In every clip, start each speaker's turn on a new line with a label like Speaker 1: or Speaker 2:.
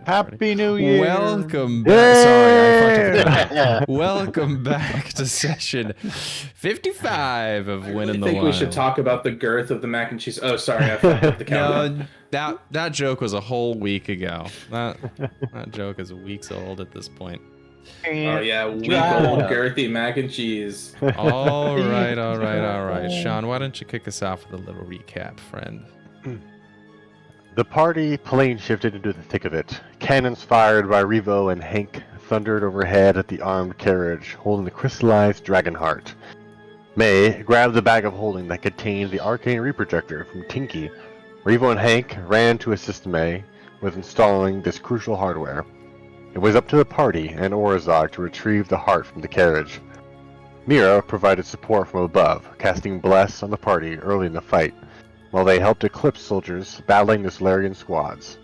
Speaker 1: Happy New Year!
Speaker 2: Welcome back. Sorry, I fucked up. Welcome back to session 55 of Win in the Wild.
Speaker 3: I think we should talk about the girth of the mac and cheese. Oh, sorry, I fucked up the countdown.
Speaker 2: No, that joke was a whole week ago. That joke is weeks old at this point.
Speaker 3: Oh yeah, week-old girthy mac and cheese.
Speaker 2: All right. Sean, why don't you kick us off with a little recap, friend?
Speaker 1: The party plane shifted into the thick of it. Cannons fired by Revo and Hank thundered overhead at the armed carriage, holding the crystallized dragon heart. May grabbed the bag of holding that contained the arcane reprojector from Tinky. Revo and Hank ran to assist May with installing this crucial hardware. It was up to the party and Orazog to retrieve the heart from the carriage. Mira provided support from above, casting Bless on the party early in the fight, while they helped eclipse soldiers battling the Solarian squads.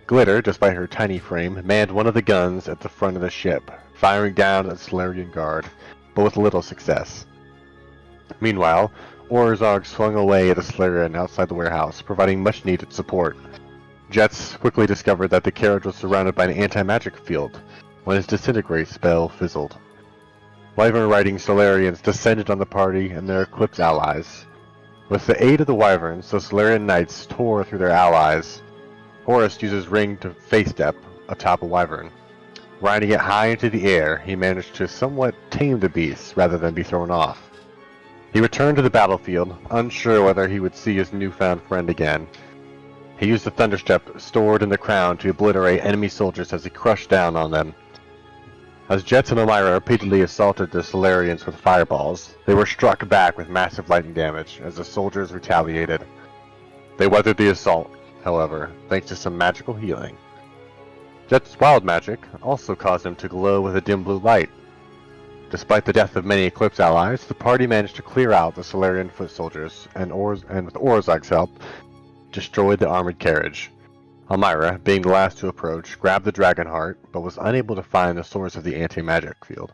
Speaker 1: Glitter, despite her tiny frame, manned one of the guns at the front of the ship, firing down at the Solarian guard, but with little success. Meanwhile, Orazog swung away at the Solarian outside the warehouse, providing much-needed support. Jeatz quickly discovered that the carriage was surrounded by an anti-magic field, when his disintegrate spell fizzled. Wyvern-riding Solarians descended on the party and their eclipse allies. With the aid of the Wyverns, the Solarian Knights tore through their allies. Horace uses Ring to face step atop a Wyvern. Riding it high into the air, he managed to somewhat tame the beast rather than be thrown off. He returned to the battlefield, unsure whether he would see his newfound friend again. He used the Thunderstep stored in the crown to obliterate enemy soldiers as he crushed down on them. As Jeatz and Almyre repeatedly assaulted the Solarians with fireballs, they were struck back with massive lightning damage as the soldiers retaliated. They weathered the assault, however, thanks to some magical healing. Jetz's wild magic also caused him to glow with a dim blue light. Despite the death of many Eclipse allies, the party managed to clear out the Solarian foot soldiers, and with Orazog's help, destroyed the armored carriage. Almyre, being the last to approach, grabbed the dragon heart, but was unable to find the source of the anti-magic field.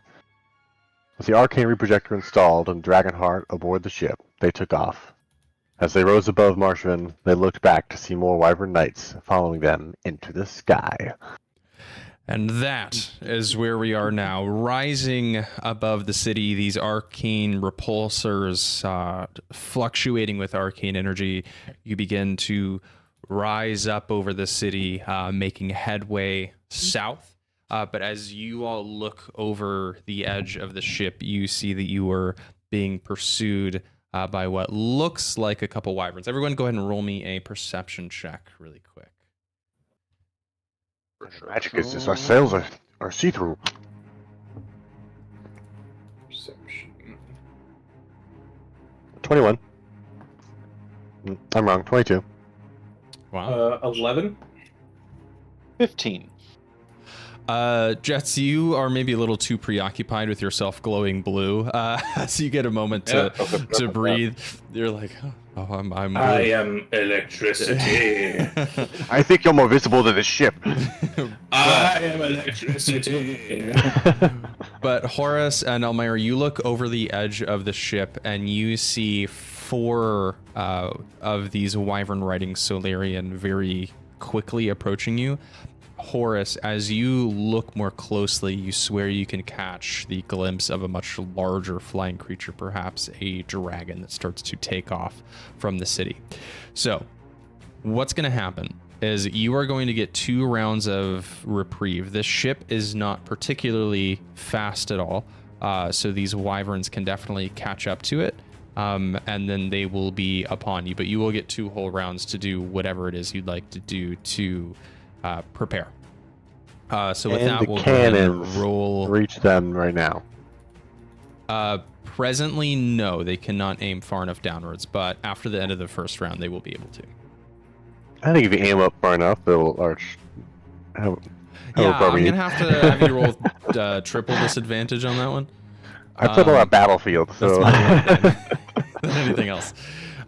Speaker 1: With the arcane reprojector installed and the dragon heart aboard the ship, they took off. As they rose above Marshman, they looked back to see more Wyvern Knights following them into the sky.
Speaker 2: And that is where we are now, rising above the city, these arcane repulsors fluctuating with arcane energy. You begin to rise up over the city, making headway south. But as you all look over the edge of the ship, you see that you are being pursued by what looks like a couple wyverns. Everyone go ahead and roll me a perception check really quick.
Speaker 1: Magic is this. Our sails are see-through.
Speaker 3: Perception.
Speaker 1: 21. I'm wrong. 22.
Speaker 2: Wow.
Speaker 3: 11.
Speaker 4: 15.
Speaker 2: Jeatz, you are maybe a little too preoccupied with yourself glowing blue. So you get a moment to breathe. You're like, oh, I'm
Speaker 3: I am electricity.
Speaker 1: I think you're more visible than the ship.
Speaker 3: I am electricity.
Speaker 2: But Horace and Almyre, you look over the edge of the ship and you see 4 of these wyvern-riding Solarian very quickly approaching you. Horace, as you look more closely, you swear you can catch the glimpse of a much larger flying creature, perhaps a dragon that starts to take off from the city. So, what's going to happen is you are going to get 2 rounds of reprieve. This ship is not particularly fast at all, so these wyverns can definitely catch up to it, and then they will be upon you. But you will get 2 whole rounds to do whatever it is you'd like to do to prepare. So with that, we'll go ahead and roll.
Speaker 1: Reach them right now.
Speaker 2: Presently, no, they cannot aim far enough downwards. But after the end of the first round, they will be able to.
Speaker 1: I think if you aim up far enough, it'll arch.
Speaker 2: Yeah, I'm gonna have to have you roll triple disadvantage on that one.
Speaker 1: I played a lot of Battlefield, so.
Speaker 2: Anything else?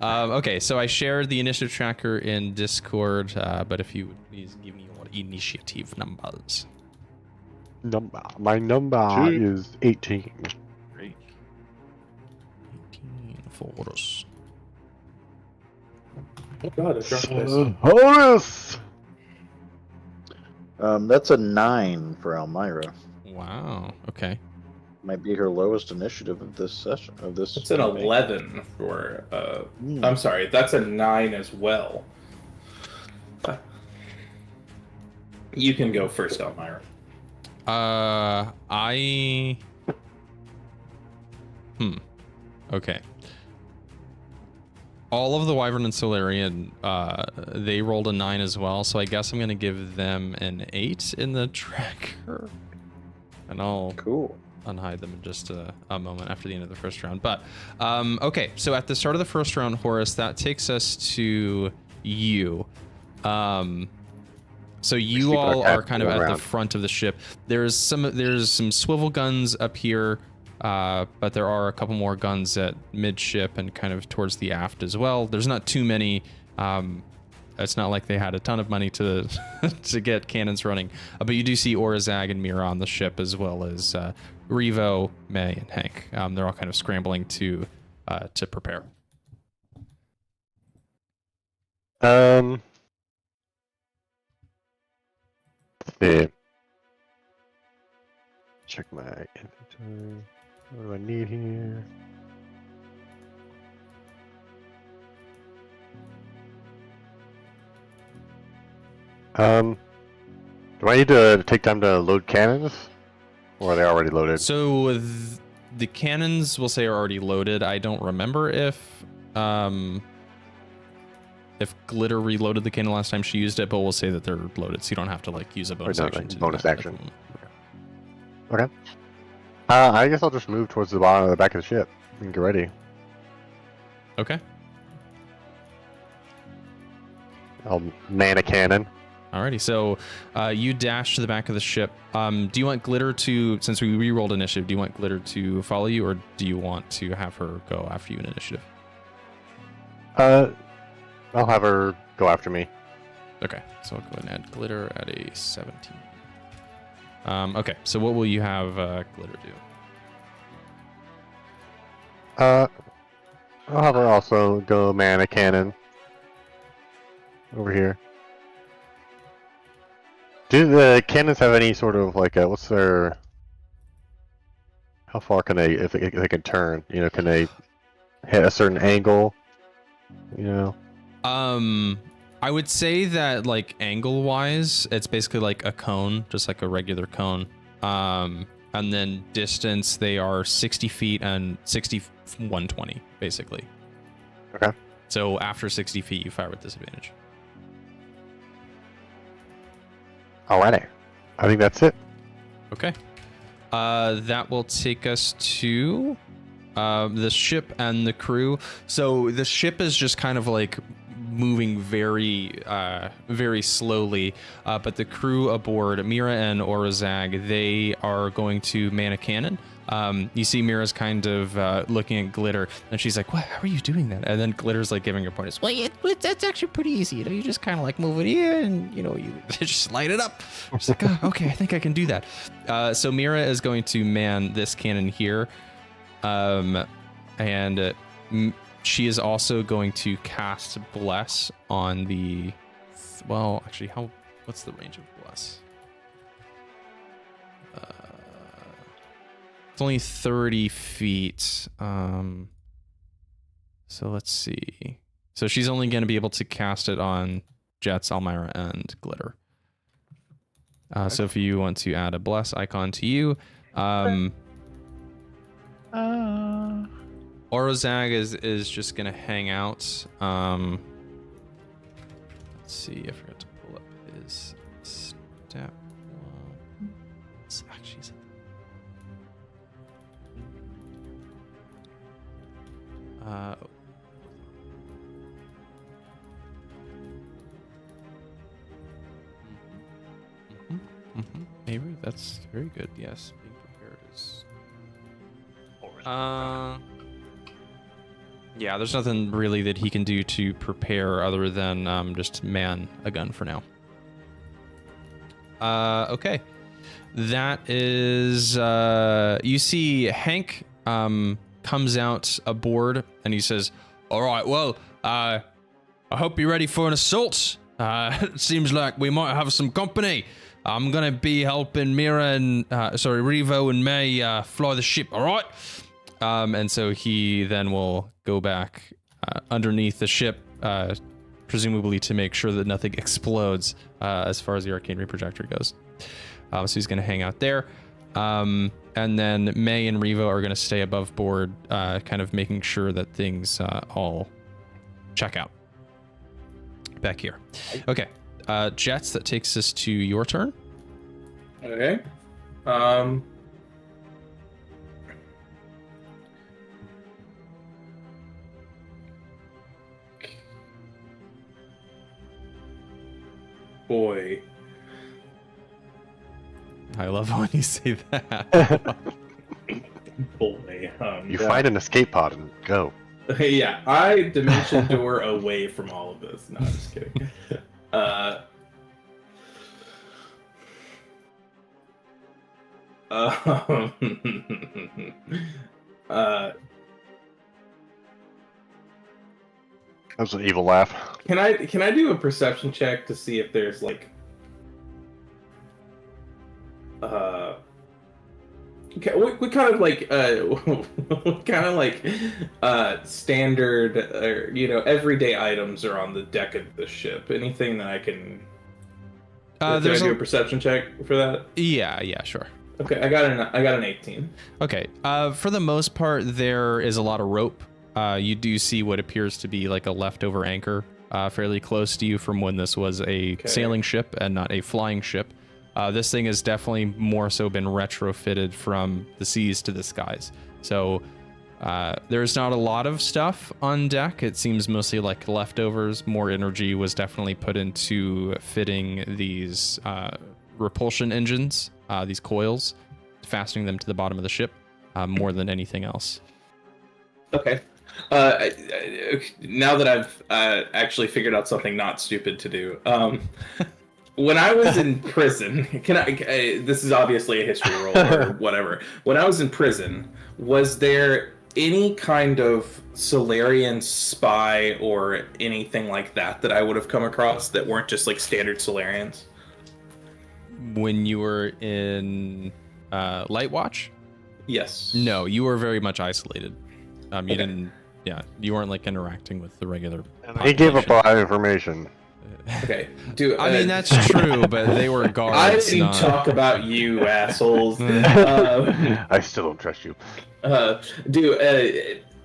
Speaker 2: Okay, so I shared the initiative tracker in Discord, but if you would please give me your initiative numbers.
Speaker 1: My number is 18.
Speaker 2: Great. 18 for Horace.
Speaker 3: Oh god, I dropped this.
Speaker 1: Horace!
Speaker 4: That's a 9 for Almyre.
Speaker 2: Wow. Okay.
Speaker 4: Might be her lowest initiative of this session.
Speaker 3: It's an 11 for.
Speaker 4: Hmm.
Speaker 3: I'm sorry, that's a 9 as well. You can go first, Almyre.
Speaker 2: Okay. All of the Wyvern and Solarian, they rolled a 9 as well, so I guess I'm gonna give them an 8 in the tracker. And I'll
Speaker 4: Cool.
Speaker 2: unhide them in just a moment after the end of the first round. But okay, so at the start of the first round, Horace, that takes us to you. So you all are kind of at the front of the ship. There's some swivel guns up here, but there are a couple more guns at midship and kind of towards the aft as well. There's not too many. It's not like they had a ton of money to to get cannons running, but you do see Orazag and Mira on the ship, as well as Revo, May, and Hank. They're all kind of scrambling to prepare.
Speaker 1: Yeah. Check my inventory. What do I need here? Do I need to take time to load cannons? Or are they already loaded?
Speaker 2: So the cannons, we'll say, are already loaded. I don't remember if Glitter reloaded the cannon last time she used it, but we'll say that they're loaded, so you don't have to like use a bonus action. To
Speaker 1: bonus
Speaker 2: do that
Speaker 1: action. Okay. I guess I'll just move towards the bottom of the back of the ship and get ready.
Speaker 2: Okay.
Speaker 1: I'll man a cannon.
Speaker 2: Alrighty, so you dash to the back of the ship. Do you want Glitter to, since we re-rolled initiative, do you want Glitter to follow you, or do you want to have her go after you in initiative?
Speaker 1: I'll have her go after me.
Speaker 2: Okay, so I'll go ahead and add Glitter at a 17. Okay, so what will you have Glitter do?
Speaker 1: I'll have her also go man a cannon. Over here. Do the cannons have any sort of like what's their? How far can they, if they can turn? You know, can they hit a certain angle? You know.
Speaker 2: I would say that like angle-wise, it's basically like a cone, just like a regular cone. And then distance, they are 60 feet and 120, basically.
Speaker 1: Okay.
Speaker 2: So after 60 feet, you fire with disadvantage.
Speaker 1: Alrighty. I think that's it.
Speaker 2: Okay. That will take us to the ship and the crew. So the ship is just kind of like moving very slowly, but the crew aboard, Mira and Orazag, they are going to man a cannon. You see Mira's kind of looking at Glitter, and she's like, "What? How are you doing that?" And then Glitter's like giving her pointers. Well, that's actually pretty easy. You know, you just kind of like move it here, and you know, you just light it up. She's like, "Oh, okay, I think I can do that." So Mira is going to man this cannon here, and she is also going to cast Bless on the. Well, actually, what's the range of Bless? It's only 30 feet. So let's see. So she's only going to be able to cast it on Jeatz, Almyre, and Glitter. So if you want to add a Bless icon to you. Orazag is just going to hang out. Let's see. I forgot to pull up his stat. Actually, maybe that's very good. Yes, being prepared is. Yeah, there's nothing really that he can do to prepare other than just man a gun for now. Okay, that is. You see Hank comes out aboard and he says, "All right, well, I hope you're ready for an assault. It seems like we might have some company. I'm gonna be helping Mira and Revo and May fly the ship. All right. And so he then will go back underneath the ship, presumably to make sure that nothing explodes as far as the arcane ray projector goes. So he's gonna hang out there. And then May and Revo are gonna stay above board, kind of making sure that things all check out. Back here. Okay. Jeatz, that takes us to your turn.
Speaker 3: Okay. Boy.
Speaker 2: I love when you say that.
Speaker 3: Boy.
Speaker 1: You find an escape pod and go.
Speaker 3: Yeah, I dimension door away from all of this. No, I'm just kidding.
Speaker 1: That was an evil laugh.
Speaker 3: Can I do a perception check to see if there's like what kind of like standard everyday items are on the deck of the ship? Anything that I can did I do a perception check for that?
Speaker 2: Yeah, sure.
Speaker 3: Okay, I got an 18.
Speaker 2: Okay. For the most part, there is a lot of rope. You do see what appears to be like a leftover anchor fairly close to you from when this was a sailing ship and not a flying ship. This thing has definitely more so been retrofitted from the seas to the skies. So there's not a lot of stuff on deck. It seems mostly like leftovers. More energy was definitely put into fitting these repulsion engines, these coils, fastening them to the bottom of the ship more than anything else.
Speaker 3: Okay. Now that I've actually figured out something not stupid to do, when I was in prison, this is obviously a history roll or whatever. When I was in prison, was there any kind of Solarian spy or anything like that I would have come across that weren't just like standard Solarians?
Speaker 2: When you were in Light Watch?
Speaker 3: Yes.
Speaker 2: No, you were very much isolated. You didn't. Yeah, you weren't like interacting with the regular.
Speaker 1: He gave up a lot of information.
Speaker 3: Okay.
Speaker 2: I mean, that's true, but they were guards.
Speaker 3: I didn't talk about you, assholes.
Speaker 1: I still don't trust you.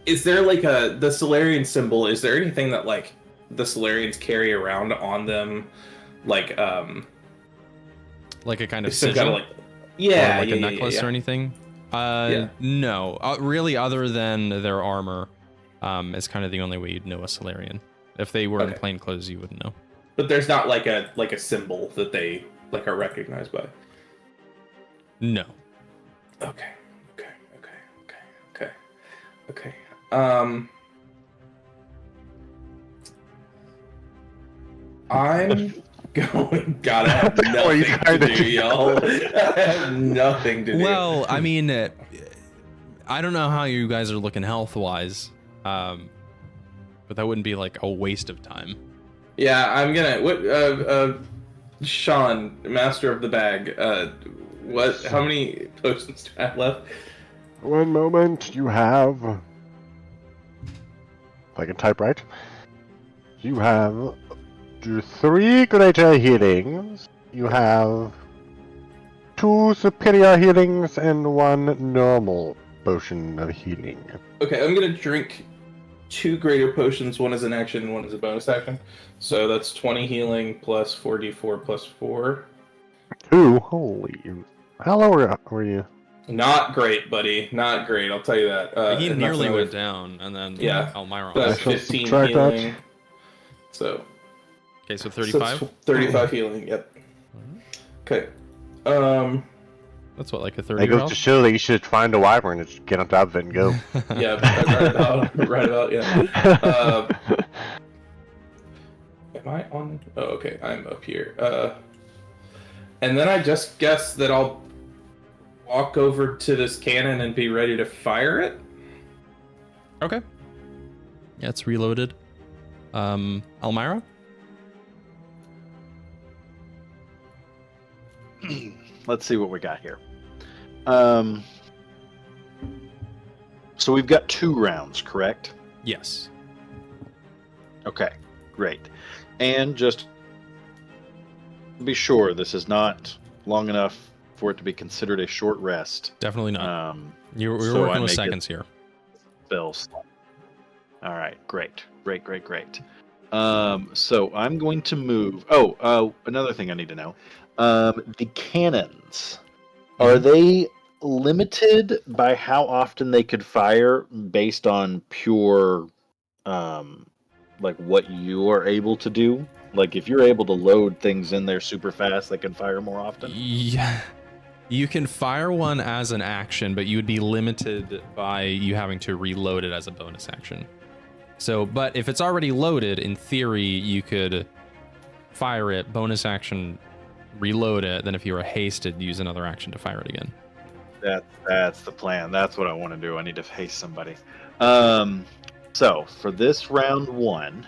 Speaker 3: Is there like the Solarian symbol? Is there anything that like the Solarians carry around on them, like a
Speaker 2: kind of sigil?
Speaker 3: Kind of yeah,
Speaker 2: or like a necklace or anything? No, really, other than their armor, is kind of the only way you'd know a Solarian. If they were in plain clothes, you wouldn't know.
Speaker 3: But there's not like a symbol that they like are recognized by.
Speaker 2: No.
Speaker 3: Okay. I'm going. God, I have nothing to do, y'all. I have nothing to do.
Speaker 2: Well, I mean, I don't know how you guys are looking health-wise, but that wouldn't be like a waste of time.
Speaker 3: Yeah, I'm gonna. Sean, master of the bag. How many potions do I have left?
Speaker 1: One moment. You have. If I can type right. You have 3 greater healings. You have 2 superior healings and 1 normal potion of healing.
Speaker 3: Okay, I'm gonna drink 2 greater potions. One is an action, and one is a bonus action. So that's 20 healing plus 4d4 plus 4.
Speaker 1: 2? Holy. How low were you?
Speaker 3: Not great, buddy. Not great, I'll tell you that.
Speaker 2: He nearly went down, and then Almyre.
Speaker 3: That's 15 healing. So.
Speaker 2: Okay, so 35?
Speaker 3: So 35 healing, yep. Okay.
Speaker 2: That's what, like a 30
Speaker 1: That goes to show that you should find a wyvern and just get on top of it and go.
Speaker 3: Yeah, right about, yeah. Am I on? Oh, okay, I'm up here. And then I just guess that I'll walk over to this cannon and be ready to fire it?
Speaker 2: Okay. Yeah, it's reloaded. Almyre?
Speaker 5: let's see what we got here. So we've got 2 rounds, correct?
Speaker 2: Yes.
Speaker 5: Okay, great. And just to be sure, this is not long enough for it to be considered a short rest.
Speaker 2: Definitely not. We're
Speaker 5: so
Speaker 2: working
Speaker 5: I
Speaker 2: with
Speaker 5: make
Speaker 2: seconds here.
Speaker 5: Spells. All right, great. So I'm going to move. Another thing I need to know. The cannons, are they limited by how often they could fire based on pure, like what you are able to do? Like if you're able to load things in there super fast, they can fire more often?
Speaker 2: Yeah. You can fire one as an action, but you would be limited by you having to reload it as a bonus action. So, but if it's already loaded, in theory, you could fire it, bonus action, reload it, then if you were hasted, use another action to fire it again.
Speaker 5: That's the plan. That's what I want to do. I need to haste somebody. So for this round 1,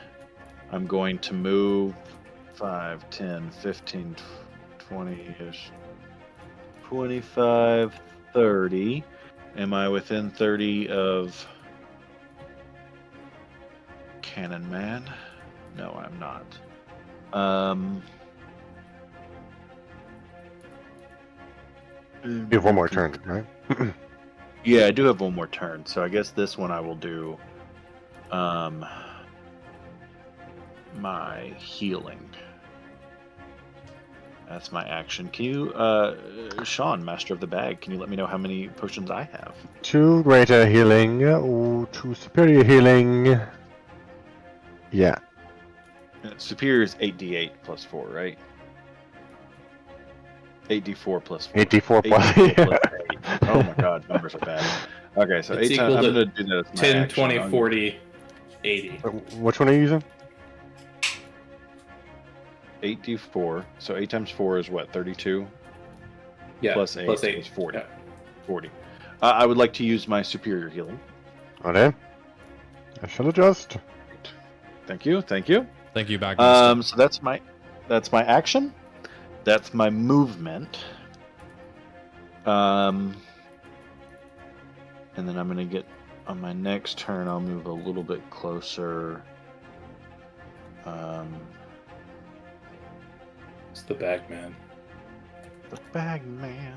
Speaker 5: I'm going to move 5, 10, 15, 20-ish, 25, 30. Am I within 30 of Cannon Man? No, I'm not.
Speaker 1: You have one more turn, right?
Speaker 5: Yeah, I do have one more turn, so I guess this one I will do my healing. That's my action. Can you, Sean, Master of the Bag, can you let me know how many potions I have?
Speaker 1: 2 greater healing, 2 superior healing. Yeah.
Speaker 5: Superior is 8d8 plus 4, right? 8d4 plus 4.
Speaker 1: 8d4 plus
Speaker 5: 8d4 plus 8. Oh my god, numbers are bad. Okay, so
Speaker 3: It's
Speaker 5: 8
Speaker 3: equal
Speaker 5: times. I'm
Speaker 3: to
Speaker 5: going to do that as my
Speaker 3: 10,
Speaker 5: action.
Speaker 3: 20,
Speaker 5: I'm-
Speaker 3: 40, 80.
Speaker 1: Which one are you using?
Speaker 5: 8d4. So 8 times 4 is what, 32?
Speaker 3: Yeah,
Speaker 5: Plus 8
Speaker 3: plus 8.
Speaker 5: is 40.
Speaker 3: Yeah.
Speaker 5: 40. I would like to use my superior healing.
Speaker 1: Okay. I shall adjust.
Speaker 5: Thank you. Thank you.
Speaker 2: Thank you, Bagmaster.
Speaker 5: So that's my action. That's my movement. And then I'm gonna get on my next turn. I'll move a little bit closer.
Speaker 3: It's the Bagman.
Speaker 5: The Bagman.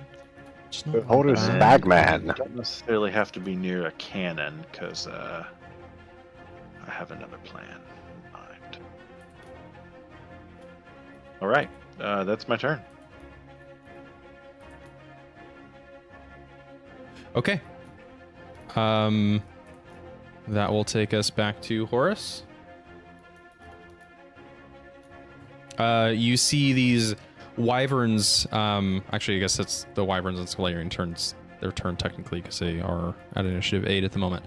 Speaker 1: Horace
Speaker 5: And
Speaker 1: Bagman.
Speaker 5: Don't necessarily have to be near a cannon because I have another plan in mind. All right, that's my turn.
Speaker 2: Okay. That will take us back to Horace. You see these wyverns. Actually, I guess that's the wyverns and Solarian turns. Their turn technically because they are at initiative 8 at the moment.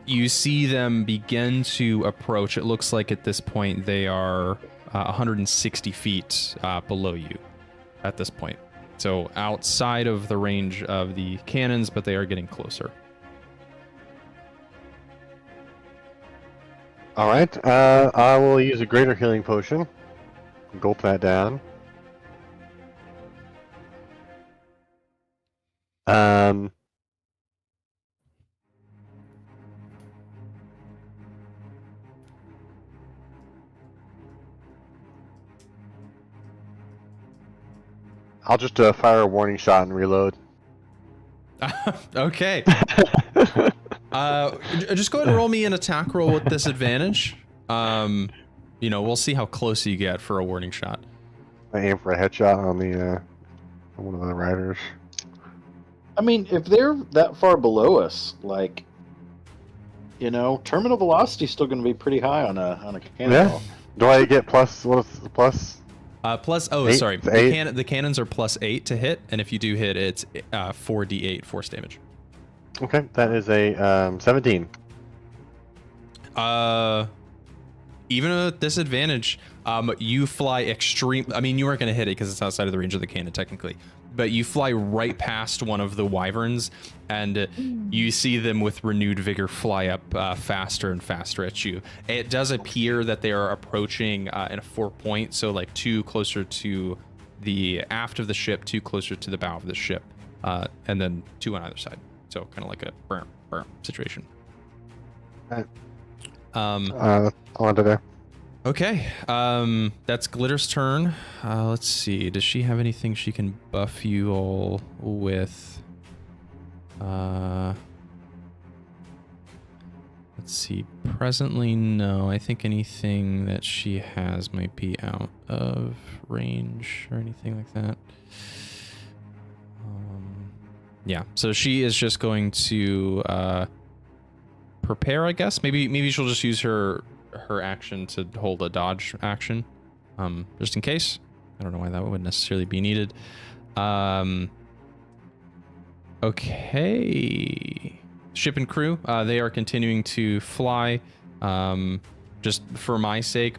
Speaker 2: You see them begin to approach. It looks like at this point they are 160 feet below you at this point. So outside of the range of the cannons, but they are getting closer.
Speaker 1: All right. I will use a greater healing potion. Gulp that down. I'll just fire a warning shot and reload.
Speaker 2: Okay. Just go ahead and roll me an attack roll with disadvantage. We'll see how close you get for a warning shot.
Speaker 1: I aim for a headshot on the one of the riders.
Speaker 5: I mean, if they're that far below us, like, terminal velocity is still going to be pretty high on a cannonball.
Speaker 1: Yeah. Do I get plus? What is the plus?
Speaker 2: Plus,
Speaker 1: Eight?
Speaker 2: sorry.
Speaker 1: Eight?
Speaker 2: The cannons are plus 8 to hit, and if you do hit, it's 4d8 force damage.
Speaker 1: Okay, that is a 17.
Speaker 2: Even with disadvantage, you fly extreme. I mean, you weren't going to hit it because it's outside of the range of the cannon, technically. But you fly right past one of the wyverns, and you see them with renewed vigor fly up faster and faster at you. It does appear that they are approaching in a 4-point, so like 2 closer to the aft of the ship, 2 closer to the bow of the ship, and then 2 on either side. So kind of like a burn situation.
Speaker 1: Right.
Speaker 2: Um,
Speaker 1: I'll enter there.
Speaker 2: Okay, that's Glitter's turn. Let's see. Does she have anything she can buff you all with? Let's see. Presently, no. I think anything that she has might be out of range or anything like that. Yeah. So she is just going to prepare, I guess. Maybe she'll just use her action to hold a dodge action, just in case. I don't know why that would necessarily be needed. Okay. Ship and crew, they are continuing to fly. Just for my sake,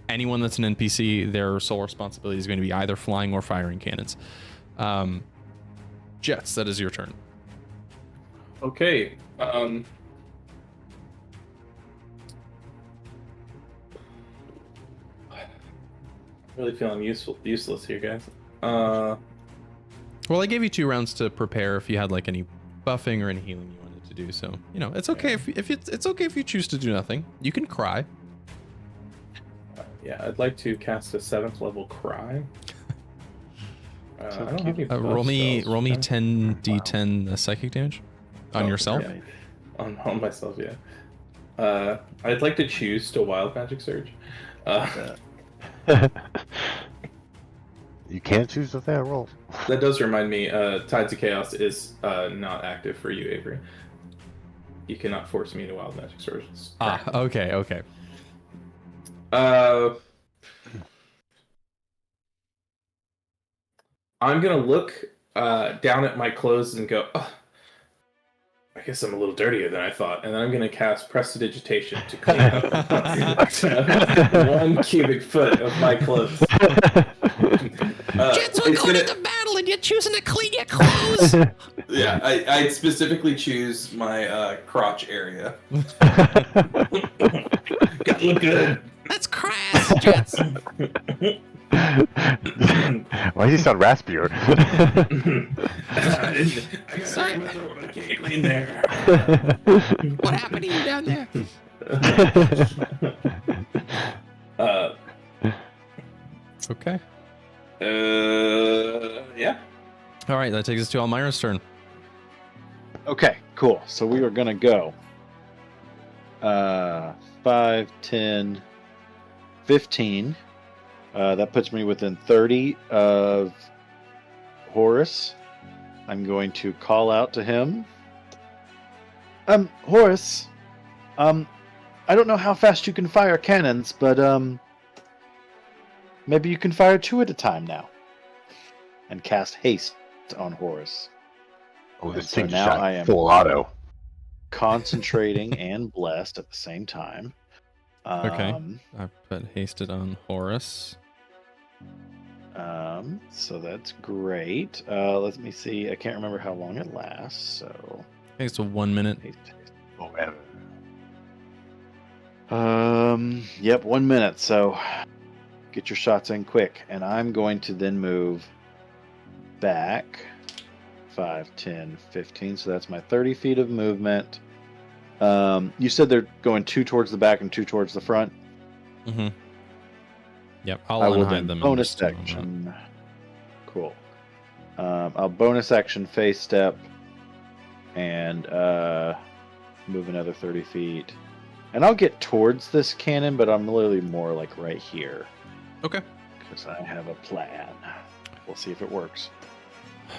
Speaker 2: anyone that's an NPC, their sole responsibility is going to be either flying or firing cannons. Jeatz, that is your turn.
Speaker 3: Okay. Really feeling useless here, guys.
Speaker 2: Well, I gave you 2 rounds to prepare if you had like any buffing or any healing you wanted to do. So it's okay if it's okay if you choose to do nothing. You can cry.
Speaker 3: Yeah, I'd like to cast a 7th level cry. I don't have any
Speaker 2: Roll me
Speaker 3: buff spells.
Speaker 2: 10d10 psychic damage on yourself.
Speaker 3: Yeah. On myself, yeah. I'd like to choose to wild magic surge.
Speaker 1: You can't choose the fair roll.
Speaker 3: That does remind me, Tides of Chaos is not active for you, Avery. You cannot force me to wild magic surge.
Speaker 2: Okay.
Speaker 3: I'm gonna look down at my clothes and go, oh, I guess I'm a little dirtier than I thought, and then I'm gonna cast Prestidigitation to clean up 1 cubic foot of my clothes.
Speaker 2: Jeatz, we're going into battle and you're choosing to clean your clothes.
Speaker 3: Yeah, I specifically choose my crotch area. Gotta look good.
Speaker 2: That's crass, Jeatz.
Speaker 1: Why do you sound raspier?
Speaker 3: Sorry, I can't clean there.
Speaker 2: What happened to you down there? Okay.
Speaker 3: Yeah.
Speaker 2: All right, that takes us to Almyre's turn.
Speaker 5: Okay, cool. So we are gonna go 5, 10, 15. That puts me within 30 of Horace. I'm going to call out to him. Horace, I don't know how fast you can fire cannons, but maybe you can fire 2 at a time now. And cast haste on Horace.
Speaker 1: Oh, this
Speaker 5: so
Speaker 1: thing
Speaker 5: now
Speaker 1: shot
Speaker 5: I am
Speaker 1: full auto.
Speaker 5: concentrating and blessed at the same time.
Speaker 2: Okay. I put hasted on Horace.
Speaker 5: So that's great. Let me see. I can't remember how long it lasts. So
Speaker 2: I think it's a 1 minute.
Speaker 1: Forever.
Speaker 5: Yep, 1 minute. So get your shots in quick, and I'm going to then move back 5, 10, 15. So that's my 30 feet of movement. You said they're going 2 towards the back and 2 towards the front.
Speaker 2: Mm-hmm. Yep,
Speaker 5: I
Speaker 2: I'll
Speaker 5: will
Speaker 2: unhide
Speaker 5: then
Speaker 2: them.
Speaker 5: bonus
Speaker 2: in just a moment.
Speaker 5: action. Cool. I'll bonus action phase step and move another 30 feet. And I'll get towards this cannon, but I'm literally more like right here.
Speaker 2: Okay.
Speaker 5: Because I have a plan. We'll see if it works.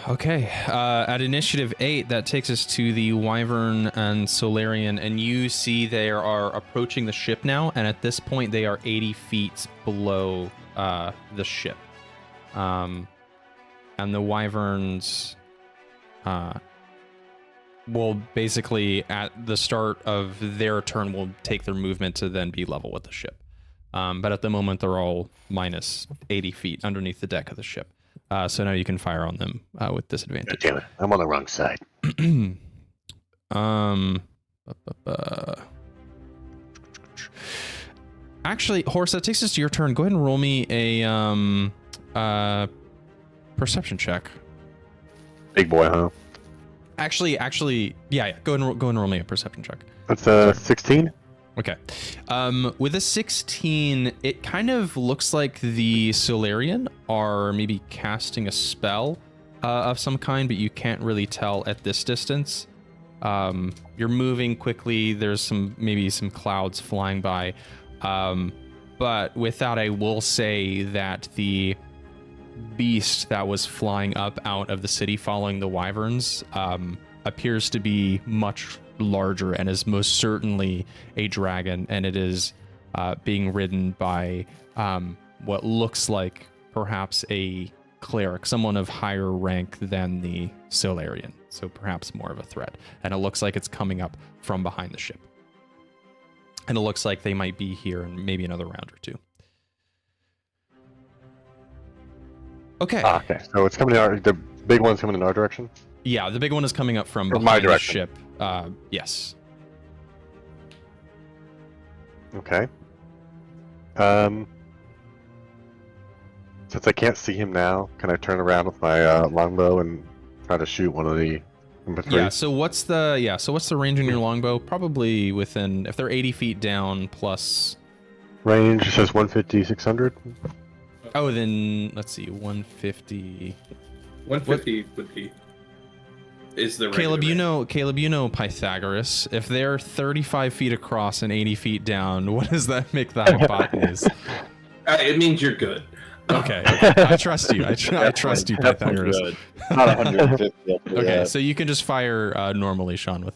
Speaker 2: Okay. At initiative 8, that takes us to the Wyvern and Solarian, and you see they are approaching the ship now, and at this point they are 80 feet below the ship. And the Wyverns will basically, at the start of their turn, will take their movement to then be level with the ship. But at the moment, they're all minus 80 feet underneath the deck of the ship. So now you can fire on them with disadvantage.
Speaker 1: Damn it, I'm on the wrong side.
Speaker 2: Actually, Horace, that takes us to your turn. Go ahead and roll me a Perception check.
Speaker 1: Big boy, huh?
Speaker 2: Actually, yeah. Go and roll me a perception check.
Speaker 1: That's a 16.
Speaker 2: Okay. With a 16, it kind of looks like the Solarian are maybe casting a spell of some kind, but you can't really tell at this distance. You're moving quickly. There's maybe some clouds flying by. But with that, I will say that the beast that was flying up out of the city following the wyverns appears to be much larger and is most certainly a dragon, and it is being ridden by what looks like perhaps a cleric, someone of higher rank than the Solarian, so perhaps more of a threat. And it looks like it's coming up from behind the ship. And it looks like they might be here in maybe another round or two. Okay.
Speaker 1: Okay, so it's coming the big one's coming in our direction?
Speaker 2: Yeah, the big one is coming up from
Speaker 1: From
Speaker 2: behind
Speaker 1: my
Speaker 2: the
Speaker 1: direction.
Speaker 2: ship. Yes.
Speaker 1: Okay. Since I can't see him now, can I turn around with my longbow and try to shoot one of the number 3?
Speaker 2: Yeah, so what's the range in your longbow? Probably within, if they're 80 feet down plus...
Speaker 1: Range says 150, 600.
Speaker 2: Oh, then, let's see, 150...
Speaker 3: 150 would be... is the
Speaker 2: Caleb,
Speaker 3: regular
Speaker 2: you know Pythagoras. If they're 35 feet across and 80 feet down, what does that make the hypotenuse?
Speaker 3: It means you're good.
Speaker 2: Okay. I trust you. I trust you, Pythagoras.
Speaker 5: Good. Not 150.
Speaker 2: Okay, so you can just fire normally, Sean, with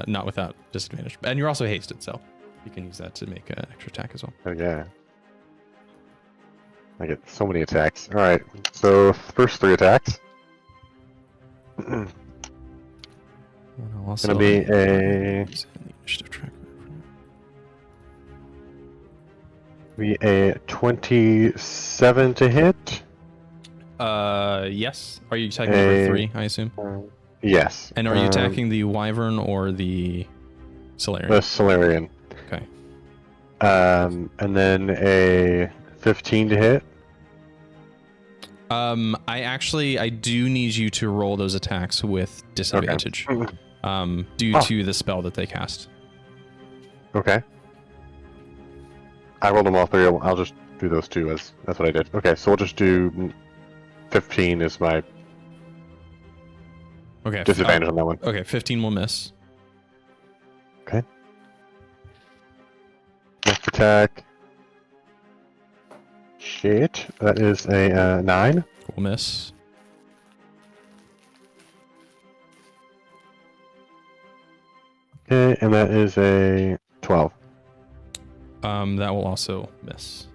Speaker 2: not without disadvantage. And you're also hasted, so you can use that to make an extra attack as well.
Speaker 1: Oh, yeah. I get so many attacks. Alright, so first 3 attacks.
Speaker 2: And I'll also
Speaker 1: Gonna be a
Speaker 2: use the initiative tracker.
Speaker 1: be a 27 to hit.
Speaker 2: Yes. Are you attacking number 3, I assume?
Speaker 1: Yes.
Speaker 2: And are you attacking the wyvern or the Solarian?
Speaker 1: The Solarian.
Speaker 2: Okay.
Speaker 1: And then a 15 to hit.
Speaker 2: I do need you to roll those attacks with disadvantage. Due to the spell that they cast.
Speaker 1: Okay. I rolled them all 3. I'll just do those 2 as that's what I did. Okay, so we'll just do 15 is my disadvantage on that one.
Speaker 2: Okay, 15 will miss.
Speaker 1: Okay. Next attack. Shit, that is a 9.
Speaker 2: Will miss.
Speaker 1: Okay, and that is a 12.
Speaker 2: That will also miss.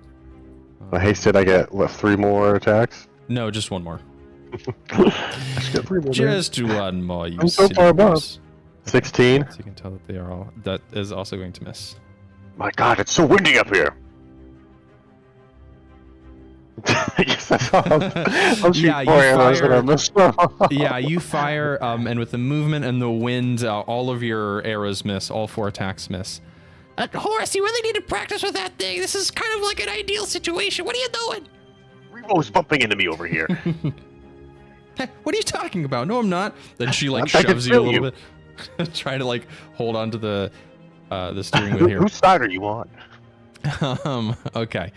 Speaker 1: Hasted, I get, what, 3 more attacks?
Speaker 2: No, just one more.
Speaker 1: I just get 3 more.
Speaker 2: Just one more, you
Speaker 1: I'm so far above.
Speaker 2: silly
Speaker 1: 16.
Speaker 2: So you can tell that they are all... That is also going to miss.
Speaker 1: My god, it's so windy up here! Yes, I'll shoot
Speaker 2: Yeah, you
Speaker 1: 4 arrows and I
Speaker 2: fire-
Speaker 1: miss.
Speaker 2: Yeah, you fire, and with the movement and the wind, all of your arrows miss. All 4 attacks miss.
Speaker 6: Horace, you really need to practice with that thing. This is kind of like an ideal situation. What are you doing?
Speaker 1: Remo's bumping into me over here.
Speaker 2: Hey, what are you talking about? No, I'm not. Then she like
Speaker 1: I can
Speaker 2: shoves you a
Speaker 1: feel
Speaker 2: little
Speaker 1: you.
Speaker 2: bit, trying to like hold on to the steering wheel here.
Speaker 1: Whose side are you on?
Speaker 2: Okay.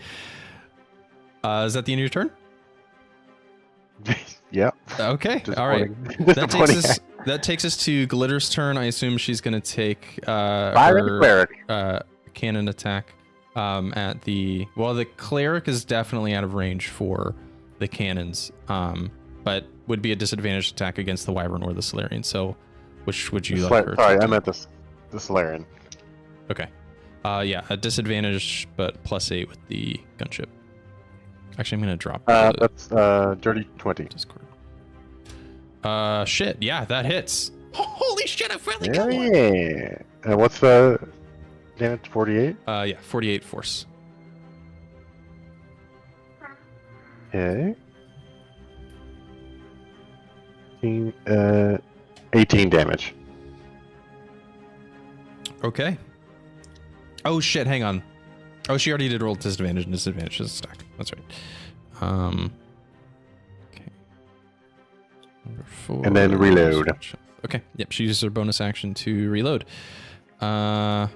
Speaker 2: Is that the end of your turn?
Speaker 1: Yep.
Speaker 2: Okay. All right.
Speaker 1: Disappointing.
Speaker 2: That takes us to Glitter's turn. I assume she's gonna take
Speaker 1: Fire at the cleric.
Speaker 2: cannon attack at the. Well, the cleric is definitely out of range for the cannons, but would be a disadvantaged attack against the wyvern or the Solarian. So, which would you like her?
Speaker 1: Sorry,
Speaker 2: to
Speaker 1: I meant the Solarian.
Speaker 2: Okay. Yeah, a disadvantage, but +8 with the gunship. Actually, I'm gonna drop the
Speaker 1: That's dirty 20.
Speaker 2: Discord. Shit. Yeah, that hits.
Speaker 6: Holy shit, I finally got one.
Speaker 1: Yeah. And what's the damage? 48.
Speaker 2: Yeah, 48 force.
Speaker 1: Okay. 18 damage.
Speaker 2: Okay. Oh shit, hang on. Oh, she already did roll disadvantage and disadvantage is a stack. That's right. Number 4.
Speaker 1: And then reload.
Speaker 2: Okay. Yep. She uses her bonus action to reload. Okay.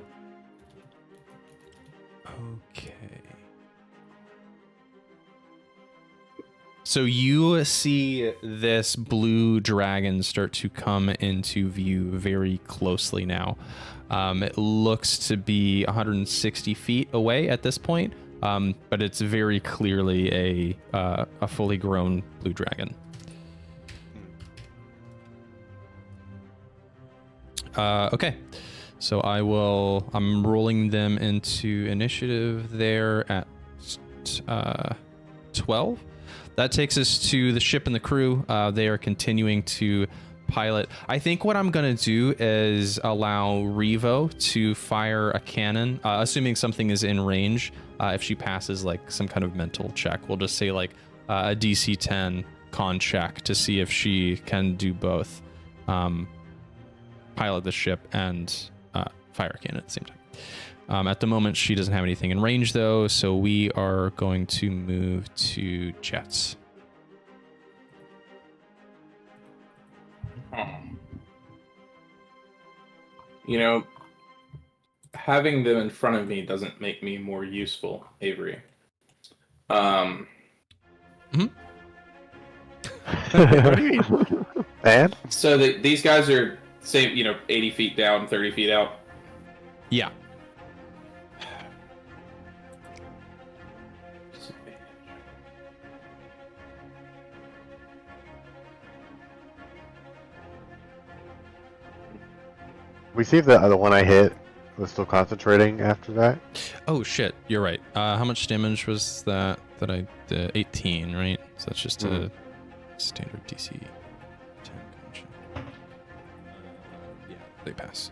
Speaker 2: So you see this blue dragon start to come into view very closely now. It looks to be 160 feet away at this point, but it's very clearly a fully grown blue dragon. Okay, so I'm rolling them into initiative there at 12. That takes us to the ship and the crew. They are continuing to pilot. I think what I'm going to do is allow Revo to fire a cannon, assuming something is in range. If she passes like some kind of mental check, we'll just say like a DC 10 con check to see if she can do both. Pilot the ship and fire a cannon at the same time. At the moment, she doesn't have anything in range, though, so we are going to move to Jeatz.
Speaker 3: You know, having them in front of me doesn't make me more useful, Avery.
Speaker 1: What do you mean? And?
Speaker 3: So these guys are, say, 80 feet down, 30 feet out.
Speaker 2: Yeah.
Speaker 1: We see if the other one I hit was still concentrating after that.
Speaker 2: Oh, shit. You're right. How much damage was that I did? 18, right? So that's just a standard DC 10 conjure. Yeah, they pass.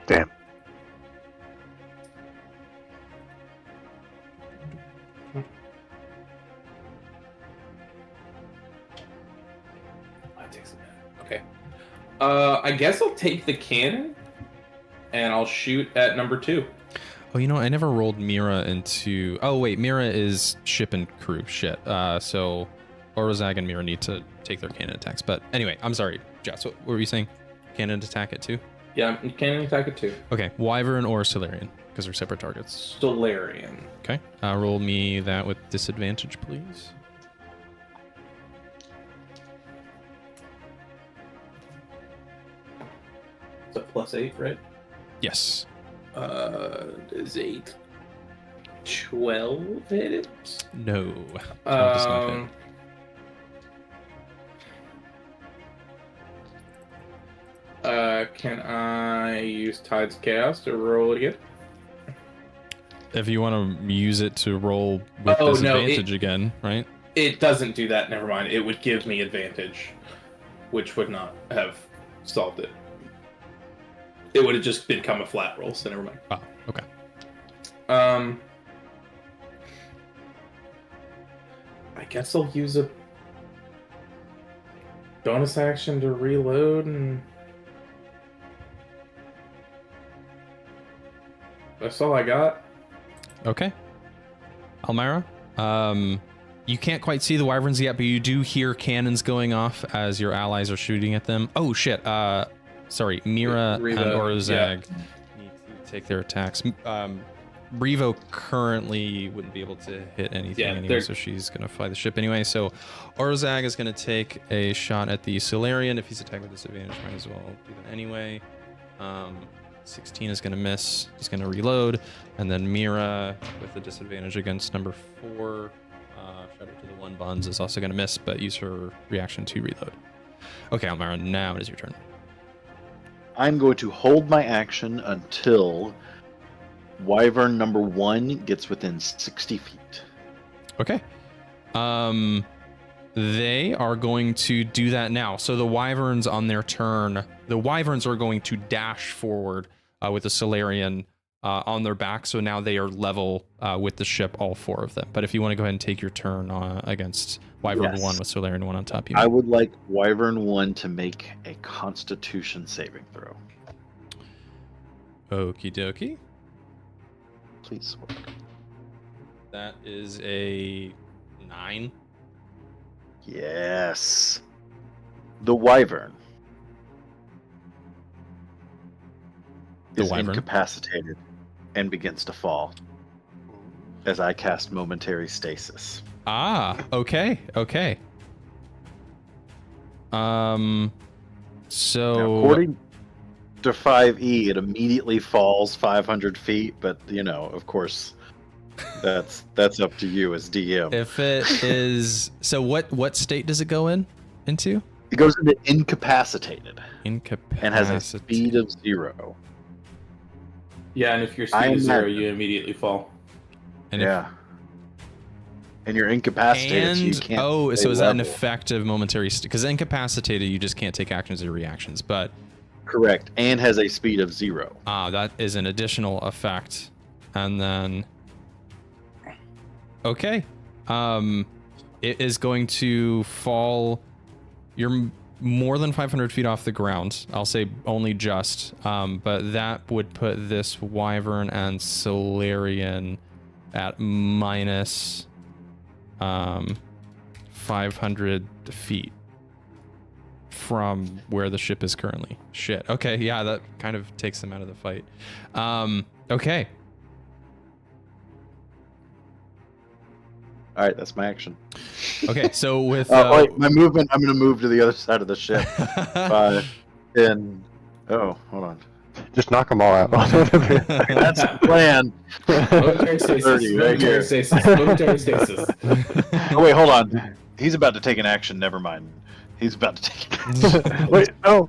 Speaker 1: Damn.
Speaker 3: That takes a minute. Okay. I guess I'll take the cannon, and I'll shoot at number 2.
Speaker 2: Oh, I never rolled Mira into... Oh, wait, Mira is ship and crew. Shit. So Orozag and Mira need to take their cannon attacks. But anyway, I'm sorry. Jeatz, what were you saying? Cannon attack at 2?
Speaker 3: Yeah, cannon attack at 2.
Speaker 2: Okay, Wyvern or Solarian, because they're separate targets.
Speaker 3: Solarian.
Speaker 2: Okay. Roll me that with disadvantage, please.
Speaker 3: It's a +8, right?
Speaker 2: Yes.
Speaker 3: Is 8 12 hit it?
Speaker 2: No. 12 does not hit.
Speaker 3: Can I use Tide's Chaos to roll it again?
Speaker 2: If you want to use it to roll with disadvantage again, right?
Speaker 3: It doesn't do that, never mind. It would give me advantage, which would not have solved it. It would have just become a flat roll, so never mind.
Speaker 2: Oh, okay.
Speaker 3: I guess I'll use a bonus action to reload, and that's all I got.
Speaker 2: Okay. Almyre, you can't quite see the wyverns yet, but you do hear cannons going off as your allies are shooting at them. Oh, shit. Sorry, Mira and Orozag need to take their attacks. Revo currently wouldn't be able to hit anything anyway, so she's going to fly the ship anyway. So Orozag is going to take a shot at the Solarian. If he's attacking with disadvantage, might as well do that anyway. 16 is going to miss. He's going to reload. And then Mira, with the disadvantage against number 4, shout out to the 1 buns, is also going to miss, but use her reaction to reload. Okay, Almyre, now it is your turn.
Speaker 5: I'm going to hold my action until Wyvern number 1 gets within 60 feet.
Speaker 2: Okay. They are going to do that now. So the wyverns on their turn, the wyverns are going to dash forward with the Solarian on their back. So now they are level with the ship, all 4 of them. But if you want to go ahead and take your turn against Wyvern 1 with Solarian 1 on top, you
Speaker 5: I would like Wyvern 1 to make a Constitution saving throw.
Speaker 2: Okie dokie.
Speaker 5: Please work.
Speaker 2: That is a 9.
Speaker 5: Yes. The wyvern
Speaker 2: The
Speaker 5: is
Speaker 2: wyvern?
Speaker 5: incapacitated and begins to fall as I cast momentary stasis.
Speaker 2: Ah, okay. So
Speaker 5: Now, according to 5e, it immediately falls 500 feet, but of course, that's up to you as DM.
Speaker 2: if it is, so what state does it go into?
Speaker 5: It goes into incapacitated
Speaker 2: Incapacitated.
Speaker 5: and has a speed of 0.
Speaker 3: Yeah, and if your
Speaker 5: I
Speaker 3: speed is 0,
Speaker 5: imagine-
Speaker 3: you immediately fall.
Speaker 2: And
Speaker 5: Yeah. And you're incapacitated, so you can't.
Speaker 2: so
Speaker 5: stay
Speaker 2: is that an
Speaker 5: level.
Speaker 2: effective momentary? Because incapacitated, you just can't take actions or reactions. But
Speaker 5: Correct, and has a speed of 0.
Speaker 2: that is an additional effect. And then, okay, it is going to fall. You're more than 500 feet off the ground. I'll say only just, but that would put this wyvern and Solarian at minus 500 feet from where the ship is currently. Shit. Okay, yeah, that kind of takes them out of the fight. Okay.
Speaker 5: All right, that's my action.
Speaker 2: Okay, so with
Speaker 5: Wait, my movement. I'm going to move to the other side of the ship. 5, 10. Oh, hold on.
Speaker 1: Just knock them all out.
Speaker 5: That's the plan.
Speaker 3: Momentary stasis.
Speaker 5: 30 right
Speaker 3: Momentary
Speaker 5: here.
Speaker 3: stasis. Momentary stasis.
Speaker 5: Oh, wait, hold on. He's about to take an action. Never mind. He's about to take an action.
Speaker 1: Wait, no.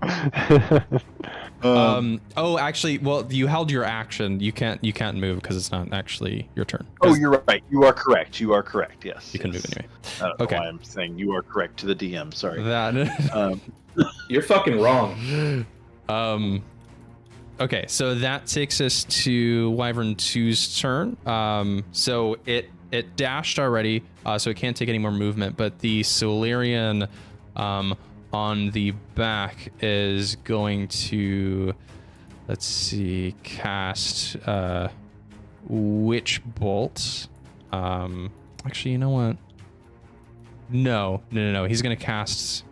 Speaker 2: oh, actually, well, you held your action. You can't move because it's not actually your turn.
Speaker 5: Oh,
Speaker 2: 'Cause
Speaker 5: you're right. You are correct. Yes.
Speaker 2: you can move
Speaker 5: yes.
Speaker 2: anyway.
Speaker 5: I don't
Speaker 2: Okay.
Speaker 5: know why I'm saying you are correct to the DM. Sorry.
Speaker 2: That
Speaker 3: You're fucking wrong.
Speaker 2: Okay, so that takes us to Wyvern 2's turn. So it dashed already, so it can't take any more movement, but the Solarian on the back is going to, let's see, cast Witch Bolt. Actually, you know what? No. He's going to cast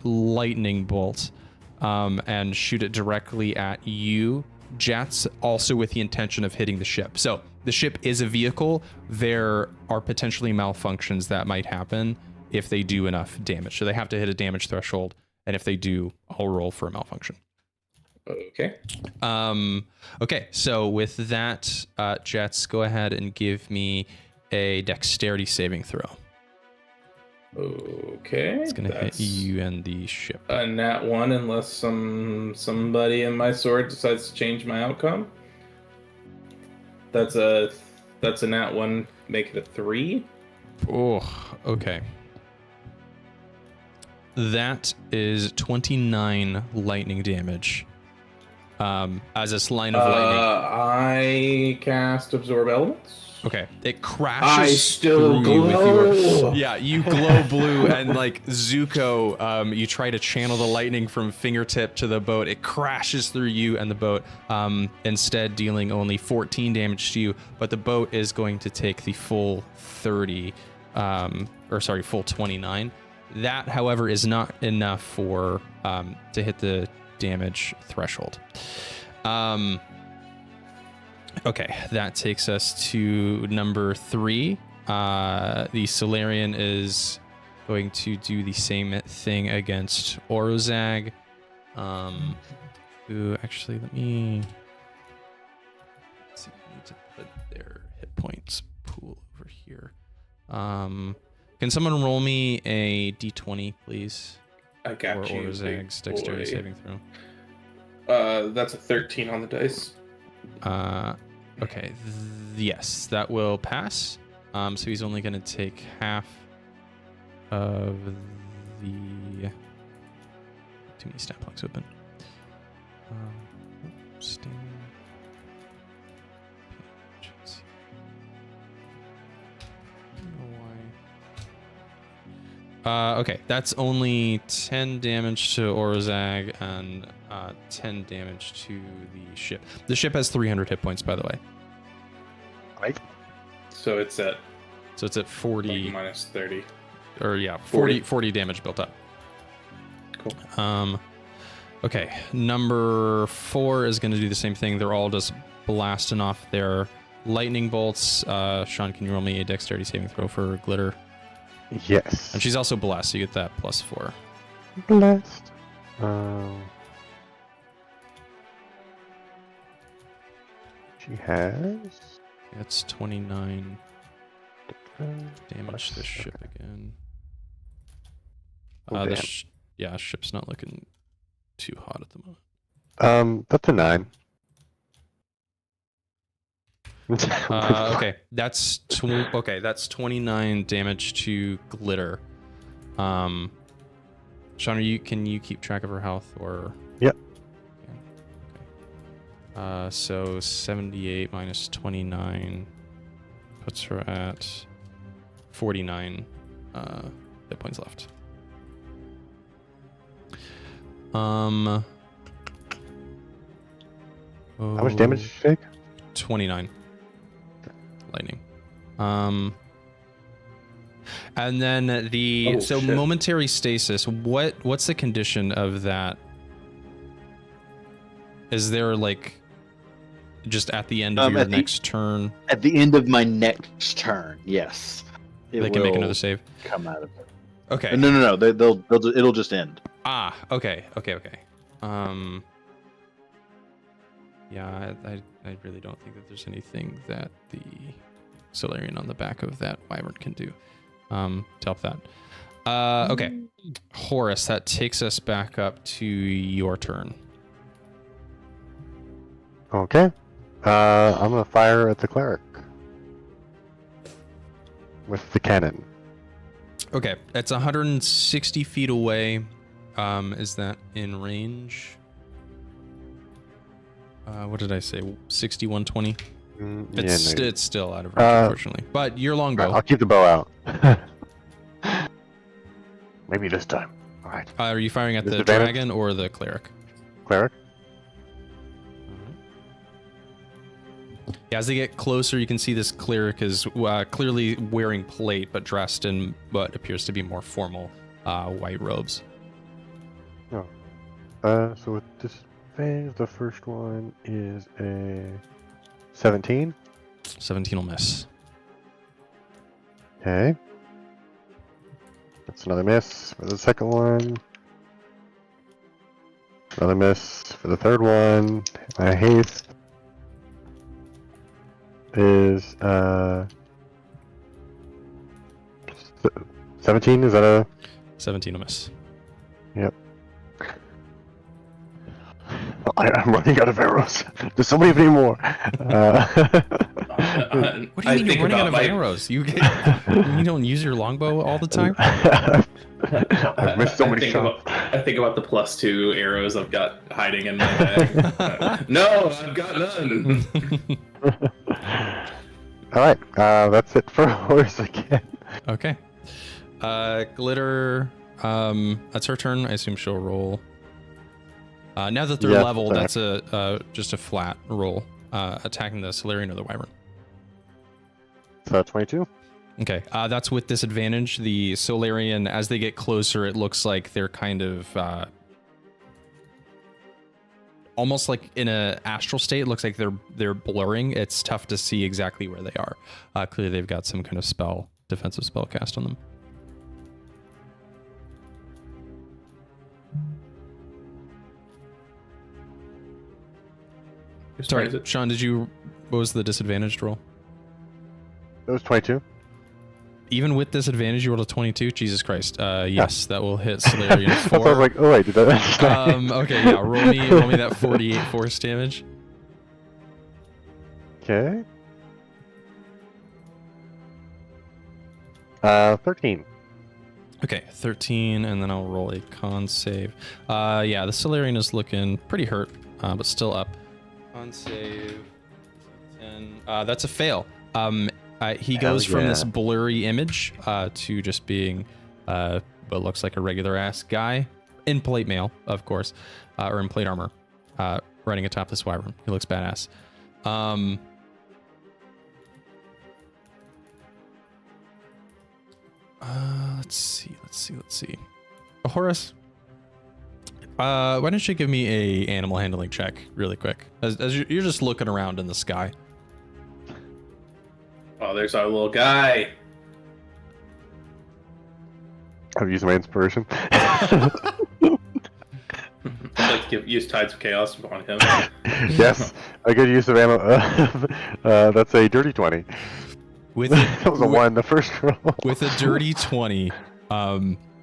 Speaker 2: Lightning Bolt. And shoot it directly at you, Jeatz, also with the intention of hitting the ship. So the ship is a vehicle. There are potentially malfunctions that might happen if they do enough damage. So they have to hit a damage threshold, and if they do, I'll roll for a malfunction.
Speaker 3: Okay.
Speaker 2: Okay, so with that, Jeatz, go ahead and give me a dexterity saving throw.
Speaker 3: Okay.
Speaker 2: It's gonna hit you and the ship.
Speaker 3: A nat 1 unless somebody in my sword decides to change my outcome. That's a nat 1, make it a 3.
Speaker 2: Oh, okay. That is 29 lightning damage. As this line of lightning.
Speaker 3: I cast Absorb Elements.
Speaker 2: Okay, it crashes.
Speaker 3: I still
Speaker 2: through you with
Speaker 3: glow.
Speaker 2: your. Yeah, you glow blue, and like Zuko, you try to channel the lightning from fingertip to the boat. It crashes through you and the boat, instead dealing only 14 damage to you. But the boat is going to take the full 30, full 29. That, however, is not enough for to hit the damage threshold. Okay, that takes us to number 3. The Solarian is going to do the same thing against Orozag. Ooh, actually, let me. Let's see, I need to put their hit points pool over here. Can someone roll me a d20, please?
Speaker 3: I got
Speaker 2: for
Speaker 3: you.
Speaker 2: Orozag's
Speaker 3: big
Speaker 2: dexterity
Speaker 3: boy.
Speaker 2: saving throw.
Speaker 3: That's a 13 on the dice.
Speaker 2: Okay, yes, that will pass. So he's only going to take half of the. Too many stat blocks open. Sting. Let's see. I don't know why. Okay, that's only 10 damage to Orozag and 10 damage to the ship. The ship has 300 hit points, by the way.
Speaker 1: Right.
Speaker 3: So it's at
Speaker 2: So it's at 40,
Speaker 3: like minus 30.
Speaker 2: or yeah,
Speaker 3: 40.
Speaker 2: 40 damage built up.
Speaker 3: Cool.
Speaker 2: Okay, number 4 is going to do the same thing. They're all just blasting off their lightning bolts. Sean, can you roll me a dexterity saving throw for Glitter?
Speaker 1: Yes.
Speaker 2: And she's also blessed, so you get that +4.
Speaker 1: Blessed. She has.
Speaker 2: That's 29 damage to the ship again.
Speaker 1: Oh, damn.
Speaker 2: Yeah, ship's not looking too hot at the moment.
Speaker 1: That's a 9.
Speaker 2: Okay, that's 29 damage to Glitter. Sean, can you keep track of her health or?
Speaker 1: Yep.
Speaker 2: Okay. So 78 minus 29 puts her at 49 hit points left.
Speaker 1: How much damage did she take?
Speaker 2: 29 lightning. And then the
Speaker 3: shit.
Speaker 2: momentary stasis. What's the condition of that? Is there like just at the end of your next turn?
Speaker 5: At the end of my next turn, yes.
Speaker 2: They can make another save.
Speaker 5: Come out of it.
Speaker 2: Okay.
Speaker 5: No. It'll just end.
Speaker 2: Ah, okay. Yeah, I really don't think that there's anything that the Solarian on the back of that wyvern can do to help that. Okay, Horace, that takes us back up to your turn.
Speaker 1: Okay. I'm gonna fire at the cleric with the cannon.
Speaker 2: Okay, it's 160 feet away. Is that in range? What did I say? 60, 120? It's still out of range, unfortunately. But your longbow.
Speaker 1: I'll keep the bow out. Maybe this time. All right.
Speaker 2: Are you firing at the
Speaker 1: Disadvantage?
Speaker 2: dragon or the cleric?
Speaker 1: Cleric.
Speaker 2: Yeah, as they get closer, you can see this cleric is clearly wearing plate, but dressed in what appears to be more formal white robes.
Speaker 1: Oh. So with disadvantage, the first one is a 17.
Speaker 2: 17 will miss.
Speaker 1: Okay. That's another miss for the second one. Another miss for the third one. My haste is 17. Is that a
Speaker 2: 17 will miss.
Speaker 1: Yep. I'm running out of arrows. Does somebody have any more?
Speaker 2: What do you mean you're running out of arrows? You don't use your longbow all the time?
Speaker 1: I've missed so many shots.
Speaker 3: I think about the +2 arrows I've got hiding in my bag. No, I've got none.
Speaker 1: All right, that's it for Horace again.
Speaker 2: Okay. Glitter, that's her turn. I assume she'll roll. Now that they're level, that's just a flat roll, attacking the Solarian or the Wyvern.
Speaker 1: So 22.
Speaker 2: Okay, that's with disadvantage. The Solarian, as they get closer, it looks like they're kind of almost like in a astral state. It looks like they're blurring. It's tough to see exactly where they are. Clearly, they've got some kind of defensive spell cast on them. Sorry, Sean, what was the disadvantaged roll?
Speaker 1: It was 22.
Speaker 2: Even with disadvantage, you rolled a 22? Jesus Christ. Yes, that will hit Solarian 4.
Speaker 1: I was like, oh wait, did that?
Speaker 2: Okay, yeah, roll me that 48 force damage.
Speaker 1: Okay. 13.
Speaker 2: Okay, 13, and then I'll roll a con save. Yeah, the Solarian is looking pretty hurt, but still up. Con save 10. That's a fail. He goes from this blurry image to just being what looks like a regular ass guy in plate mail, of course, or in plate armor, riding atop this wyvern. He looks badass. Let's see. Horace, Why don't you give me a animal handling check really quick, as you're just looking around in the sky.
Speaker 3: Oh, there's our little guy.
Speaker 1: I've used my inspiration.
Speaker 3: I'd like to use Tides of Chaos on him.
Speaker 1: Yes, a good use of ammo. That's a dirty 20.
Speaker 2: With
Speaker 1: That was a 1 the first roll.
Speaker 2: with a dirty 20,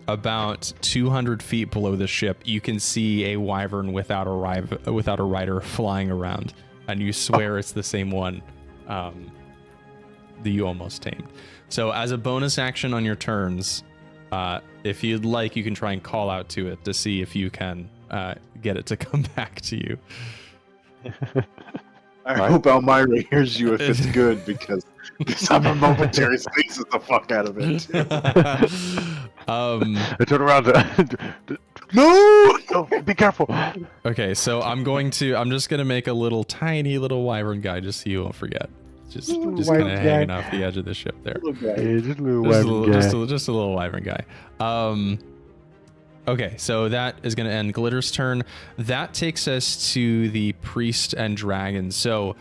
Speaker 2: about 200 feet below the ship, you can see a wyvern without a rider flying around, and you swear it's the same one that you almost tamed. So as a bonus action on your turns, if you'd like, you can try and call out to it to see if you can get it to come back to you.
Speaker 5: I hope Almyre hears you if it's good, because I'm a momentary squeezes the fuck out of it.
Speaker 1: I turn around. No! Oh, be careful.
Speaker 2: Okay, so I'm just gonna make a tiny little wyvern guy just so you won't forget. Just kind of
Speaker 1: wyvern
Speaker 2: hanging
Speaker 1: guy.
Speaker 2: off the edge of the ship there.
Speaker 1: Yeah, just a little
Speaker 2: Just a
Speaker 1: wyvern
Speaker 2: little,
Speaker 1: guy.
Speaker 2: just a little wyvern guy. Okay, so that is going to end Glitter's turn. That takes us to the priest and dragon. So,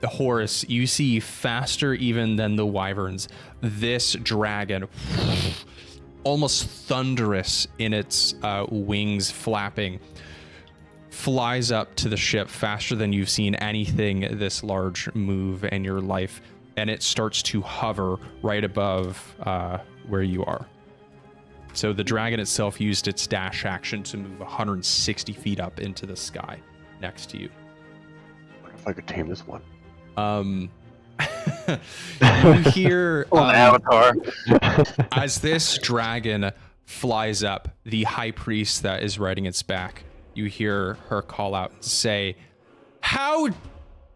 Speaker 2: Horace, you see faster even than the wyverns. This dragon, almost thunderous in its wings flapping, flies up to the ship faster than you've seen anything this large move in your life, and it starts to hover right above where you are. So the dragon itself used its dash action to move 160 feet up into the sky next to you.
Speaker 1: What if I could tame this one?
Speaker 2: You hear
Speaker 1: Avatar.
Speaker 2: as this dragon flies up, the high priest that is riding its back, you hear her call out and say, "How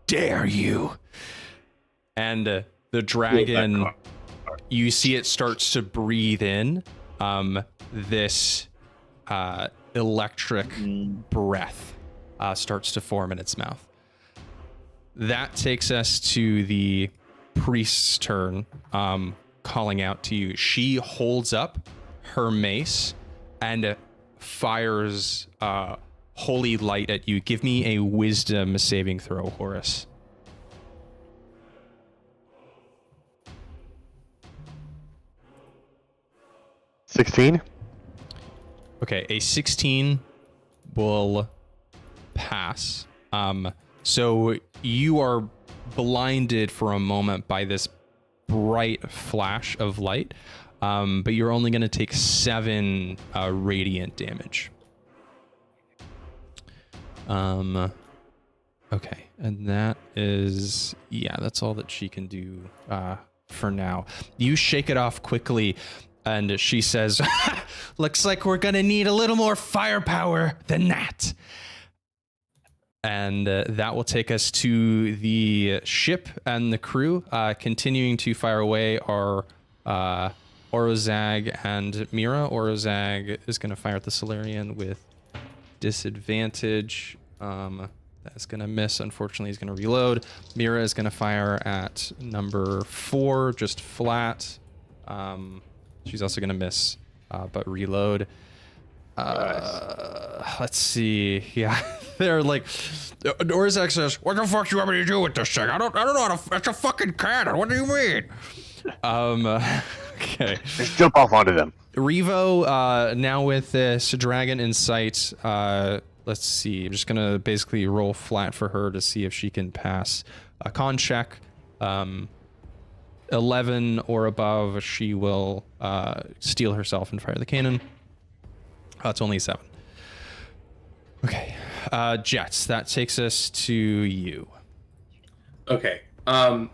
Speaker 2: dare you!" And the dragon, you see it starts to breathe in this electric breath starts to form in its mouth. That takes us to the priest's turn, calling out to you. She holds up her mace and fires holy light at you. Give me a wisdom saving throw, Horace.
Speaker 1: $16.
Speaker 2: Okay, a 16 will pass. So you are blinded for a moment by this bright flash of light, but you're only going to take 7 radiant damage. Okay, and that is, that's all that she can do for now. You shake it off quickly, and she says, "Looks like we're gonna need a little more firepower than that." And that will take us to the ship and the crew. Continuing to fire away are Orozag and Mira. Orozag is going to fire at the Solarian with disadvantage. That's going to miss. Unfortunately, he's going to reload. Mira is going to fire at number 4, just flat. She's also going to miss, but reload. Let's see. Yeah, they're like, Orozag says, "What the fuck do you want me to do with this thing? I don't know how to. It's a fucking cannon. What do you mean?" Okay.
Speaker 1: Just jump off onto them.
Speaker 2: Revo, now with this dragon in sight, let's see. I'm just gonna basically roll flat for her to see if she can pass a con check. 11 or above, she will steal herself and fire the cannon. It's only 7. Okay, Jeatz, that takes us to you.
Speaker 3: Okay. I'm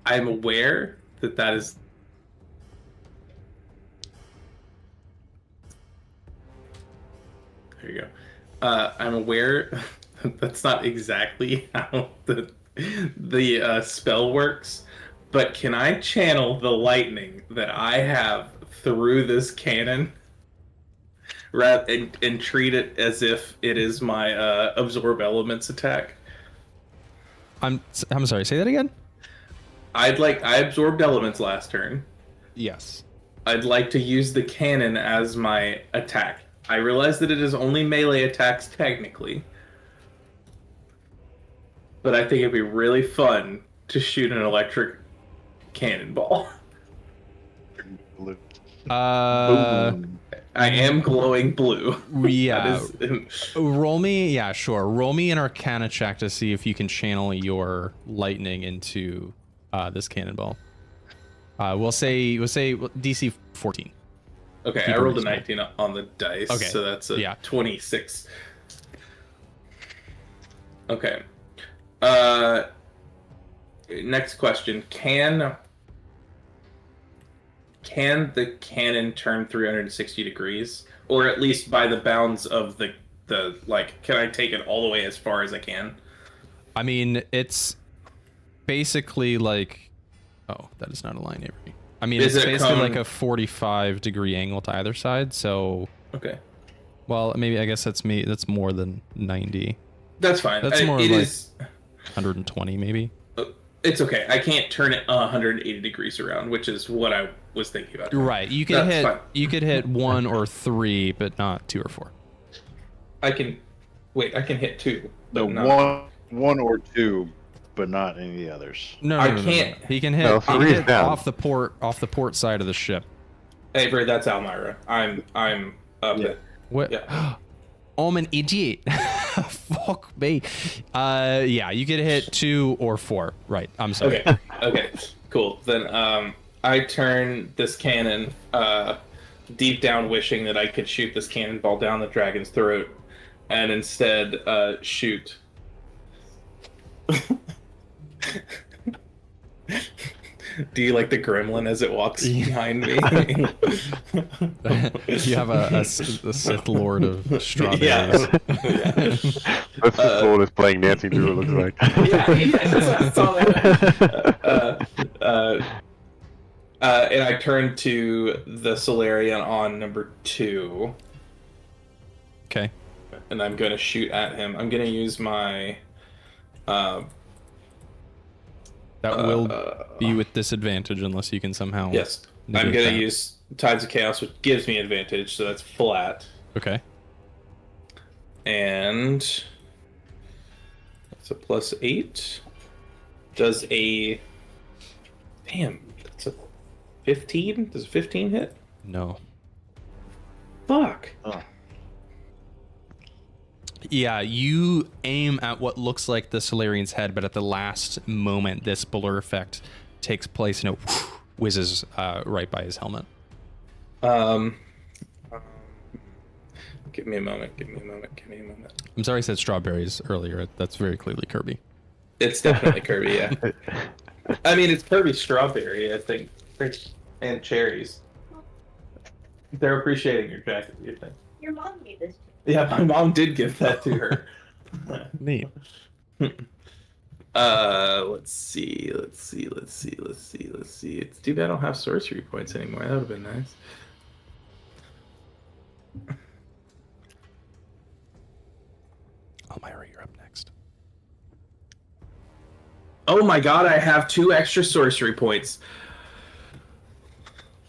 Speaker 3: aware that is. There you go. I'm aware that's not exactly how the spell works, but can I channel the lightning that I have through this cannon and treat it as if it is my absorb elements attack?
Speaker 2: I'm sorry, say that again?
Speaker 3: I absorbed elements last turn.
Speaker 2: Yes.
Speaker 3: I'd like to use the cannon as my attack. I realize that it is only melee attacks technically, but I think it'd be really fun to shoot an electric cannonball.
Speaker 5: Boom.
Speaker 3: I am glowing blue.
Speaker 2: Yeah.
Speaker 3: That is-
Speaker 2: Roll me, yeah, sure. Roll me an Arcana check to see if you can channel your lightning into this cannonball. We'll say DC 14.
Speaker 3: Okay,
Speaker 2: Keep
Speaker 3: I rolled a
Speaker 2: reasonable.
Speaker 3: 19 on the dice,
Speaker 2: Okay,
Speaker 3: so that's a
Speaker 2: yeah.
Speaker 3: 26. Okay. Next question. Can the cannon turn 360 degrees? Or at least by the bounds of the like, can I take it all the way as far as I can?
Speaker 2: I mean, it's basically like, oh, that is not a line, Avery. I mean,
Speaker 3: Is
Speaker 2: it's
Speaker 3: it
Speaker 2: basically
Speaker 3: cone?
Speaker 2: like a 45-degree angle to either side. So,
Speaker 3: Okay.
Speaker 2: well, maybe I guess that's me. That's more than 90.
Speaker 3: That's fine.
Speaker 2: That's more
Speaker 3: it
Speaker 2: like
Speaker 3: is-
Speaker 2: 120, maybe.
Speaker 3: It's okay. I can't turn it 180 degrees around, which is what I was thinking about.
Speaker 2: Right. You could
Speaker 3: That's
Speaker 2: hit.
Speaker 3: fine.
Speaker 2: You could hit 1 or 3, but not 2 or 4.
Speaker 3: I can hit 2.
Speaker 5: No,
Speaker 3: but not-
Speaker 5: one or two, but not any of the others.
Speaker 2: No,
Speaker 3: I
Speaker 2: no, no, no,
Speaker 3: can't-
Speaker 2: no. He can hit.
Speaker 1: No,
Speaker 2: he can
Speaker 1: 3 is
Speaker 2: hit
Speaker 1: down.
Speaker 2: off the port side of the ship.
Speaker 3: Avery, that's Almyre. I'm up
Speaker 5: Yeah.
Speaker 3: it.
Speaker 2: What?
Speaker 3: Yeah.
Speaker 2: I'm an idiot. Fuck me. Yeah, you could hit 2 or 4. Right. I'm sorry.
Speaker 3: Okay. Okay. Cool. Then I turn this cannon deep down, wishing that I could shoot this cannonball down the dragon's throat, and instead shoot. Do you like the gremlin as it walks behind me?
Speaker 2: You have a Sith Lord of strawberries.
Speaker 3: Yeah.
Speaker 1: That's the soul is playing Nancy Drew, it looks like.
Speaker 3: That's all and I turn to the Solarian on number 2,
Speaker 2: Okay.
Speaker 3: and I'm going to shoot at him. I'm going to use my...
Speaker 2: That will be with disadvantage unless you can somehow.
Speaker 3: yes, I'm
Speaker 2: negate
Speaker 3: going
Speaker 2: that.
Speaker 3: to use Tides of Chaos, which gives me advantage, so that's flat.
Speaker 2: Okay.
Speaker 3: And that's a +8. Does a... Damn, that's a 15? Does a 15 hit?
Speaker 2: No.
Speaker 3: Fuck.
Speaker 2: Yeah, you aim at what looks like the Solarian's head, but at the last moment, this blur effect takes place and it whizzes right by his helmet.
Speaker 3: Give me a moment.
Speaker 2: I'm sorry I said strawberries earlier. That's very clearly Kirby.
Speaker 3: It's definitely Kirby, yeah. I mean, it's Kirby strawberry, I think. And cherries. They're appreciating your jacket, you think?
Speaker 7: Your mom gave this to
Speaker 3: Yeah, my mom did give that to her.
Speaker 2: Neat.
Speaker 3: Let's see. It's too bad I don't have sorcery points anymore. That would have been nice.
Speaker 2: Almyre, you're up next.
Speaker 3: Oh my god, I have 2 extra sorcery points.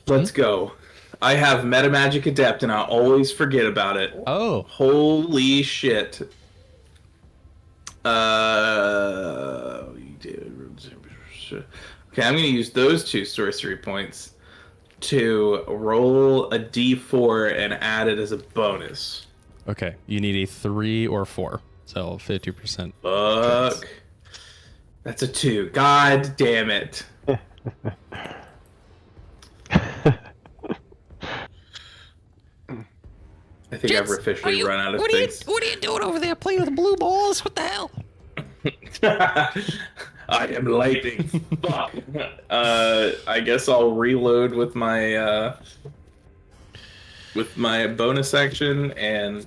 Speaker 3: Let's go. I have Metamagic Adept, and I always forget about it.
Speaker 2: Oh.
Speaker 3: Holy shit. Okay, I'm going to use those 2 sorcery points to roll a d4 and add it as a bonus.
Speaker 2: Okay. You need a 3 or 4. So 50%.
Speaker 3: Fuck. That's a 2. God damn it. I think I've officially run out of things.
Speaker 6: What are you doing over there playing with blue balls? What the hell?
Speaker 3: I am lightning. Fuck. I guess I'll reload with my bonus action and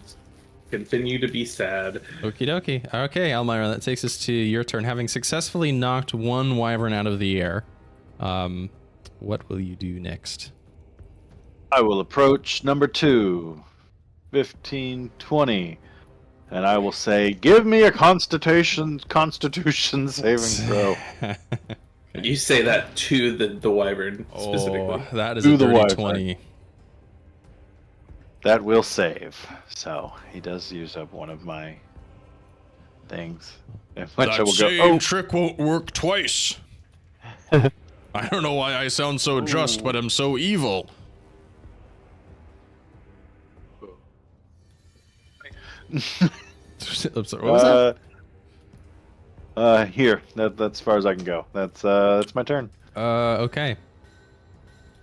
Speaker 3: continue to be sad.
Speaker 2: Okie dokie. Okay, Almyre, that takes us to your turn. Having successfully knocked one wyvern out of the air, what will you do next?
Speaker 5: I will approach number 2, 15, 20, and I will say, "Give me a Constitution saving throw."
Speaker 3: You say that to the wyvern specifically.
Speaker 2: Oh, that is
Speaker 5: To
Speaker 2: a
Speaker 5: the
Speaker 2: dirty
Speaker 5: wyvern.
Speaker 2: 20.
Speaker 5: That will save. So he does use up one of my things. Which I
Speaker 7: That
Speaker 5: will go.
Speaker 7: same
Speaker 5: Oh,
Speaker 7: trick won't work twice. I don't know why I sound so just, but I'm so evil.
Speaker 2: I'm sorry, what was that?
Speaker 5: Here. That's as far as I can go. That's my turn.
Speaker 2: Okay.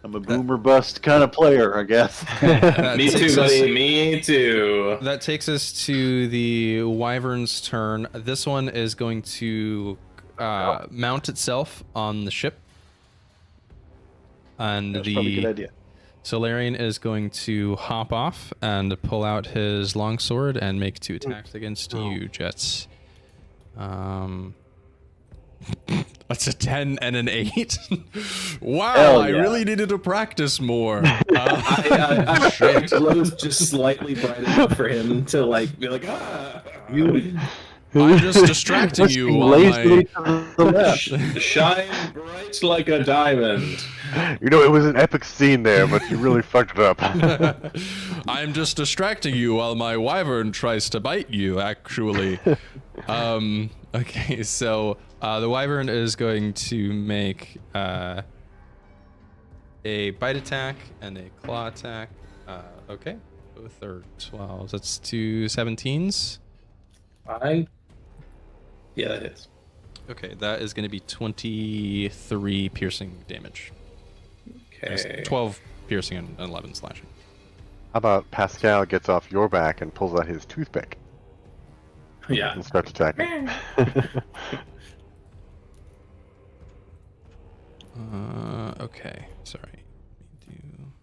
Speaker 5: I'm a boomer bust kind of player, I guess.
Speaker 2: That
Speaker 3: Me
Speaker 2: takes
Speaker 3: too,
Speaker 2: us-
Speaker 3: buddy. Me too.
Speaker 2: That takes us to the wyvern's turn. This one is going to mount itself on the ship. And
Speaker 5: That's probably a good
Speaker 2: the
Speaker 5: idea.
Speaker 2: Solarian is going to hop off and pull out his longsword and make 2 attacks against you, Jeatz. That's a 10 and an 8. Wow,
Speaker 5: Hell
Speaker 2: I
Speaker 5: yeah.
Speaker 2: really needed to practice more.
Speaker 3: I glow's just slightly bright enough for him to like be like, ah.
Speaker 2: I'm just distracting you while
Speaker 5: Lazily
Speaker 2: my...
Speaker 5: to the left.
Speaker 3: Shine bright like a diamond.
Speaker 1: You know, it was an epic scene there, but you really fucked it up.
Speaker 2: I'm just distracting you while my wyvern tries to bite you, actually. Okay, so the wyvern is going to make a bite attack and a claw attack. Okay, both are 12s. That's 2 17s.
Speaker 3: Yeah, that is.
Speaker 2: Okay, that is going to be 23 piercing damage.
Speaker 3: Okay.
Speaker 2: 12 piercing and 11 slashing.
Speaker 1: How about Pascal gets off your back and pulls out his toothpick
Speaker 3: Yeah.
Speaker 1: and starts attacking?
Speaker 2: Okay, sorry.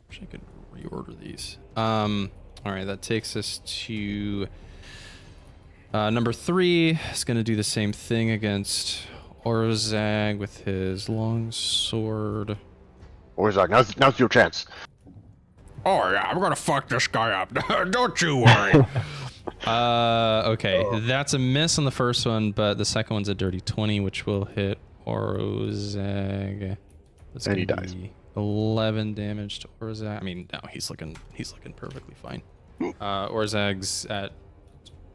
Speaker 2: Wish I could reorder these. All right, that takes us to number 3. Is going to do the same thing against Orzag with his long sword.
Speaker 1: Orzag, now's your chance.
Speaker 7: Oh yeah, I'm gonna fuck this guy up. Don't you worry.
Speaker 2: Okay, that's a miss on the first one, but the second one's a dirty 20, which will hit Orzag. That's
Speaker 1: And he
Speaker 2: gonna
Speaker 1: dies.
Speaker 2: be 11 damage to Orzag. I mean, no, he's looking perfectly fine. Orzag's at.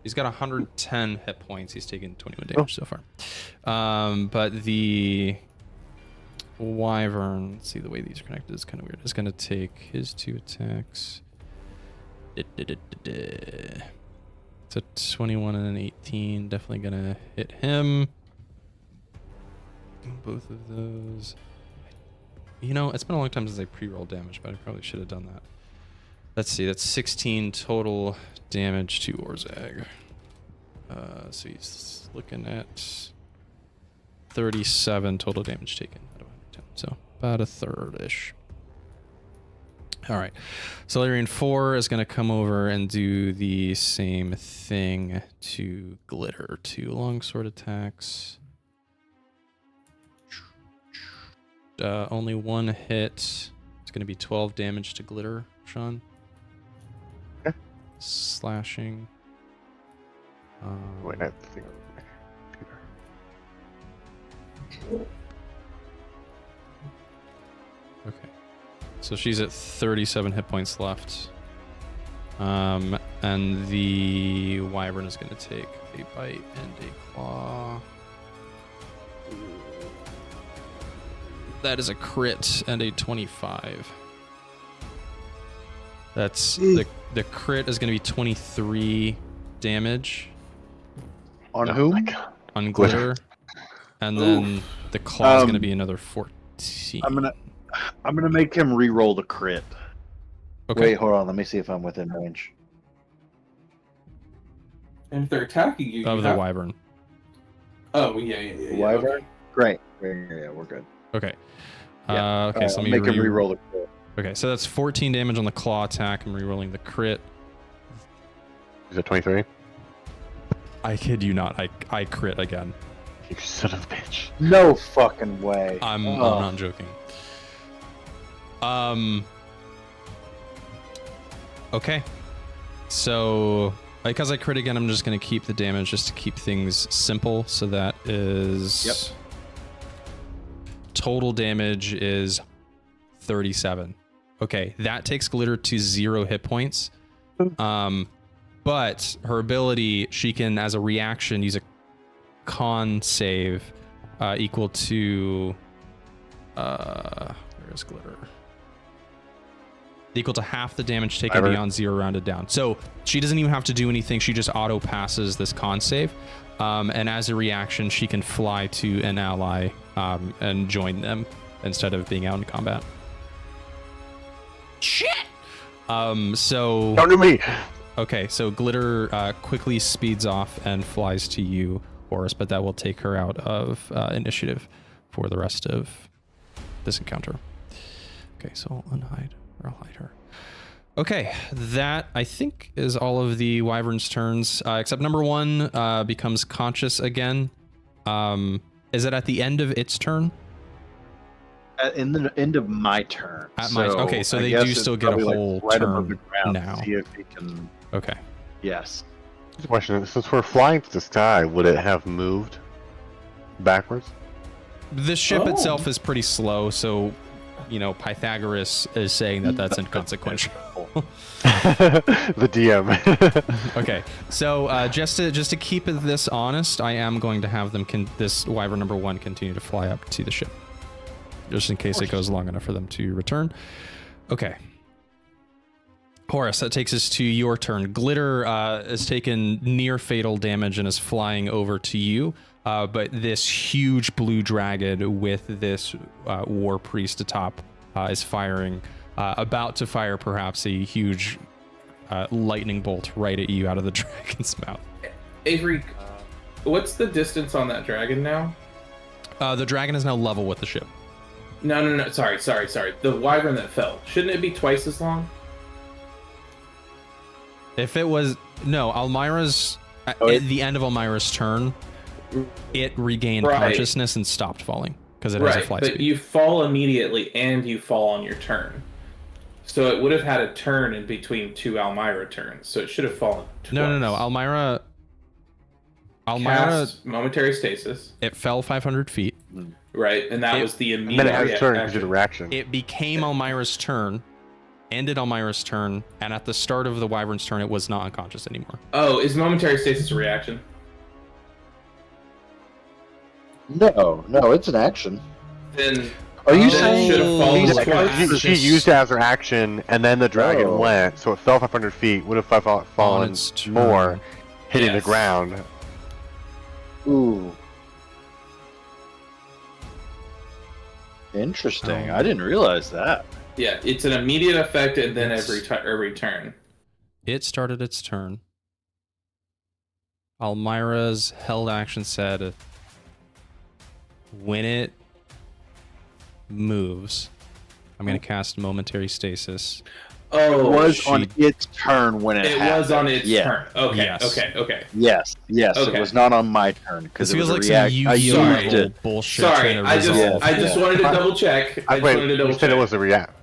Speaker 2: He's got 110 hit points. He's taken 21 damage so far. But the wyvern, let's see, the way these are connected is kind of weird. It's going to take his 2 attacks. It's a 21 and an 18. Definitely going to hit him. Both of those. You know, it's been a long time since I pre-rolled damage, but I probably should have done that. Let's see, that's 16 total damage to Orzag. So he's looking at 37 total damage taken out of 10. So about a third-ish. All right. Solarian 4 is going to come over and do the same thing to Glitter. 2 longsword attacks. Only 1 hit. It's going to be 12 damage to Glitter, Sean.
Speaker 1: Okay.
Speaker 2: Slashing.
Speaker 1: Wait, I have the thing on my computer.
Speaker 2: Okay. So she's at 37 hit points left. And the wyvern is going to take a bite and a claw. That is a crit and a 25. That's the crit is going to be 23 damage
Speaker 5: On
Speaker 1: Oh
Speaker 5: whom?
Speaker 1: my God.
Speaker 2: on Glitter, and then the claw is going to be another 14.
Speaker 5: I'm gonna make him re-roll the crit.
Speaker 2: Okay.
Speaker 5: Wait, hold on. Let me see if I'm within range.
Speaker 3: And if they're attacking you,
Speaker 2: Of
Speaker 3: you
Speaker 2: the
Speaker 3: have...
Speaker 2: wyvern.
Speaker 3: Oh, yeah.
Speaker 5: Wyvern?
Speaker 3: Okay.
Speaker 5: Great. Yeah, we're good.
Speaker 2: Okay.
Speaker 5: Yeah.
Speaker 2: Okay, so let me
Speaker 5: make him re-roll the crit.
Speaker 2: Okay, so that's 14 damage on the claw attack. I'm re-rolling the crit.
Speaker 1: Is it 23?
Speaker 2: I kid you not. I crit again.
Speaker 1: You son of a bitch.
Speaker 5: No fucking way.
Speaker 2: I'm
Speaker 5: Oh.
Speaker 2: not joking. Okay. So because I crit again, I'm just gonna keep the damage just to keep things simple. So that is
Speaker 5: Yep.
Speaker 2: Total damage is 37. Okay, that takes Glitter to 0 hit points. But her ability, she can, as a reaction, use a con save equal to where is glitter? Equal to half the damage taken beyond 0 rounded down. So she doesn't even have to do anything. She just auto passes this con save. And as a reaction, she can fly to an ally and join them instead of being out in combat.
Speaker 6: Shit!
Speaker 2: So
Speaker 1: Don't do me.
Speaker 2: okay, so glitter quickly speeds off and flies to you, Horace, but that will take her out of initiative for the rest of this encounter. Okay, so I'll unhide, or I'll hide her. Okay, that I think is all of the wyvern's turns, except number 1 becomes conscious again. Is it at the end of its turn?
Speaker 5: In the end of my turn.
Speaker 2: Okay, so
Speaker 5: I
Speaker 2: they
Speaker 5: guess
Speaker 2: do
Speaker 5: it's
Speaker 2: still get a
Speaker 5: probably,
Speaker 2: whole
Speaker 5: right above the
Speaker 2: turn
Speaker 5: ground.
Speaker 2: now.
Speaker 5: See if he can.
Speaker 2: Okay.
Speaker 5: Yes.
Speaker 1: Just a question: since we're flying to the sky, would it have moved backwards?
Speaker 2: The ship itself is pretty slow, so Pythagoras is saying that that's inconsequential.
Speaker 1: The DM.
Speaker 2: Okay, so just to keep this honest, I am going to have them this wyvern number 1 continue to fly up to the ship, just in case it goes long enough for them to return. Okay. Horace, that takes us to your turn. Glitter has taken near fatal damage and is flying over to you. But this huge blue dragon with this war priest atop is firing, about to fire perhaps a huge lightning bolt right at you out of the dragon's mouth.
Speaker 3: Avery, what's the distance on that dragon now?
Speaker 2: The dragon is now level with the ship.
Speaker 3: No. Sorry. The wyvern that fell. Shouldn't it be twice as long?
Speaker 2: If it was... No, Almyra's... At the end of Almyra's turn, it regained consciousness and stopped falling because it has a fly speed.
Speaker 3: But you fall immediately and you fall on your turn. So it would have had a turn in between 2 Almyra turns. So it should have fallen twice.
Speaker 2: No. Almyra
Speaker 3: cast momentary stasis.
Speaker 2: It fell 500 feet.
Speaker 3: Right, and that was the immediate
Speaker 1: And then it has turn into the reaction.
Speaker 2: It became Almyra's turn, ended Almyra's turn, and at the start of the wyvern's turn, it was not unconscious anymore.
Speaker 3: Oh, is momentary stasis a reaction?
Speaker 4: No, it's an action.
Speaker 3: Then
Speaker 4: Are you
Speaker 3: then it should have fallen twice.
Speaker 1: She used it as her action, and then the dragon went, so it fell 500 feet. Would have fallen
Speaker 2: its turn.
Speaker 1: more, hitting the
Speaker 3: Yes.
Speaker 1: ground.
Speaker 4: Ooh. Interesting. I didn't realize that.
Speaker 3: Yeah, it's an immediate effect and then every turn.
Speaker 2: It started its turn. Almyra's held action said, when it moves, I'm going to cast momentary stasis.
Speaker 3: Oh,
Speaker 5: It was on its turn when it happened.
Speaker 3: was on its
Speaker 5: Yeah.
Speaker 3: turn. Okay,
Speaker 2: Yes.
Speaker 3: okay.
Speaker 5: Yes.
Speaker 3: Okay.
Speaker 5: It was not on my turn because
Speaker 2: This
Speaker 5: it was
Speaker 2: feels
Speaker 5: a
Speaker 2: like some
Speaker 5: reaction. I
Speaker 2: Yu-Gi-Oh
Speaker 5: used
Speaker 2: level
Speaker 5: it.
Speaker 2: bullshit
Speaker 3: Sorry,
Speaker 2: trying to
Speaker 3: I
Speaker 2: resolve.
Speaker 3: just wanted to double check. I just
Speaker 1: Wait,
Speaker 3: wanted to double
Speaker 1: you said it
Speaker 3: check.
Speaker 1: was a react.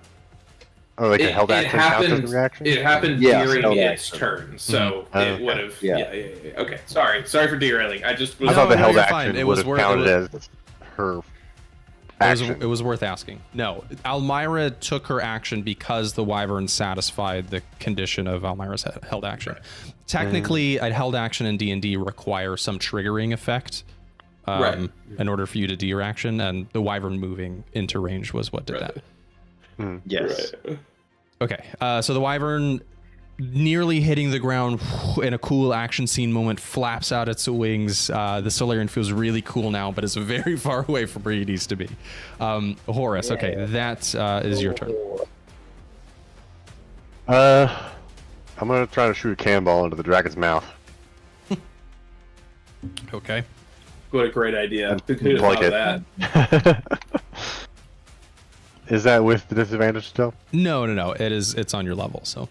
Speaker 1: Oh, like a held action counts as
Speaker 3: happened.
Speaker 1: a reaction?
Speaker 3: It happened
Speaker 5: Yes,
Speaker 3: during
Speaker 5: held
Speaker 3: its
Speaker 5: action.
Speaker 3: turn, so
Speaker 1: Okay.
Speaker 3: it would have.
Speaker 5: Yeah.
Speaker 3: Yeah. Okay, sorry for derailing. I just was.
Speaker 1: I thought the
Speaker 2: no,
Speaker 1: held
Speaker 2: you're fine.
Speaker 1: action
Speaker 2: It
Speaker 1: would
Speaker 2: was
Speaker 1: have
Speaker 2: worth-
Speaker 1: counted
Speaker 2: it
Speaker 1: as her
Speaker 2: It was,
Speaker 1: action.
Speaker 2: it was worth asking. No, Almyra took her action because the wyvern satisfied the condition of Almyra's held action. Technically, a held action in D&D requires some triggering effect in order for you to do your action, and the wyvern moving into range was what did that.
Speaker 5: Yes.
Speaker 3: Right.
Speaker 2: Okay, so the wyvern, nearly hitting the ground in a cool action scene moment, flaps out its wings. The Solarian feels really cool now, but is very far away from where he needs to be. Horace, okay, that is your turn.
Speaker 1: I'm gonna try to shoot a cannonball into the dragon's mouth.
Speaker 2: Okay.
Speaker 3: What a great idea. Who could have
Speaker 1: Like
Speaker 3: thought
Speaker 1: it.
Speaker 3: of that?
Speaker 1: Is that with the disadvantage still?
Speaker 2: No. It's on your level, so.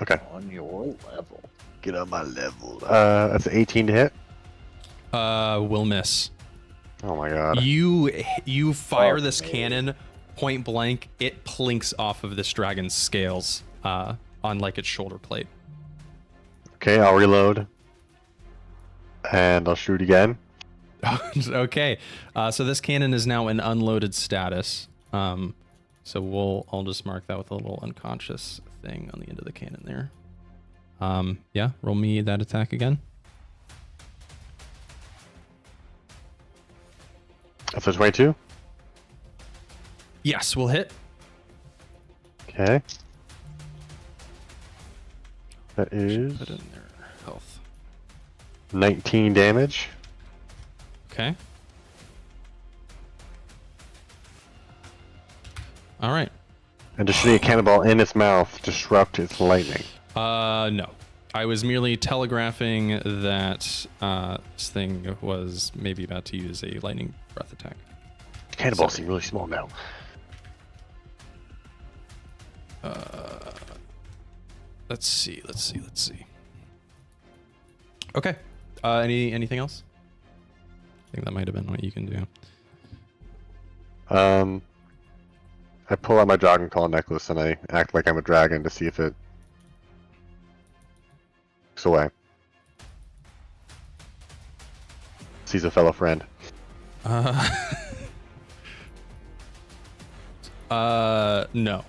Speaker 1: Okay.
Speaker 4: On your level.
Speaker 1: Get on my level. That's 18 to hit.
Speaker 2: Will miss.
Speaker 1: Oh my god.
Speaker 2: You fire this cannon point blank. It plinks off of this dragon's scales on like its shoulder plate.
Speaker 1: Okay, I'll reload. And I'll shoot again.
Speaker 2: Okay, so this cannon is now in unloaded status. So I'll just mark that with a little unconscious thing on the end of the cannon there. Yeah, roll me that attack again.
Speaker 1: That's a 22.
Speaker 2: Yes, we'll hit.
Speaker 1: Okay. That is
Speaker 2: Put in their health.
Speaker 1: 19 damage.
Speaker 2: Okay. All right.
Speaker 1: And just shooting a cannonball in its mouth disrupt its lightning.
Speaker 2: No. I was merely telegraphing that this thing was maybe about to use a lightning breath attack.
Speaker 1: Cannonballs seem really small now.
Speaker 2: Let's see. Okay. Anything else? I think that might have been what you can do.
Speaker 1: I pull out my dragon claw necklace and I act like I'm a dragon to see if it looks away. Sees a fellow friend.
Speaker 2: No.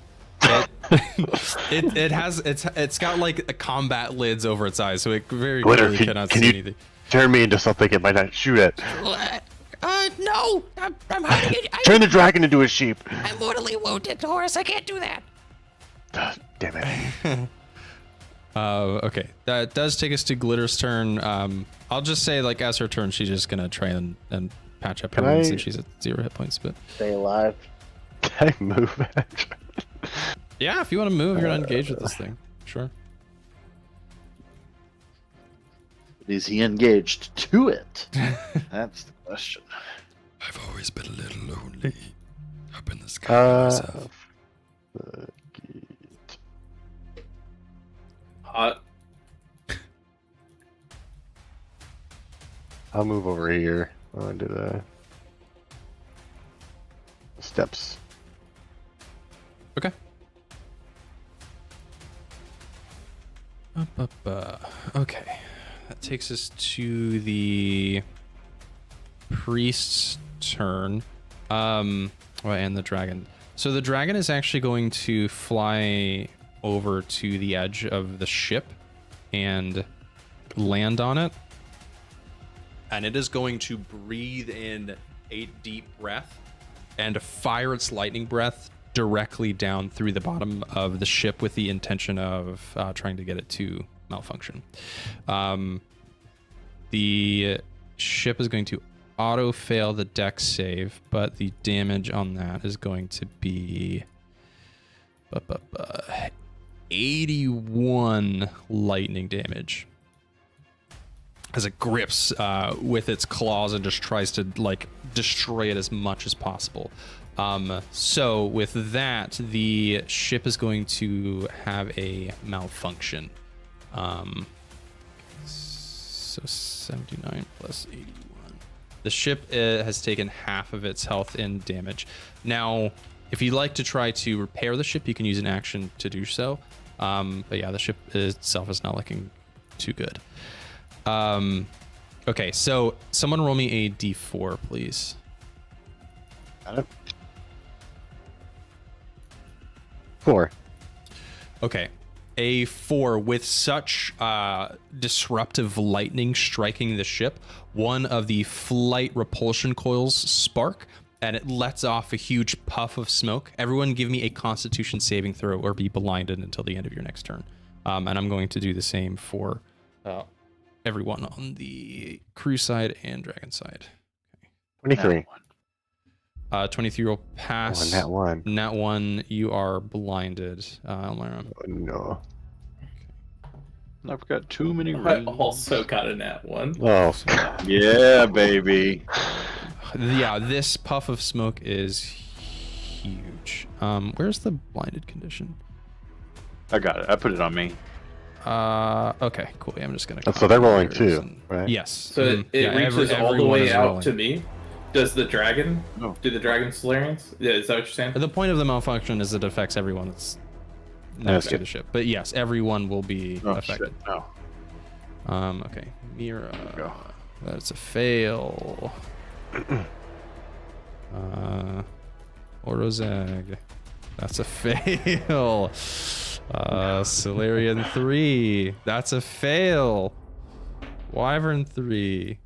Speaker 2: It's got like a combat lids over its eyes, so it very
Speaker 1: Glitter,
Speaker 2: clearly cannot
Speaker 1: can
Speaker 2: see
Speaker 1: you
Speaker 2: anything.
Speaker 1: turn me into something it might not shoot at?
Speaker 6: No, I'm hiding it.
Speaker 1: Turn the dragon into a sheep.
Speaker 6: I'm mortally wounded, Horace. I can't do that.
Speaker 1: Damn it.
Speaker 2: Okay, that does take us to Glitter's turn. I'll just say, like, as her turn, she's just gonna try and patch up her
Speaker 1: Can
Speaker 2: wounds
Speaker 1: I-
Speaker 2: since she's at 0 hit points. But
Speaker 4: Stay alive.
Speaker 1: Can I move it?
Speaker 2: yeah, if you want to move, you're not engaged with this thing. Sure.
Speaker 5: Is he engaged to it? That's the question.
Speaker 7: I've always been a little lonely up in the sky by myself.
Speaker 3: Hot.
Speaker 1: I'll move over here onto the steps.
Speaker 2: Okay. Okay. That takes us to the priest's turn. And the dragon. So the dragon is actually going to fly over to the edge of the ship and land on it. And it is going to breathe in a deep breath and fire its lightning breath directly down through the bottom of the ship with the intention of trying to get it to malfunction. The ship is going to auto fail the dex save, but the damage on that is going to be 81 lightning damage as it grips with its claws and just tries to like destroy it as much as possible. So with that, the ship is going to have a malfunction. So 79 plus 81. The ship has taken half of its health in damage. Now, if you'd like to try to repair the ship, you can use an action to do so. But yeah, the ship itself is not looking too good. Okay, so someone roll me a d4, please.
Speaker 1: Got it. 4.
Speaker 2: Okay. A 4 with such disruptive lightning striking the ship, one of the flight repulsion coils spark, and it lets off a huge puff of smoke. Everyone give me a Constitution saving throw or be blinded until the end of your next turn. And I'm going to do the same for everyone on the crew side and dragon side.
Speaker 1: 23.
Speaker 2: 23 will pass.
Speaker 1: Oh,
Speaker 2: Nat 1, you are blinded, Almyre.
Speaker 1: Oh, no.
Speaker 5: I've got too many
Speaker 3: I
Speaker 5: rings.
Speaker 3: also got a nat 1.
Speaker 1: Oh,
Speaker 5: Yeah, baby.
Speaker 2: Yeah, this puff of smoke is huge. Where's the blinded condition?
Speaker 5: I got it. I put it on me.
Speaker 2: Okay, cool. Yeah, I'm just gonna.
Speaker 1: so they're rolling
Speaker 2: copy
Speaker 1: too,
Speaker 2: yours and-
Speaker 1: right?
Speaker 2: Yes.
Speaker 3: So it
Speaker 2: Yeah,
Speaker 3: reaches all the
Speaker 2: everyone
Speaker 3: way
Speaker 2: is
Speaker 3: out
Speaker 2: rolling.
Speaker 3: to me. Does the dragon?
Speaker 5: No.
Speaker 3: Do the dragon Solarians? Yeah, is that what you're saying?
Speaker 2: The point of the malfunction is it affects everyone that's next to the ship. But yes, everyone will be
Speaker 5: Oh,
Speaker 2: affected.
Speaker 5: shit. No.
Speaker 2: Okay. Mira.
Speaker 5: Go.
Speaker 2: That's a fail. Orozag. That's a fail. Solarian 3. That's a fail. Wyvern 3.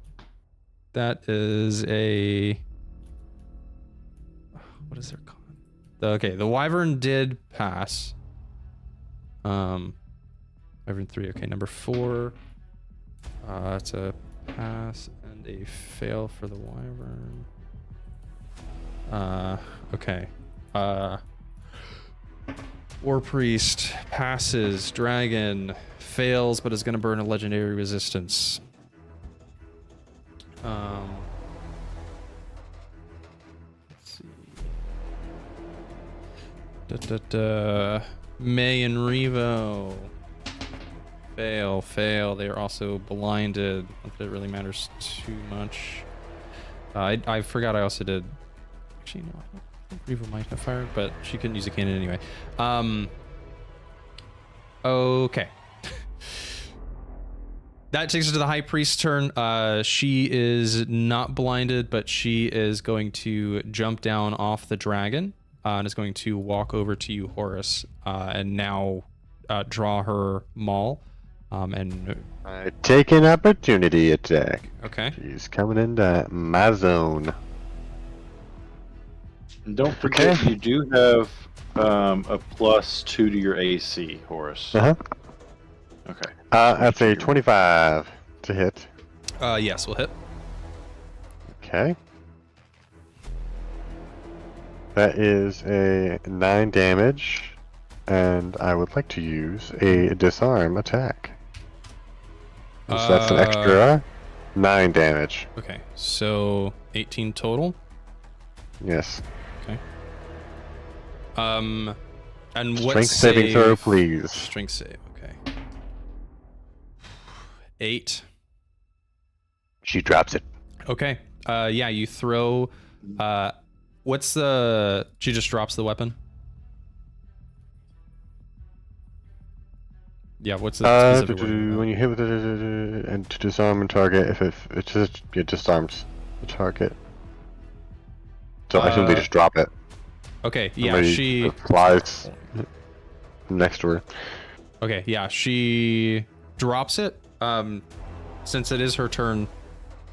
Speaker 2: That is a... What is their con? Okay, the Wyvern did pass. Wyvern 3. Okay, number 4. It's a pass and a fail for the Wyvern. Okay. War Priest passes. Dragon fails, but is going to burn a legendary resistance. Let's see. May and Revo. Fail. They are also blinded. Not that it really matters too much. I forgot I also did... Actually, no, I think Revo might have fired, but she couldn't use a cannon anyway. Okay. That takes us to the High Priest's turn. She is not blinded, but she is going to jump down off the dragon and is going to walk over to you, Horace, and now draw her maul. And
Speaker 1: I take an opportunity attack.
Speaker 2: Okay.
Speaker 1: She's coming into my zone.
Speaker 5: And don't forget, you do have a +2 to your AC, Horace.
Speaker 1: Uh-huh.
Speaker 5: Okay.
Speaker 1: That's a 25 to hit.
Speaker 2: Yes, we'll hit.
Speaker 1: Okay. That is a 9 damage, and I would like to use a disarm attack. So that's an extra 9 damage.
Speaker 2: Okay, so 18 total.
Speaker 1: Yes.
Speaker 2: Okay. And what
Speaker 1: Strength saving throw, please.
Speaker 2: Strength save. Okay. 8.
Speaker 1: She drops it.
Speaker 2: Okay. Yeah, you throw. What's the? She just drops the weapon. Yeah. What's the specific word?
Speaker 1: When you hit with it and to disarm a target, if it just disarms the target. So I assume they just drop it.
Speaker 2: Okay. Yeah.
Speaker 1: Somebody
Speaker 2: She
Speaker 1: flies next to her.
Speaker 2: Okay. Yeah. She drops it. Since it is her turn,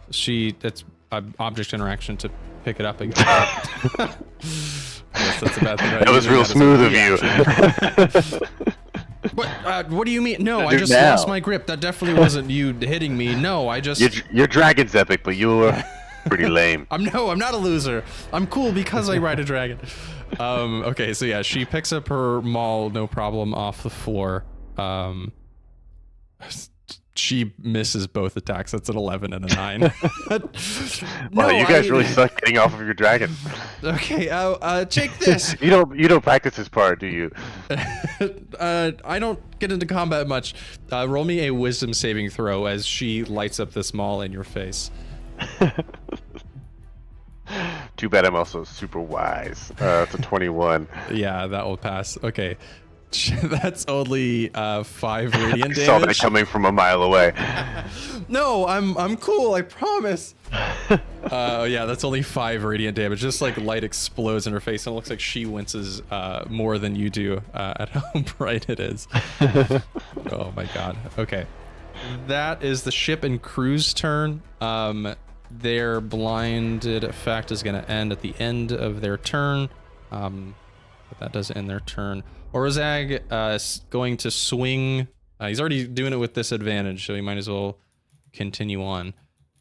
Speaker 2: it's object interaction to pick it up again. Yes, that's a bad thing.
Speaker 1: That was real smooth of you.
Speaker 2: What do you mean? No, I just lost my grip. That definitely wasn't you hitting me. No, I just...
Speaker 1: Your dragon's epic, but you were pretty lame.
Speaker 2: I'm not a loser. I'm cool because I ride a dragon. Okay, so yeah, she picks up her maul, no problem, off the floor. She misses both attacks. That's an 11 and a 9.
Speaker 1: Wow, you guys really suck getting off of your dragon.
Speaker 2: Okay, take this.
Speaker 1: You don't practice this part, do you?
Speaker 2: I don't get into combat much. Roll me a wisdom saving throw as she lights up this maul in your face.
Speaker 1: Too bad I'm also super wise. It's a 21.
Speaker 2: Yeah, that will pass. Okay. That's only 5 radiant damage.
Speaker 1: I saw that coming from a mile away.
Speaker 2: No, I'm cool, I promise. Yeah, that's only 5 radiant damage. Just like light explodes in her face, and it looks like she winces more than you do at how bright it is. Oh my god. Okay. That is the ship and crew's turn. Their blinded effect is going to end at the end of their turn. But that does end their turn. Orzag is going to swing. He's already doing it with disadvantage, so he might as well continue on.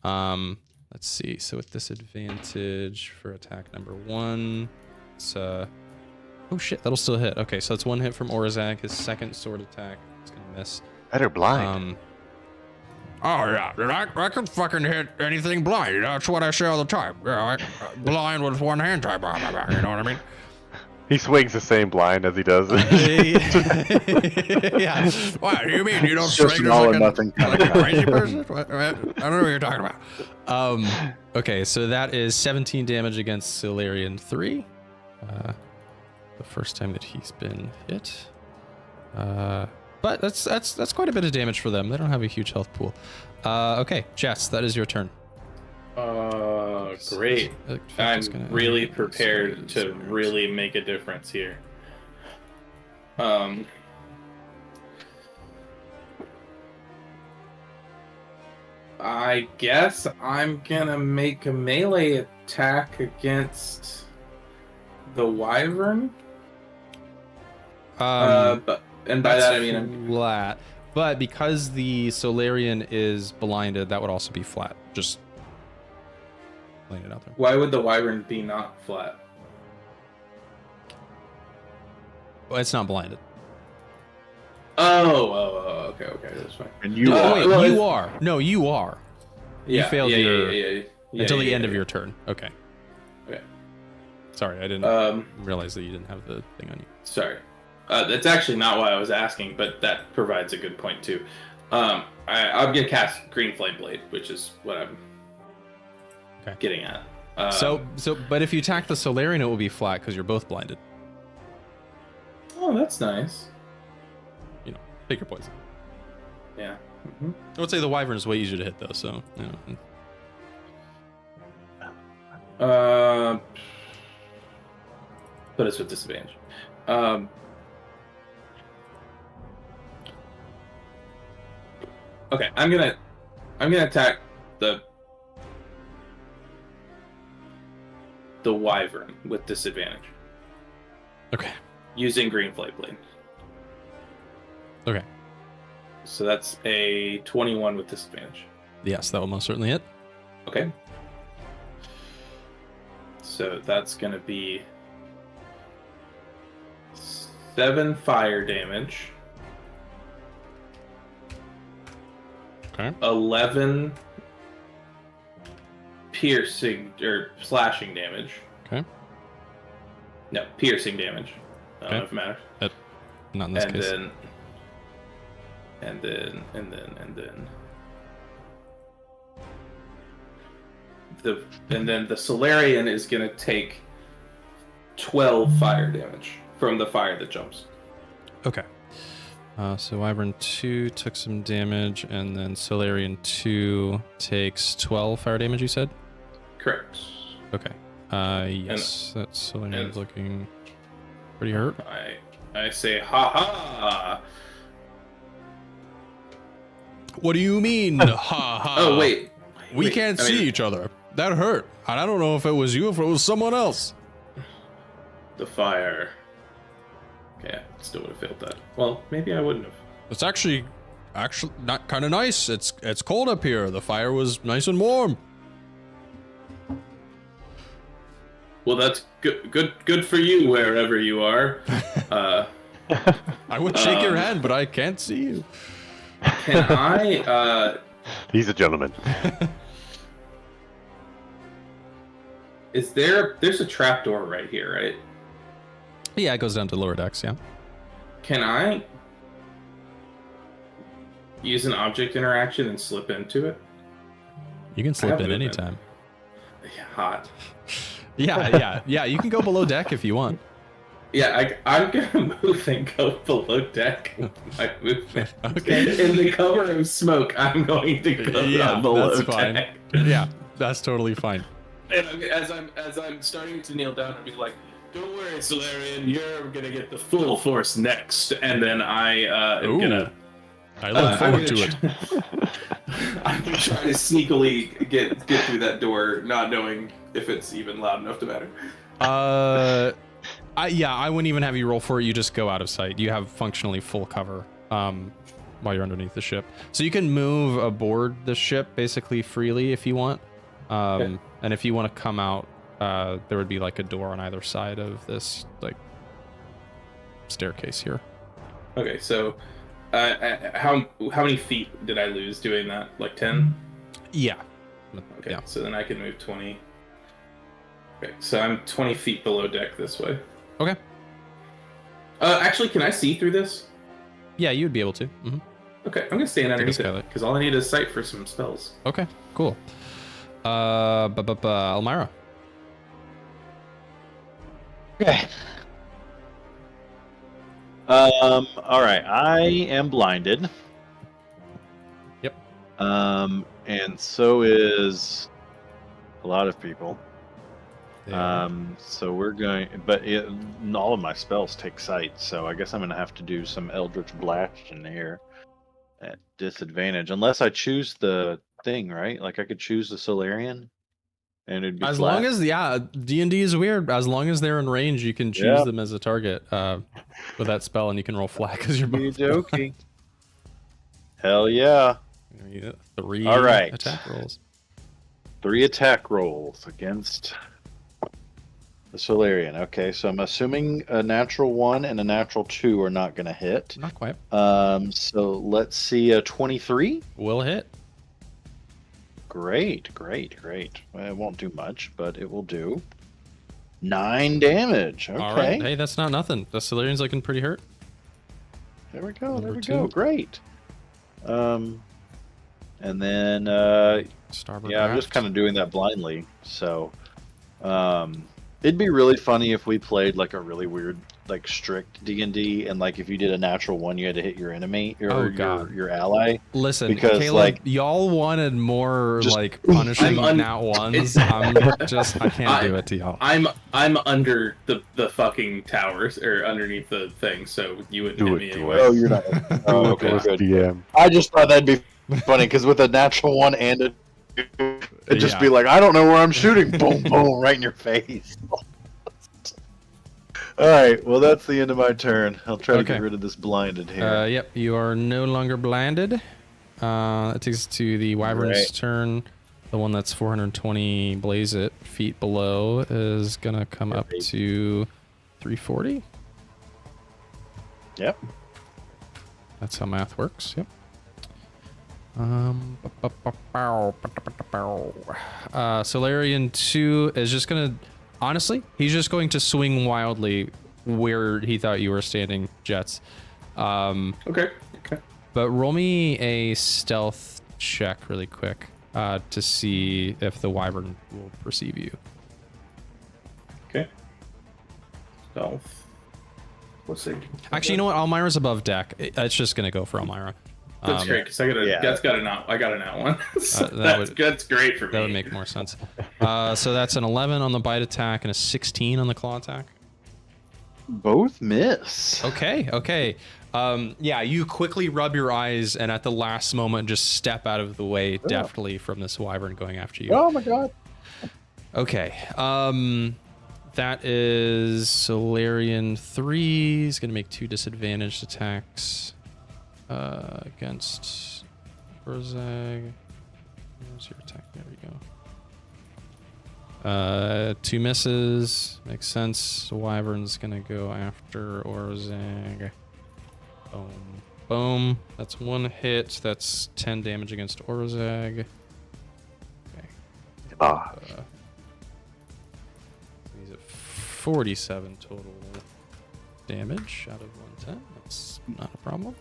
Speaker 2: Let's see. So with disadvantage for attack number 1, it's oh shit, that'll still hit. Okay, so it's 1 hit from Orzag. His second sword attack is gonna miss.
Speaker 1: Better blind.
Speaker 7: Oh yeah, I can fucking hit anything blind. That's what I say all the time. Yeah, blind with one hand type. You know what I mean?
Speaker 1: He swings the same blind as he does.
Speaker 2: Yeah.
Speaker 7: What do you mean you don't
Speaker 5: It's just
Speaker 7: swing
Speaker 5: an all or
Speaker 7: like
Speaker 5: nothing kind
Speaker 7: a
Speaker 5: of guy.
Speaker 7: crazy person? I don't know what you're talking about.
Speaker 2: Okay, so that is 17 damage against Solarian 3. The first time that he's been hit. But that's quite a bit of damage for them. They don't have a huge health pool. Okay, Jeatz, that is your turn.
Speaker 3: Great. I'm really prepared to really make a difference here. I guess I'm gonna make a melee attack against the wyvern. But by that I mean I'm
Speaker 2: flat. But because the Solarian is blinded, that would also be flat. Just laying it out there.
Speaker 3: Why would the wyvern be not flat?
Speaker 2: Well, it's not blinded.
Speaker 3: Oh, okay, that's fine.
Speaker 5: And you
Speaker 2: Oh,
Speaker 5: are.
Speaker 2: wait,
Speaker 3: well,
Speaker 2: you are. No, you are.
Speaker 3: Yeah,
Speaker 2: You failed
Speaker 3: yeah,
Speaker 2: until the end of
Speaker 3: yeah.
Speaker 2: your turn. Okay.
Speaker 3: Okay.
Speaker 2: Sorry, I didn't realize that you didn't have the thing on you.
Speaker 3: Sorry. That's actually not why I was asking, but that provides a good point too. I'm gonna cast Green Flame Blade, which is what I'm getting at.
Speaker 2: But if you attack the Solarian, it will be flat because you're both blinded.
Speaker 3: Oh, that's nice.
Speaker 2: You know, pick your poison.
Speaker 3: Yeah.
Speaker 2: I would say the Wyvern is way easier to hit though, so you know.
Speaker 3: But it's with disadvantage. Okay, I'm gonna attack the wyvern with disadvantage
Speaker 2: Okay.
Speaker 3: using Green Flame Blade.
Speaker 2: Okay.
Speaker 3: So that's a 21 with disadvantage.
Speaker 2: Yes, that will most certainly hit.
Speaker 3: Okay. So that's gonna be 7 fire damage.
Speaker 2: Okay.
Speaker 3: 11 piercing or slashing damage.
Speaker 2: Okay.
Speaker 3: No, piercing damage. I don't know if it matters.
Speaker 2: Not in this case.
Speaker 3: And then the Solarian is gonna take 12 fire damage from the fire that jumps.
Speaker 2: Okay. So Wyvern 2 took some damage, and then Solarian 2 takes 12 fire damage, you said?
Speaker 3: Correct.
Speaker 2: Okay. Yes, that Solarian's looking pretty hurt.
Speaker 3: I say, ha ha!
Speaker 2: What do you mean, ha ha?
Speaker 3: Oh, wait.
Speaker 2: We can't see each other. That hurt. And I don't know if it was you or if it was someone else.
Speaker 3: The fire. Okay, I still would have failed that. Well, maybe I wouldn't have.
Speaker 2: It's actually not kind of nice. It's cold up here. The fire was nice and warm.
Speaker 3: Well, that's good for you wherever you are.
Speaker 2: I would shake your hand, but I can't see you.
Speaker 3: Can I?
Speaker 1: He's a gentleman.
Speaker 3: There's a trapdoor right here, right?
Speaker 2: Yeah, it goes down to lower decks. Yeah.
Speaker 3: Can I use an object interaction and slip into it?
Speaker 2: You can slip
Speaker 3: have
Speaker 2: in
Speaker 3: movement.
Speaker 2: anytime.
Speaker 3: Yeah, hot.
Speaker 2: Yeah. You can go below deck if you want.
Speaker 3: Yeah, I'm gonna move and go below deck with my movement.
Speaker 2: Okay.
Speaker 3: In the cover of smoke, I'm going to go below
Speaker 2: that's fine.
Speaker 3: deck.
Speaker 2: Yeah, that's totally fine.
Speaker 3: And as I'm starting to kneel down, I'll be like, "Don't worry, Solarian, you're gonna get the full force next." And then I am gonna.
Speaker 2: I look forward to it.
Speaker 3: I'm gonna try to sneakily get through that door, not knowing if it's even loud enough to matter.
Speaker 2: I wouldn't even have you roll for it. You just go out of sight. You have functionally full cover while you're underneath the ship. So you can move aboard the ship basically freely if you want.
Speaker 3: Okay.
Speaker 2: And if you want to come out, there would be like a door on either side of this like staircase here.
Speaker 3: Okay, so how many feet did I lose doing that? Like 10?
Speaker 2: Yeah.
Speaker 3: Okay,
Speaker 2: Yeah.
Speaker 3: so then I can move 20. Okay, so I'm 20 feet below deck this way.
Speaker 2: Okay.
Speaker 3: Actually, can I see through this?
Speaker 2: Yeah, you would be able to. Mm-hmm.
Speaker 3: Okay, I'm gonna stand underneath it
Speaker 2: skylight.
Speaker 3: because all I need is sight for some spells.
Speaker 2: Okay, cool. Almyre.
Speaker 5: Okay. All right. I am blinded.
Speaker 2: Yep.
Speaker 5: And so is a lot of people. So we're going, but all of my spells take sight, so I guess I'm gonna have to do some Eldritch Blast in here at disadvantage, unless I choose the thing, right? Like I could choose the Solarian, and it'd be
Speaker 2: As
Speaker 5: flat.
Speaker 2: long as D&D is weird. As long as they're in range, you can choose them as a target with that spell, and you can roll flat because you're both.
Speaker 5: Okey-dokey. Hell yeah!
Speaker 2: You get 3
Speaker 5: All right.
Speaker 2: attack rolls.
Speaker 5: 3 attack rolls against the Solarian. Okay, so I'm assuming a natural 1 and a natural 2 are not going to hit.
Speaker 2: Not quite.
Speaker 5: So let's see a 23.
Speaker 2: Will hit.
Speaker 5: Great. Well, it won't do much, but it will do 9 damage. Okay.
Speaker 2: All right. Hey, that's not nothing. The Solarian's looking pretty hurt.
Speaker 5: There we go.
Speaker 2: Number
Speaker 5: There we
Speaker 2: 2.
Speaker 5: go. Great. And then
Speaker 2: Starboard
Speaker 5: yeah, I'm
Speaker 2: aft.
Speaker 5: just kind of doing that blindly. So it'd be really funny if we played like a really weird, like strict D&D, and like if you did a natural 1, you had to hit your enemy or your ally.
Speaker 2: Listen,
Speaker 5: because,
Speaker 2: Caleb,
Speaker 5: like,
Speaker 2: y'all wanted more
Speaker 5: just-
Speaker 2: like punishing
Speaker 3: I'm
Speaker 2: nat ones.
Speaker 3: it's-
Speaker 2: I can't do it to y'all.
Speaker 3: I'm under the fucking towers or underneath the thing, so you wouldn't
Speaker 1: Do
Speaker 3: hit
Speaker 1: it,
Speaker 3: me
Speaker 1: do
Speaker 3: anyway.
Speaker 1: it.
Speaker 5: Oh, you're not. Oh, okay,
Speaker 1: Goes
Speaker 5: good.
Speaker 1: DM.
Speaker 5: I just thought that'd be funny because with a natural 1 and it'd just
Speaker 2: Yeah.
Speaker 5: be like, I don't know where I'm shooting. Boom, boom, right in your face. All right, well, that's the end of my turn. I'll try to
Speaker 2: Okay.
Speaker 5: get rid of this blinded here.
Speaker 2: Yep, you are no longer blinded. That takes us to the Wyvern's
Speaker 5: Right.
Speaker 2: turn. The one that's 420 blaze it feet below is gonna come up to 340.
Speaker 5: Yep.
Speaker 2: That's how math works. Yep. Solarian 2 is just gonna, honestly, he's just going to swing wildly where he thought you were standing, Jeatz.
Speaker 3: Okay.
Speaker 2: But roll me a stealth check really quick to see if the Wyvern will perceive you.
Speaker 3: Okay. Stealth. Let's see.
Speaker 2: Actually, you know what? Almyra's above deck. It's just gonna go for Almyra.
Speaker 3: That's great because I got a nat one. So that's great for me.
Speaker 2: That would make more sense. So that's an 11 on the bite attack and a 16 on the claw attack.
Speaker 5: Both miss.
Speaker 2: Okay. Yeah, you quickly rub your eyes and at the last moment just step out of the way deftly from this Wyvern going after you.
Speaker 5: Oh my god.
Speaker 2: Okay. That is Solarian 3. He's going to make 2 disadvantaged attacks against Orzag. Where's your attack? There we go. 2 misses. Makes sense. Wyvern's going to go after Orzag. Boom. Boom. That's 1 hit. That's 10 damage against Orzag. Okay. He's at 47 total damage out of 110. That's not a problem.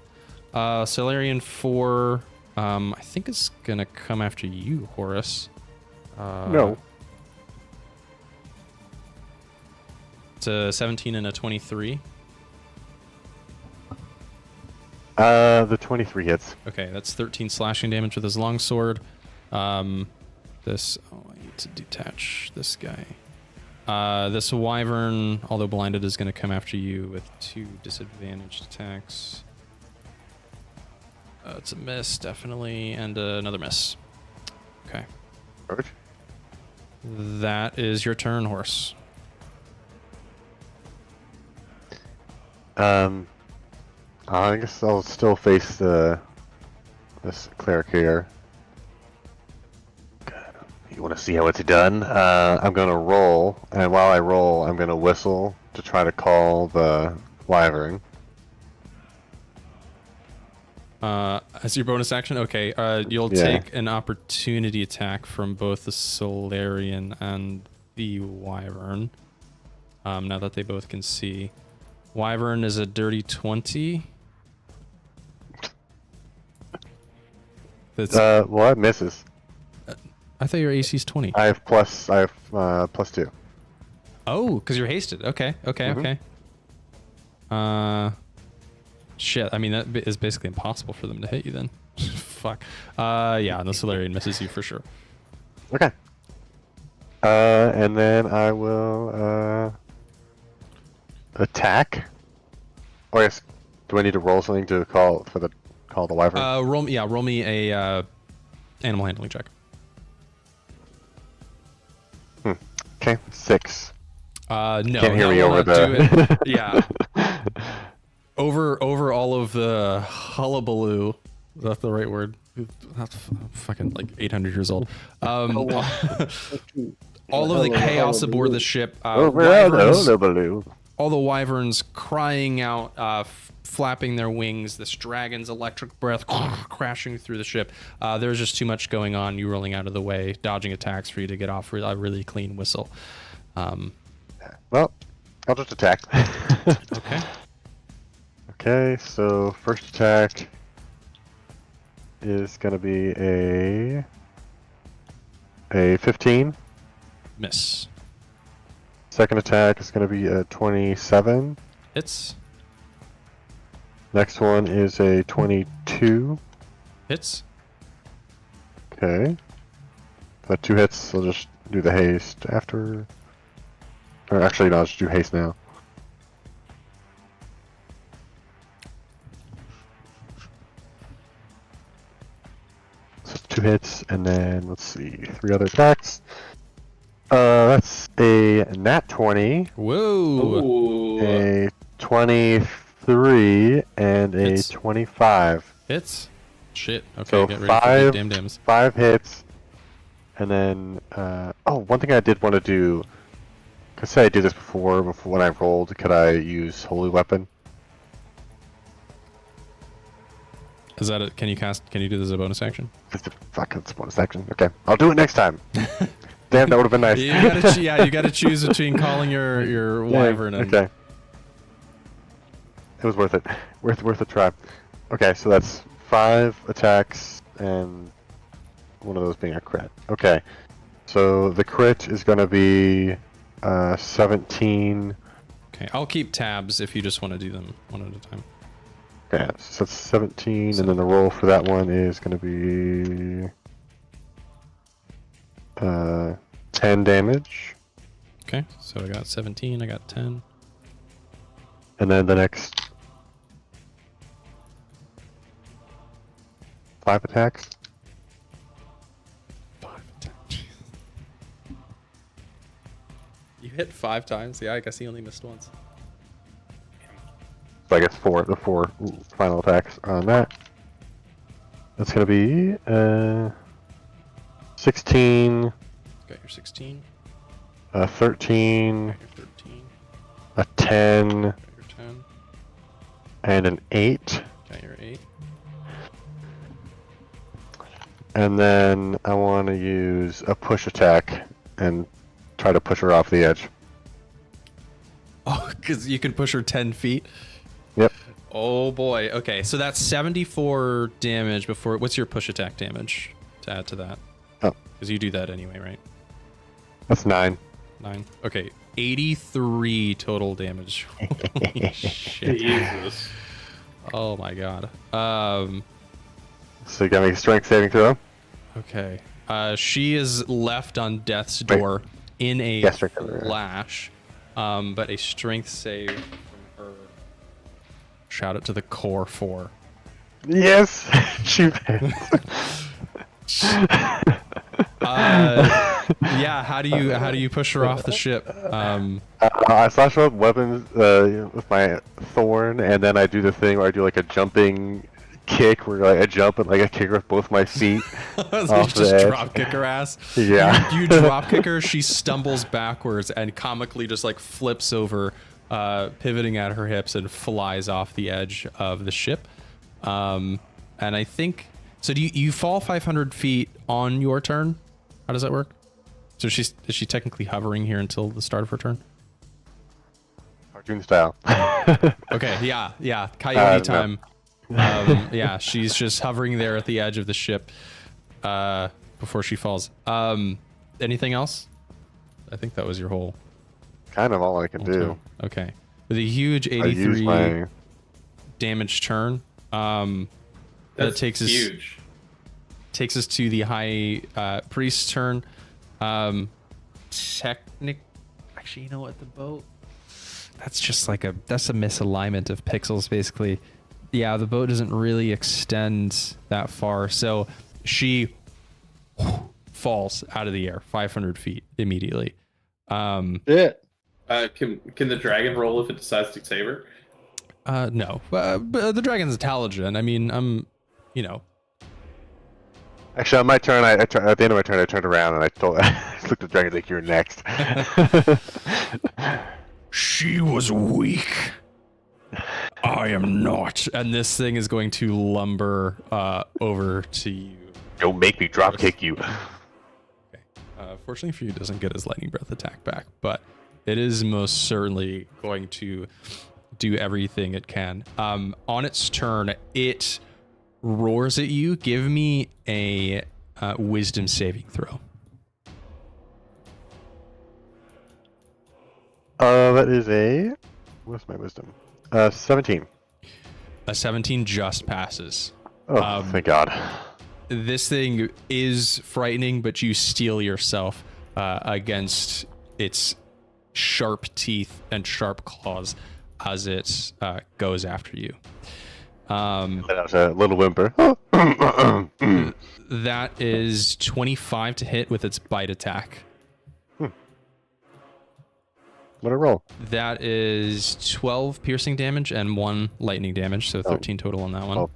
Speaker 2: Solarian 4, I think is gonna come after you, Horace.
Speaker 1: No.
Speaker 2: It's a 17 and a 23.
Speaker 1: The 23 hits.
Speaker 2: Okay, that's 13 slashing damage with his longsword. I need to detach this guy. This Wyvern, although blinded, is going to come after you with 2 disadvantaged attacks. It's a miss, definitely, and another miss. Okay.
Speaker 1: Perfect.
Speaker 2: That is your turn, Horse.
Speaker 1: I guess I'll still face this cleric here. You want to see how it's done? I'm gonna roll, and while I roll, I'm gonna whistle to try to call the Wyvern.
Speaker 2: As your bonus action, okay. You'll take an opportunity attack from both the Solarian and the Wyvern. Now that they both can see, Wyvern is a dirty 20. That's.
Speaker 1: Well, that misses.
Speaker 2: I thought your AC's 20.
Speaker 1: I have +2.
Speaker 2: Oh, because you're hasted. Okay. Shit. I mean, that is basically impossible for them to hit you then. Fuck. Yeah, and the Solarian misses you for sure.
Speaker 1: Okay. And then I will attack. Oh yes. Do I need to roll something to call the wyvern?
Speaker 2: Roll me a animal handling check.
Speaker 1: Okay, 6.
Speaker 2: No,
Speaker 1: Can't hear
Speaker 2: that
Speaker 1: me
Speaker 2: will
Speaker 1: over
Speaker 2: not do
Speaker 1: the.
Speaker 2: it. Yeah. Over all of the hullabaloo. Is that the right word? That's fucking like 800 years old. All of the chaos aboard the ship. Wyverns, all the wyverns crying out, flapping their wings. This dragon's electric breath crashing through the ship. There's just too much going on. You rolling out of the way, dodging attacks for you to get off a really clean whistle.
Speaker 1: Well, I'll just attack.
Speaker 2: Okay.
Speaker 1: Okay, so first attack is gonna be a 15.
Speaker 2: Miss.
Speaker 1: Second attack is gonna be a 27.
Speaker 2: Hits.
Speaker 1: Next one is a 22.
Speaker 2: Hits.
Speaker 1: Okay. That 2 hits. I'll just do the haste after. Or actually, no, I'll just do haste now. So 2 hits, and then let's see, 3 other attacks. That's a nat 20,
Speaker 2: Whoa.
Speaker 3: Ooh.
Speaker 1: a 23, and a
Speaker 2: Hits.
Speaker 1: 25.
Speaker 2: Hits. Shit. Okay,
Speaker 1: So
Speaker 2: get ready for
Speaker 1: five-
Speaker 2: big damn dams.
Speaker 1: 5 hits, and then one thing I did want to do. I said I did this before when I rolled. Could I use Holy Weapon?
Speaker 2: Is that it? Can you do this as a bonus action?
Speaker 1: Fuck, it's a bonus action. Okay, I'll do it next time. Damn, that would have been nice.
Speaker 2: You gotta choose between calling your wyvern and
Speaker 1: Okay. It was worth it. Worth a try. Okay, so that's 5 attacks and one of those being a crit. Okay, so the crit is gonna be 17.
Speaker 2: Okay, I'll keep tabs if you just want to do them one at a time.
Speaker 1: Okay, so that's 17, and then the roll for that one is gonna be 10 damage.
Speaker 2: Okay, so I got 17, I got 10.
Speaker 1: And then the next 5 attacks.
Speaker 2: 5 attacks. You hit 5 times? Yeah, I guess he only missed once.
Speaker 1: So I guess the 4 final attacks on that. That's gonna be 16,
Speaker 2: Got your 16,
Speaker 1: 13,
Speaker 2: got your 13,
Speaker 1: a 10,
Speaker 2: got your 10,
Speaker 1: and an 8.
Speaker 2: got your 8.
Speaker 1: And then I want to use a push attack and try to push her off the edge.
Speaker 2: Oh, because you can push her 10 feet?
Speaker 1: Yep.
Speaker 2: Oh boy. Okay, so that's 74 damage before. What's your push attack damage to add to that?
Speaker 1: Oh.
Speaker 2: Because you do that anyway, right?
Speaker 1: That's 9.
Speaker 2: 9. Okay, 83 total damage. Holy shit.
Speaker 3: Jesus.
Speaker 2: Oh my god.
Speaker 1: So you got me a strength saving throw.
Speaker 2: Okay. She is left on death's door in a
Speaker 1: Yeah, strength saving throw.
Speaker 2: flash. But a strength save from her. Shout it to the core 4.
Speaker 1: Yes. Shoot.
Speaker 2: Yeah, how do you push her off the ship?
Speaker 1: I slash up weapons with my thorn, and then I do the thing where I do like a jumping kick, where like I jump and like I kick her with both my feet.
Speaker 2: You
Speaker 1: off the
Speaker 2: just
Speaker 1: edge.
Speaker 2: drop kick her ass.
Speaker 1: Yeah.
Speaker 2: You drop kick her. She stumbles backwards and comically just like flips over, pivoting at her hips and flies off the edge of the ship. And I think so. Do you fall 500 feet on your turn? How does that work? So is she technically hovering here until the start of her turn?
Speaker 1: Cartoon style.
Speaker 2: Okay, yeah, coyote
Speaker 1: No.
Speaker 2: time. Yeah, she's just hovering there at the edge of the ship before she falls. Anything else? I think that was your whole
Speaker 1: Kind of all I can do.
Speaker 2: turn. Okay, with a huge
Speaker 1: I use
Speaker 2: 83
Speaker 1: my.
Speaker 2: damage turn. That
Speaker 3: That's
Speaker 2: takes us
Speaker 3: huge.
Speaker 2: to the high priest's turn. Actually, you know what? The boat. That's just like that's a misalignment of pixels, basically. Yeah, the boat doesn't really extend that far, so she falls out of the air 500 feet immediately.
Speaker 4: Yeah.
Speaker 3: Can the dragon roll if it decides to save her?
Speaker 2: No, but the dragon's intelligent. I mean,
Speaker 1: Actually, on my turn, at the end of my turn, I turned around and I looked at the dragon like, "You're next."
Speaker 7: She was weak. I am not.
Speaker 2: and this thing is going to lumber over to you.
Speaker 1: Don't make me drop kick you.
Speaker 2: Okay. Fortunately for you, it doesn't get his lightning breath attack back, but it is most certainly going to do everything it can. On its turn, it roars at you. Give me a wisdom saving throw.
Speaker 1: That is what's my wisdom? 17.
Speaker 2: A 17 just passes.
Speaker 1: Oh, thank God.
Speaker 2: This thing is frightening, but you steel yourself against its sharp teeth and sharp claws as it goes after you.
Speaker 1: That was a little whimper.
Speaker 2: That is 25 to hit with its bite attack.
Speaker 1: What a roll.
Speaker 2: That is 12 piercing damage and 1 lightning damage, so 13 total on that one.
Speaker 1: Oh.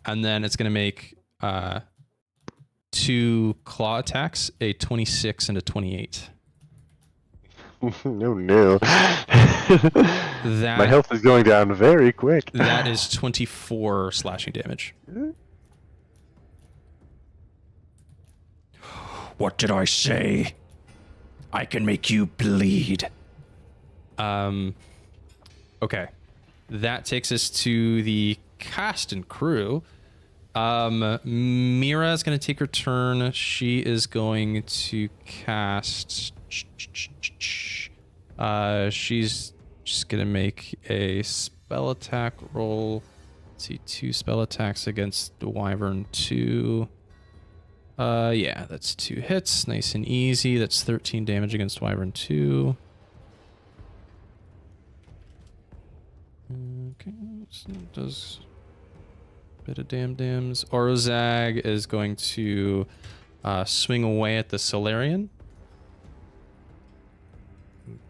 Speaker 2: And then it's going to make 2 claw attacks, a 26 and a 28.
Speaker 1: No.
Speaker 2: That,
Speaker 1: My health is going down very quick.
Speaker 2: That is 24 slashing damage.
Speaker 7: What did I say? I can make you bleed.
Speaker 2: Okay. That takes us to the cast and crew. Mira is going to take her turn. She is going to cast... she's just going to make a spell attack roll. Let's see, 2 spell attacks against the Wyvern 2. Yeah, that's 2 hits. Nice and easy. That's 13 damage against Wyvern 2. Okay, so it does a bit of dams. Orozag is going to swing away at the Solarian.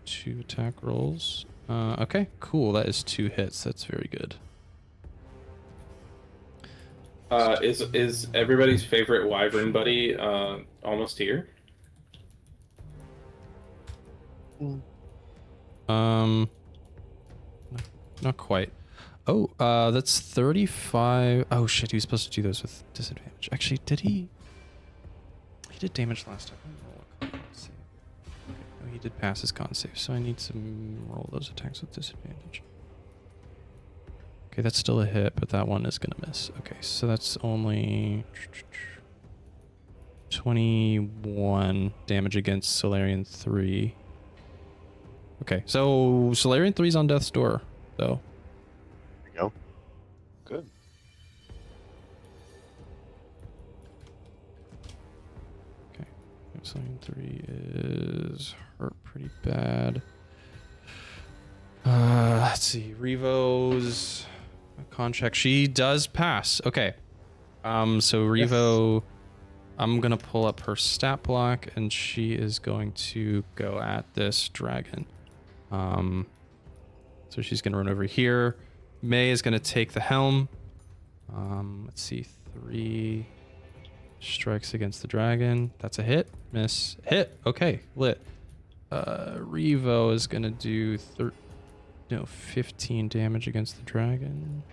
Speaker 2: 2 attack rolls. Okay, cool. That is 2 hits. That's very good.
Speaker 3: Is everybody's favorite wyvern buddy almost here?
Speaker 2: Not quite. Oh, that's 35. Oh shit, he was supposed to do those with disadvantage. Actually, did he? He did damage last time. Okay, no, he did pass his con save, so I need to roll those attacks with disadvantage. Okay, that's still a hit, but that one is gonna miss. Okay, so that's only 21 damage against Solarian 3. Okay, so Solarian 3's on death's door, though.
Speaker 1: There you go.
Speaker 4: Good.
Speaker 2: Okay, Solarian 3 is hurt pretty bad. Let's see, Revo's con check. She does pass. Okay. So Revo, I'm gonna pull up her stat block, and she is going to go at this dragon. So she's gonna run over here. May is gonna take the helm. Let's see, 3 strikes against the dragon. That's a hit. Miss. Hit. Okay, lit. Revo is gonna do 15 damage against the dragon.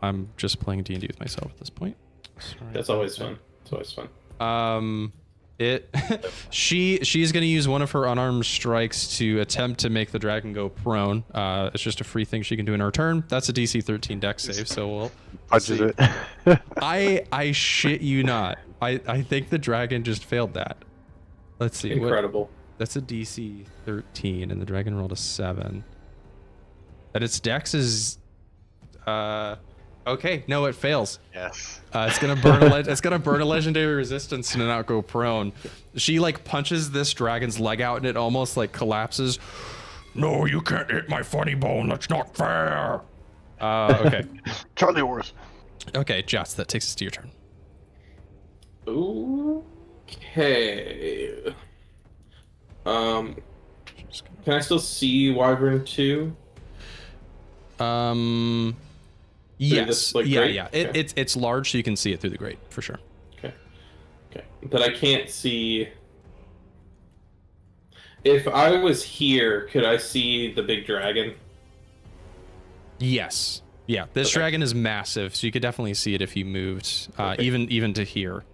Speaker 2: I'm just playing D&D with myself at this point. Sorry.
Speaker 3: That's always fun. It's always fun.
Speaker 2: She's going to use one of her unarmed strikes to attempt to make the dragon go prone. It's just a free thing she can do in her turn. That's a DC 13 dex save, so we'll
Speaker 1: Punches
Speaker 2: see.
Speaker 1: it.
Speaker 2: I shit you not. I think the dragon just failed that. Let's see.
Speaker 3: Incredible.
Speaker 2: That's a DC 13, and the dragon rolled a 7. And its dex is... Okay, no, it fails.
Speaker 1: Yes.
Speaker 2: It's gonna burn a legendary resistance and not go prone. She like punches this dragon's leg out and it almost like collapses.
Speaker 7: No, you can't hit my funny bone. That's not fair.
Speaker 2: Okay.
Speaker 1: Charlie horse.
Speaker 2: Okay, Jeatz, that takes us to your turn.
Speaker 3: Okay. Can I still see Wyvern 2?
Speaker 2: Yes.
Speaker 3: this, like,
Speaker 2: Yeah,
Speaker 3: grate?
Speaker 2: yeah.
Speaker 3: Okay.
Speaker 2: It's large, so you can see it through the grate for sure.
Speaker 3: Okay. But I can't see. If I was here, could I see the big dragon?
Speaker 2: Yes. Yeah. This
Speaker 3: Okay.
Speaker 2: dragon is massive, so you could definitely see it if you moved,
Speaker 3: Okay.
Speaker 2: even to here.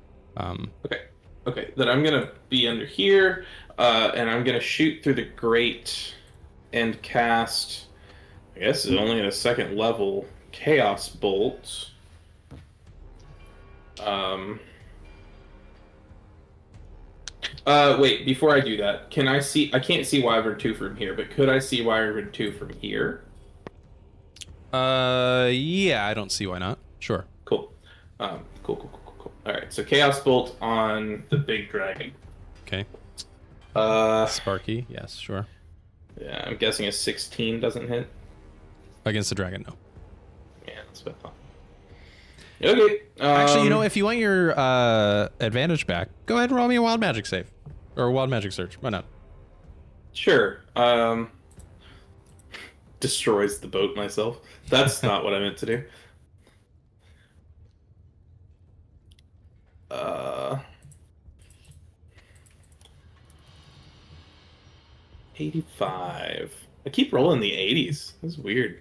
Speaker 3: Okay. Then I'm gonna be under here, and I'm gonna shoot through the grate and cast. I guess it's only at a second level. Chaos Bolt. Wait, before I do that, can I see... I can't see Wyvern 2 from here, but could I see Wyvern 2 from here?
Speaker 2: Yeah, I don't see why not. Sure.
Speaker 3: Cool. Cool. Alright, so Chaos Bolt on the big dragon.
Speaker 2: Okay.
Speaker 3: Uh,
Speaker 2: Sparky, yes, sure.
Speaker 3: yeah, I'm guessing a 16 doesn't hit.
Speaker 2: Against the dragon, no.
Speaker 3: Yeah, that's what I thought. Okay.
Speaker 2: Actually, you know, if you want your advantage back, go ahead and roll me a wild magic save. Or a wild magic search. Why not?
Speaker 3: Sure. Destroys the boat myself. That's not what I meant to do. 85. I keep rolling the 80s. That's weird.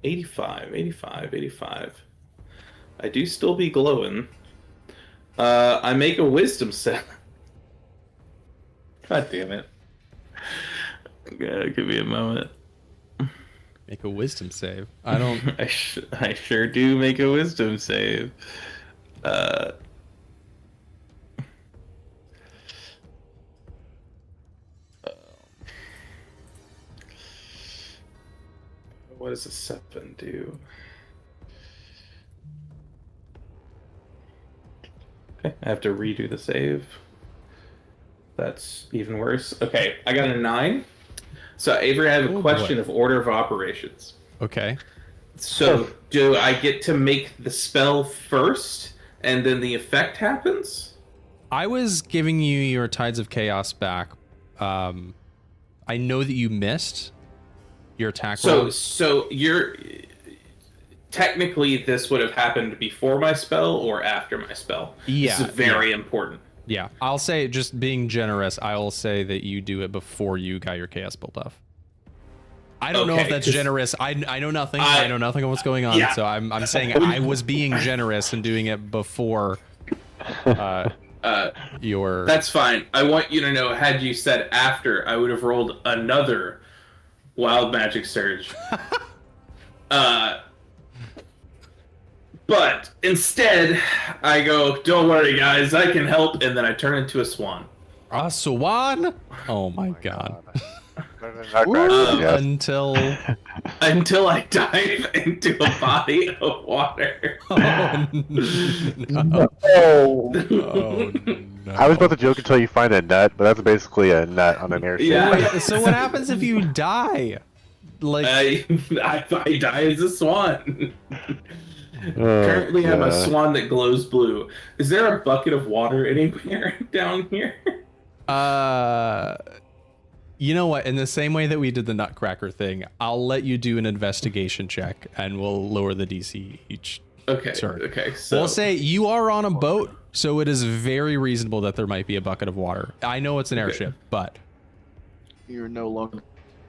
Speaker 3: 85. I do still be glowing. I make a wisdom set. God damn it. Give me a moment.
Speaker 2: Make a wisdom save. I don't...
Speaker 3: I sure do make a wisdom save. What does a 7 do? Okay, I have to redo the save. That's even worse. Okay, I got a 9. So, Avery, I have a question of order of operations.
Speaker 2: Okay.
Speaker 3: So, do I get to make the spell first, and then the effect happens?
Speaker 2: I was giving you your Tides of Chaos back. I know that you missed your attack roll.
Speaker 3: So you're... Technically, this would have happened before my spell or after my spell.
Speaker 2: Yeah.
Speaker 3: This is very important.
Speaker 2: Yeah, I'll say, just being generous, I will say that you do it before you got your Chaos Bolt off. I don't know if that's generous. I know nothing. I know nothing of what's going on.
Speaker 3: Yeah.
Speaker 2: So I'm saying I was being generous and doing it before your...
Speaker 3: That's fine. I want you to know, had you said after, I would have rolled another Wild Magic Surge. But instead, I go, don't worry, guys, I can help, and then I turn into a swan.
Speaker 2: A swan? Oh my god.
Speaker 1: Yes.
Speaker 2: Until
Speaker 3: I dive into a body of water.
Speaker 2: Oh no.
Speaker 1: Oh.
Speaker 2: Oh no.
Speaker 1: I was about to joke until you find a nut, but that's basically a nut on an airship.
Speaker 3: Yeah.
Speaker 2: Wait, so what happens if you die? Like
Speaker 3: I die as a swan. Currently, I'm a swan that glows blue. Is there a bucket of water anywhere down here?
Speaker 2: You know what? In the same way that we did the Nutcracker thing, I'll let you do an investigation check, and we'll lower the DC each turn.
Speaker 3: Okay. So
Speaker 2: We'll say you are on a boat, so it is very reasonable that there might be a bucket of water. I know it's an airship, but
Speaker 5: You're no longer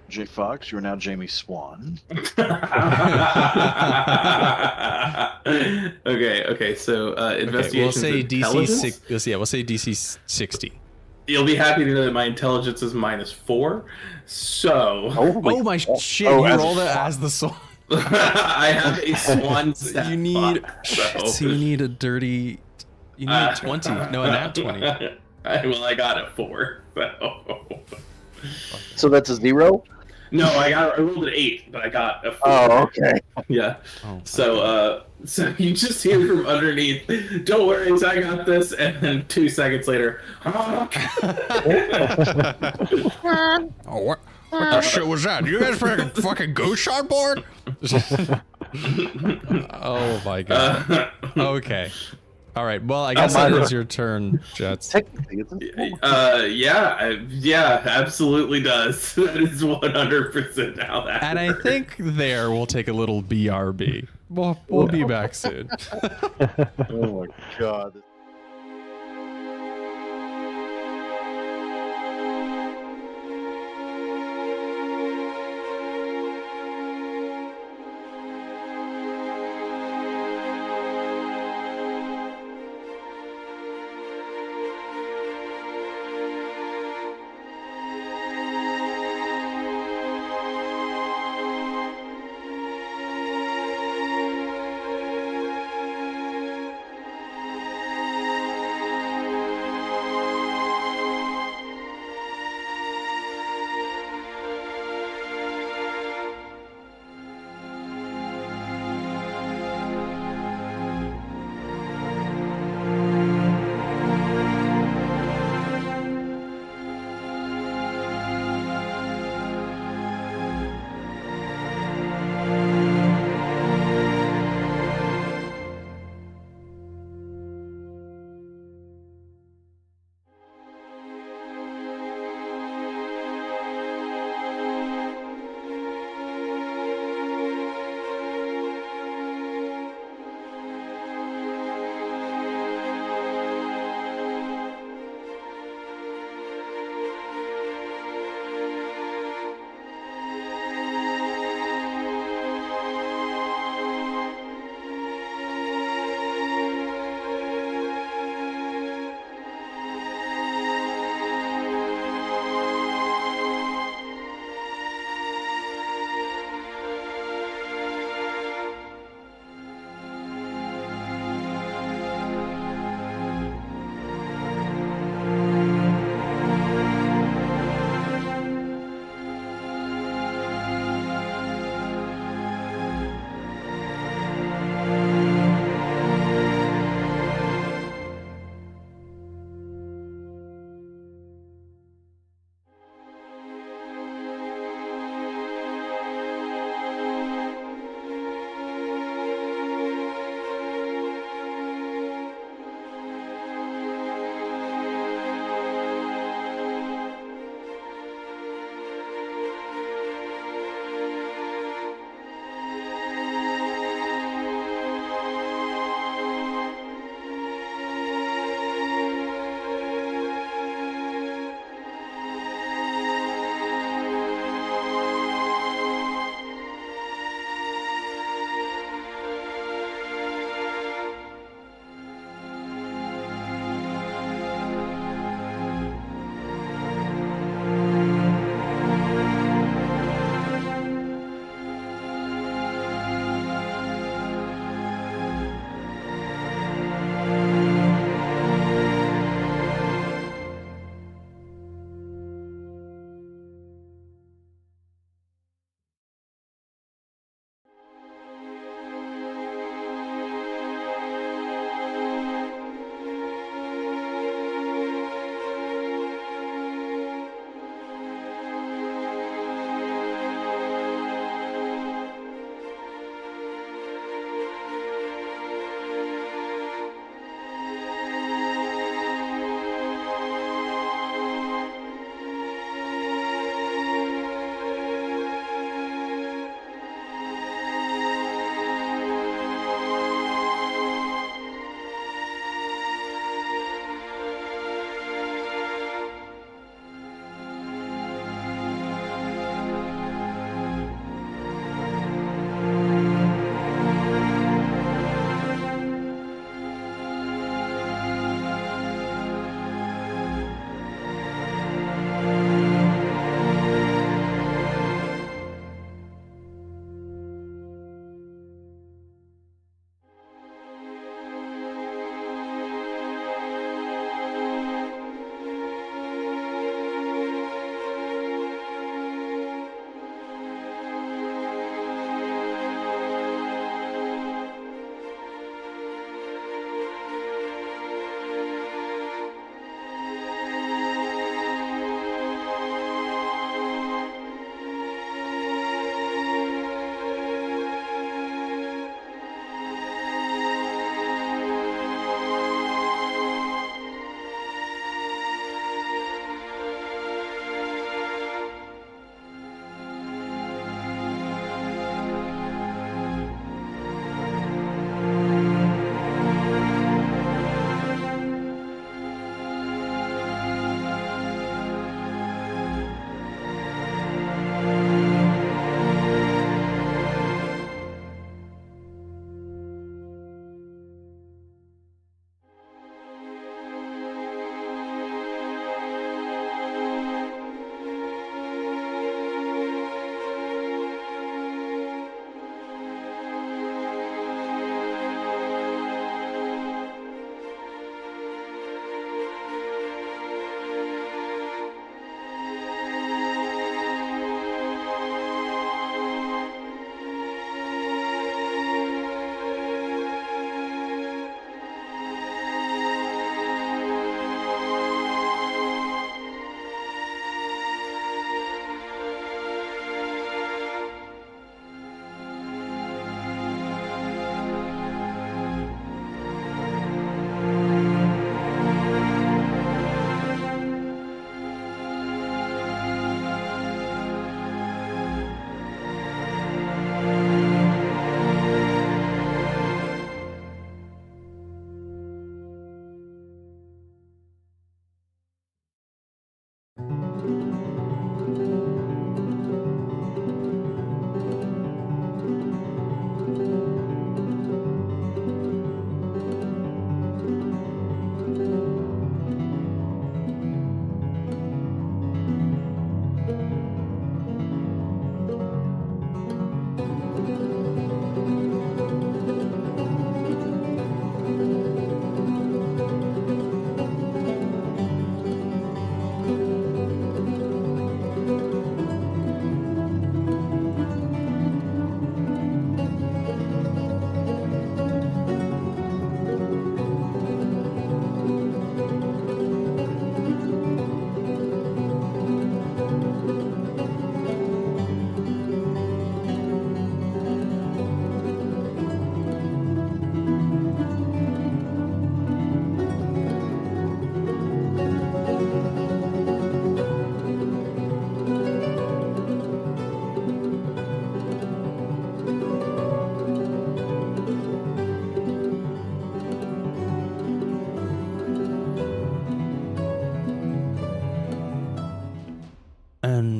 Speaker 5: Jay Fox. You're now Jamie Swan.
Speaker 3: Okay. So investigation.
Speaker 2: we'll say DC 6. We'll say DC 60.
Speaker 3: You'll be happy to know that my intelligence is -4. So
Speaker 2: Oh my shit! You rolled it as the swan.
Speaker 3: I have a swan stat.
Speaker 2: You need.
Speaker 3: so.
Speaker 2: So you need a dirty. You need a 20. No, a nat 20.
Speaker 3: I got a 4. So.
Speaker 5: So that's a 0?
Speaker 3: No, I rolled an 8, but I got a 4.
Speaker 5: Oh, okay.
Speaker 3: Yeah.
Speaker 2: Oh,
Speaker 3: So you just hear from underneath, "Don't worry, I got this," and then 2 seconds later,
Speaker 7: Oh, what the shit was that? You guys put a fucking ghost on board?
Speaker 2: Oh my god. Okay. All right. Well, I guess that is your turn, Jeatz.
Speaker 5: Technically, it's
Speaker 3: yeah, absolutely does. That is 100% how that.
Speaker 2: And I
Speaker 3: works.
Speaker 2: think there we'll take a little BRB. We'll be back soon.
Speaker 5: oh my god.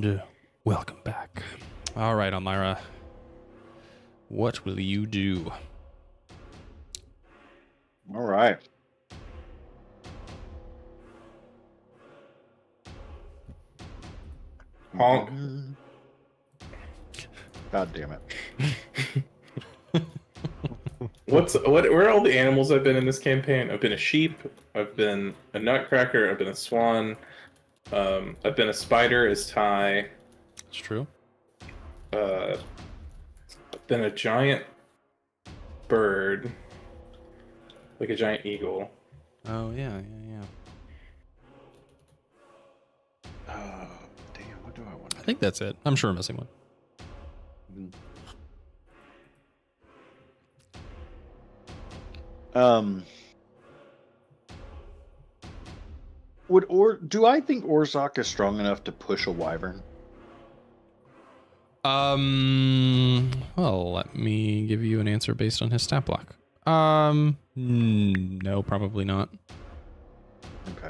Speaker 2: And welcome back. All right, Almyre. What will you do?
Speaker 5: All right.
Speaker 3: Honk.
Speaker 5: God damn it.
Speaker 3: Where are all the animals I've been in this campaign? I've been a sheep, I've been a nutcracker, I've been a swan, I've been a spider as Ty.
Speaker 2: It's true.
Speaker 3: I've been a giant bird, like a giant eagle.
Speaker 2: Oh yeah.
Speaker 5: Damn, what do I want?
Speaker 2: I think that's it. I'm sure I'm missing one.
Speaker 5: Do I think Orzhok is strong enough to push a wyvern?
Speaker 2: Well, let me give you an answer based on his stat block. No, probably not.
Speaker 5: Okay.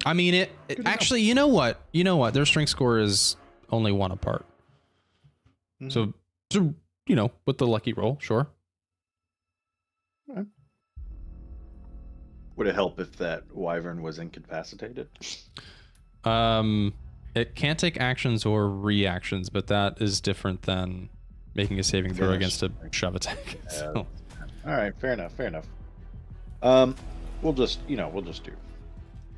Speaker 2: I mean, it actually, you know what? Their strength score is only 1 apart. So, with the lucky roll, sure.
Speaker 5: Okay. Would it help if that wyvern was incapacitated?
Speaker 2: It can't take actions or reactions, but that is different than making a saving throw against a shove attack. So.
Speaker 5: All right, fair enough. We'll just do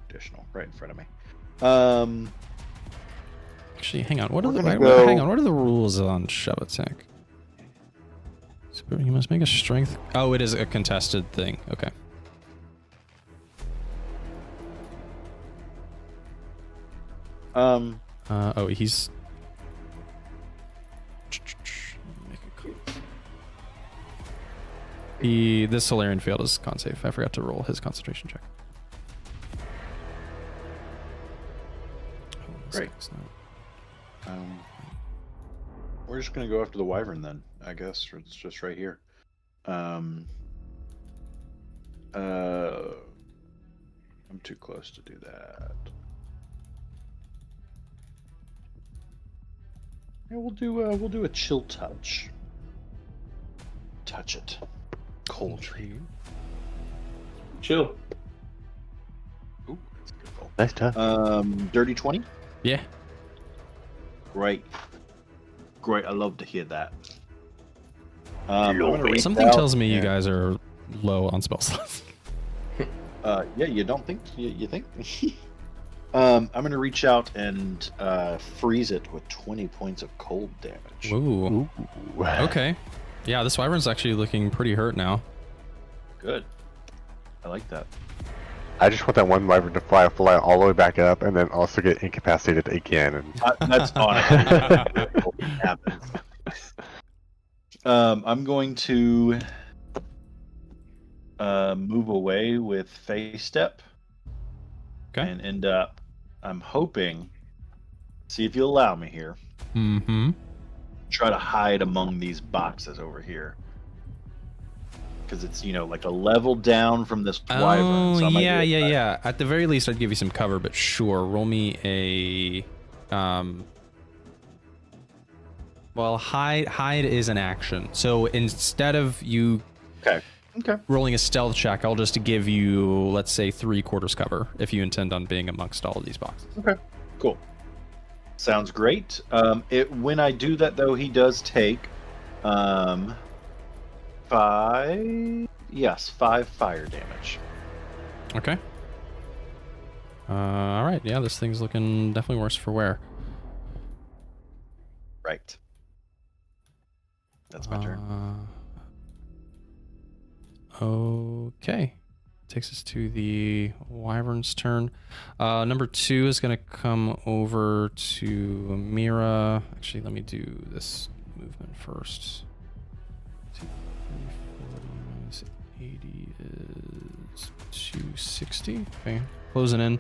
Speaker 5: additional right in front of me.
Speaker 2: Actually, hang on. What are
Speaker 5: We're
Speaker 2: the rules on shove attack? You must make a strength. Oh, it is a contested thing. Okay. He's. This Solarian failed his con save. I forgot to roll his concentration check.
Speaker 5: Great. We're just gonna go after the wyvern then, I guess. It's just right here. I'm too close to do that. Yeah, we'll do a chill touch. Touch it. Cold tree.
Speaker 3: Chill.
Speaker 5: Ooh, that's a good roll.
Speaker 1: Nice touch.
Speaker 5: Dirty 20?
Speaker 2: Yeah.
Speaker 5: Great. I love to hear that. I'm gonna reach
Speaker 2: Something
Speaker 5: out
Speaker 2: tells me you
Speaker 5: and-
Speaker 2: guys are low on spell slots.
Speaker 5: Yeah, you don't think? You think? I'm going to reach out and freeze it with 20 points of cold damage.
Speaker 2: Ooh. Okay. Yeah, this wyvern's actually looking pretty hurt now.
Speaker 5: Good. I like that.
Speaker 1: I just want that one wyvern to fly all the way back up and then also get incapacitated again. And
Speaker 5: That's honestly what happens. I'm going to move away with Phase Step.
Speaker 2: Okay.
Speaker 5: And end up, I'm hoping, see if you'll allow me here,
Speaker 2: Mm-hmm.
Speaker 5: try to hide among these boxes over here. Because it's, like a level down from this wyvern.
Speaker 2: Oh,
Speaker 5: so I might be able to hide.
Speaker 2: yeah. At the very least, I'd give you some cover, but sure. Roll me a... Well, hide is an action. So instead of you
Speaker 5: Okay.
Speaker 2: rolling a stealth check, I'll just give you, let's say, 3/4 cover if you intend on being amongst all of these boxes.
Speaker 5: Okay. Cool. Sounds great. When I do that, though, he does take 5 fire damage.
Speaker 2: Okay. All right. Yeah, this thing's looking definitely worse for wear.
Speaker 5: Right. That's my turn.
Speaker 2: Okay. Takes us to the wyvern's turn. Number 2 is going to come over to Mira. Actually, let me do this movement first. 240 minus 80 is 260. Okay, closing in.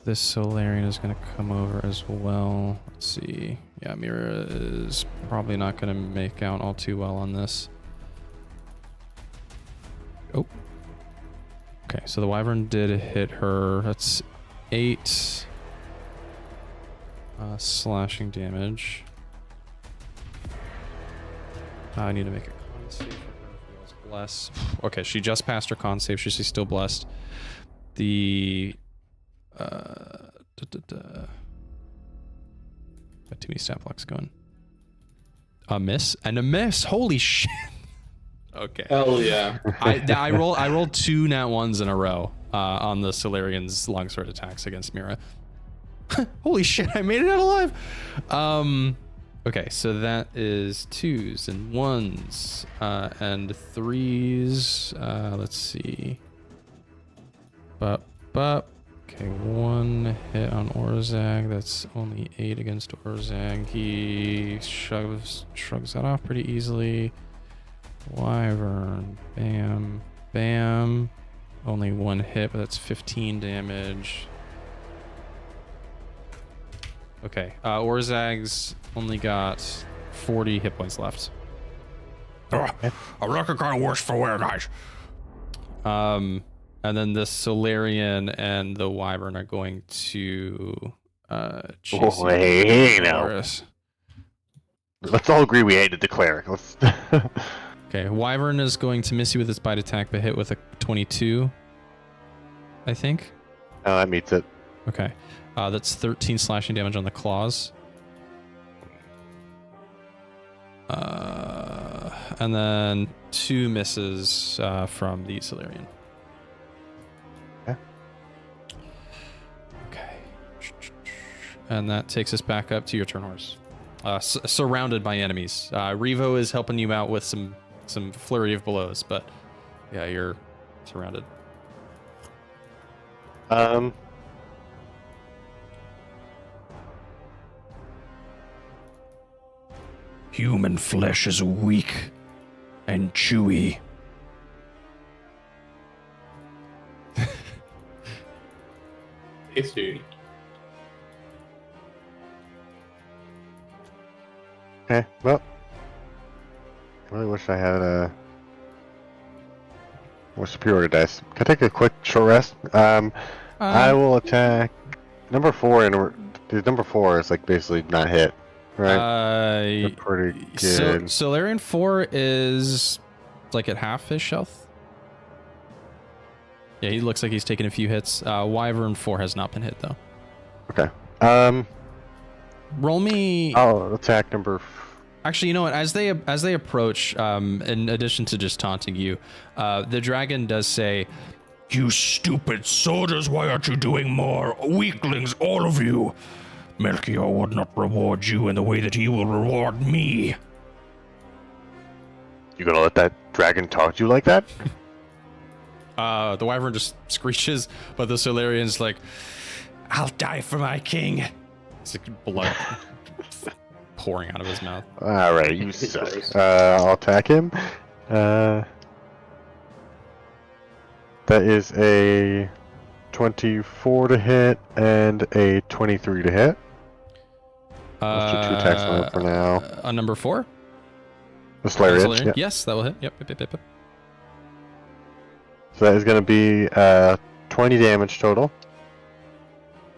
Speaker 2: This Solarian is going to come over as well. Let's see. Yeah, Mira is probably not going to make out all too well on this. Oh. Okay, so the wyvern did hit her. That's 8 slashing damage. I need to make a con save for her who is blessed. Okay, she just passed her con save. She's still blessed. The got too many stat blocks going. A miss and a miss. Holy shit. Okay.
Speaker 3: Hell yeah.
Speaker 2: I rolled 2 nat 1s in a row on the Solarian's longsword attacks against Mira. Holy shit, I made it out alive. Okay, so that is 2s and 1s and 3s. Let's see. Okay, 1 hit on Orzag. That's only 8 against Orzag. He shrugs that off pretty easily. Wyvern, bam, bam. Only 1 hit, but that's 15 damage. Okay, Orzag's only got 40 hit points left.
Speaker 7: I reckon kind of worse for wear, guys.
Speaker 2: And then the Solarian and the Wyvern are going to chase
Speaker 1: hey, now.
Speaker 2: Horace.
Speaker 1: Let's all agree we hated the cleric. Let's.
Speaker 2: Okay, Wyvern is going to miss you with its bite attack, but hit with a 22, I think.
Speaker 1: Oh, that meets it.
Speaker 2: Okay, that's 13 slashing damage on the claws. And then 2 misses from the Solarian. Okay. And that takes us back up to your turn, Horace. Surrounded by enemies. Revo is helping you out with some flurry of blows, but yeah, you're surrounded.
Speaker 7: Human flesh is weak and chewy.
Speaker 3: Tasty.
Speaker 1: Okay, well, I really wish I had a more superior dice. Can I take a quick short rest? I will attack number 4, and number 4 is like basically not hit, right? They're pretty good.
Speaker 2: Solarian 4 is like at half his health. Yeah, he looks like he's taken a few hits. Wyvern 4 has not been hit though.
Speaker 1: Okay.
Speaker 2: Roll me.
Speaker 1: I'll attack number.
Speaker 2: Actually, you know what? As they approach, in addition to just taunting you, the dragon does say,
Speaker 7: You stupid soldiers, why aren't you doing more? Weaklings, all of you. Melchior would not reward you in the way that he will reward me.
Speaker 1: You gonna let that dragon talk to you like that?
Speaker 2: The Wyvern just screeches, but the Solarian's like, I'll die for my king. It's like blood pouring out of his mouth.
Speaker 1: All right, you suck. I'll attack him. That is a 24 to hit and a 23 to hit. Let's do 2 attacks on it for now.
Speaker 2: On number 4?
Speaker 1: The Solarian. Yep.
Speaker 2: Yes, that will hit. Yep.
Speaker 1: So that is going to be 20 damage total.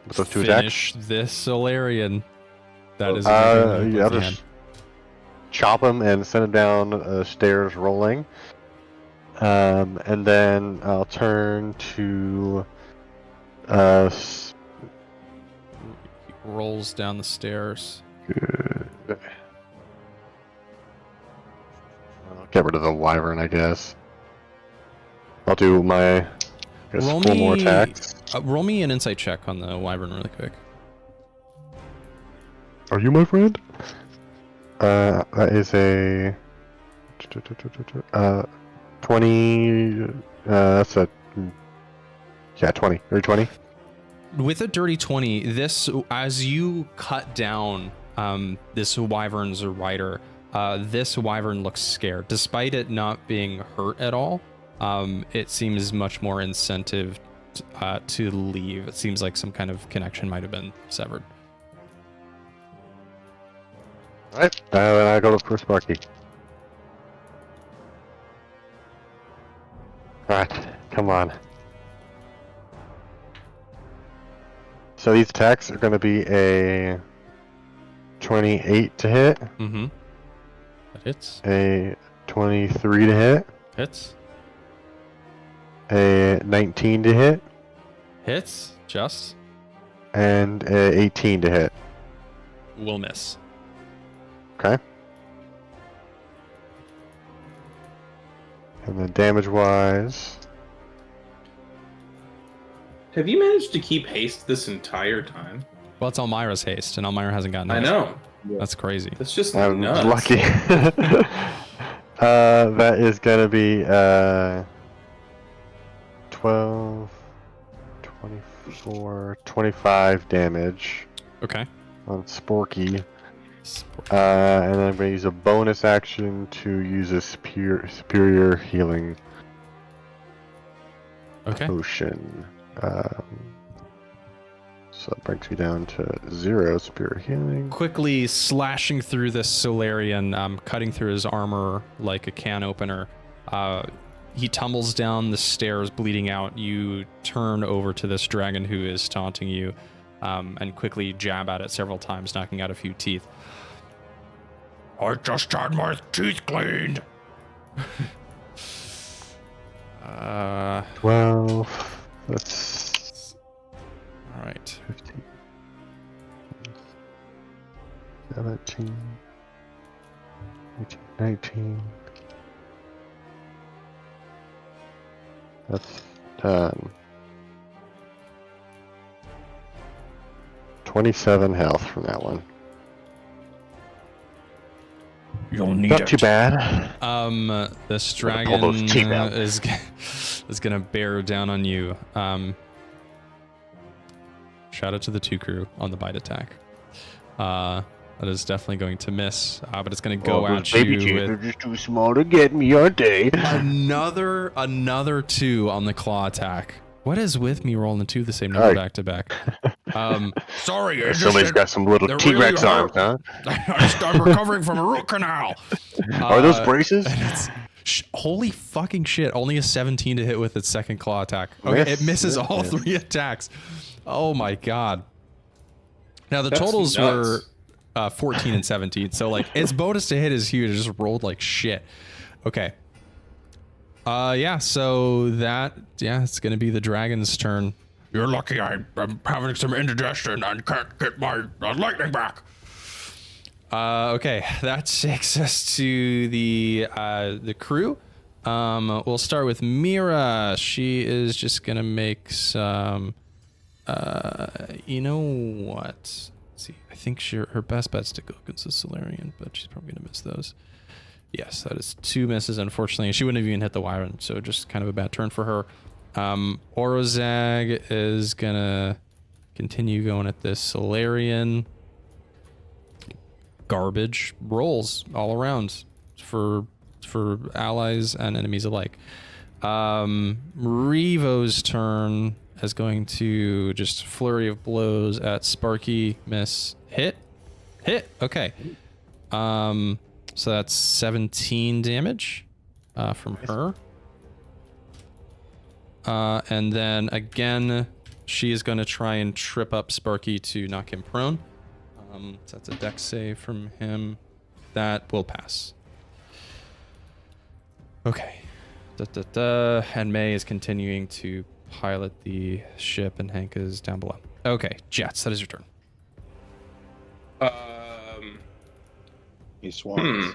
Speaker 1: With those 2 attacks.
Speaker 2: Finish this Solarian. That is
Speaker 1: I'll just chop him and send him down stairs rolling. And then I'll turn to
Speaker 2: rolls down the stairs.
Speaker 1: I'll get rid of the Wyvern, I guess. I'll do my 4 more attacks.
Speaker 2: Roll me an insight check on the Wyvern really quick.
Speaker 1: Are you my friend? That is a 20. That's a 20. Or 20.
Speaker 2: With a dirty 20, this as you cut down this Wyvern's rider, this Wyvern looks scared, despite it not being hurt at all. It seems much more incentive to leave. It seems like some kind of connection might have been severed.
Speaker 1: Alright, then I go look for Sparky. Alright, come on. So these attacks are going to be a 28 to hit,
Speaker 2: Mm-hmm. That hits.
Speaker 1: a 23 to hit,
Speaker 2: Hits.
Speaker 1: a 19 to hit,
Speaker 2: Hits. Just.
Speaker 1: and a 18 to hit.
Speaker 2: Will miss.
Speaker 1: Okay. And then damage-wise,
Speaker 3: Have you managed to keep haste this entire time?
Speaker 2: Well, it's Almyra's haste, and Almyra hasn't gotten
Speaker 3: I
Speaker 2: hit.
Speaker 3: know.
Speaker 2: That's crazy.
Speaker 3: That's just
Speaker 1: I'm
Speaker 3: nuts.
Speaker 1: lucky. That is going to be 12, 24, 25 damage
Speaker 2: Okay.
Speaker 1: on Sporky. And then I'm going to use a bonus action to use a superior healing
Speaker 2: Okay.
Speaker 1: potion. So that brings me down to 0 superior healing.
Speaker 2: Quickly slashing through this Solarian, cutting through his armor like a can opener. He tumbles down the stairs, bleeding out. You turn over to this dragon who is taunting you, and quickly jab at it several times, knocking out a few teeth.
Speaker 7: I just had my teeth cleaned.
Speaker 1: 12. That's
Speaker 2: All right.
Speaker 1: 15. 17. 18, 19. That's 27 health from that one.
Speaker 7: You'll need
Speaker 1: Not
Speaker 7: it.
Speaker 1: too bad.
Speaker 2: This
Speaker 1: Pull
Speaker 2: dragon
Speaker 1: those teeth out.
Speaker 2: is gonna bear down on you. Shout out to the 2 crew on the bite attack. That is definitely going to miss, but it's gonna go
Speaker 1: Oh,
Speaker 2: at
Speaker 1: those baby
Speaker 2: you
Speaker 1: teeth
Speaker 2: with
Speaker 1: are just too small to get me, aren't they?
Speaker 2: another 2 on the claw attack. What is with me rolling the 2 the same number
Speaker 1: Alright.
Speaker 2: back to back?
Speaker 7: Sorry, I
Speaker 1: Somebody's
Speaker 7: just
Speaker 1: got some little
Speaker 7: they're
Speaker 1: T-Rex
Speaker 7: really
Speaker 1: arms, huh?
Speaker 7: I'm recovering from a root canal.
Speaker 1: Are those braces?
Speaker 2: Holy fucking shit! Only a 17 to hit with its second claw attack. Okay,
Speaker 1: Miss,
Speaker 2: it misses
Speaker 1: miss,
Speaker 2: all
Speaker 1: miss.
Speaker 2: 3 attacks. Oh my god. Now the
Speaker 3: That's
Speaker 2: totals
Speaker 3: nuts.
Speaker 2: were 14 and 17, so like its bonus to hit is huge. It just rolled like shit. Okay. Yeah. So it's gonna be the dragon's turn.
Speaker 7: You're lucky I'm having some indigestion and can't get my lightning back.
Speaker 2: Okay, that takes us to the crew. We'll start with Mira. She is just gonna make some. You know what? Let's see, I think her best bet's to go against the Solarian, but she's probably gonna miss those. Yes, that is 2 misses, unfortunately. She wouldn't have even hit the Wyvern, so just kind of a bad turn for her. Orozag is gonna continue going at this Solarian. Garbage rolls all around for allies and enemies alike. Revo's turn is going to just flurry of blows at Sparky. Miss. Hit. Okay. So that's 17 damage from her. And then again, she is going to try and trip up Sparky to knock him prone. So that's a dex save from him. That will pass. Okay. And May is continuing to pilot the ship, and Hank is down below. Okay, Jeatz, that is your turn.
Speaker 5: He swans.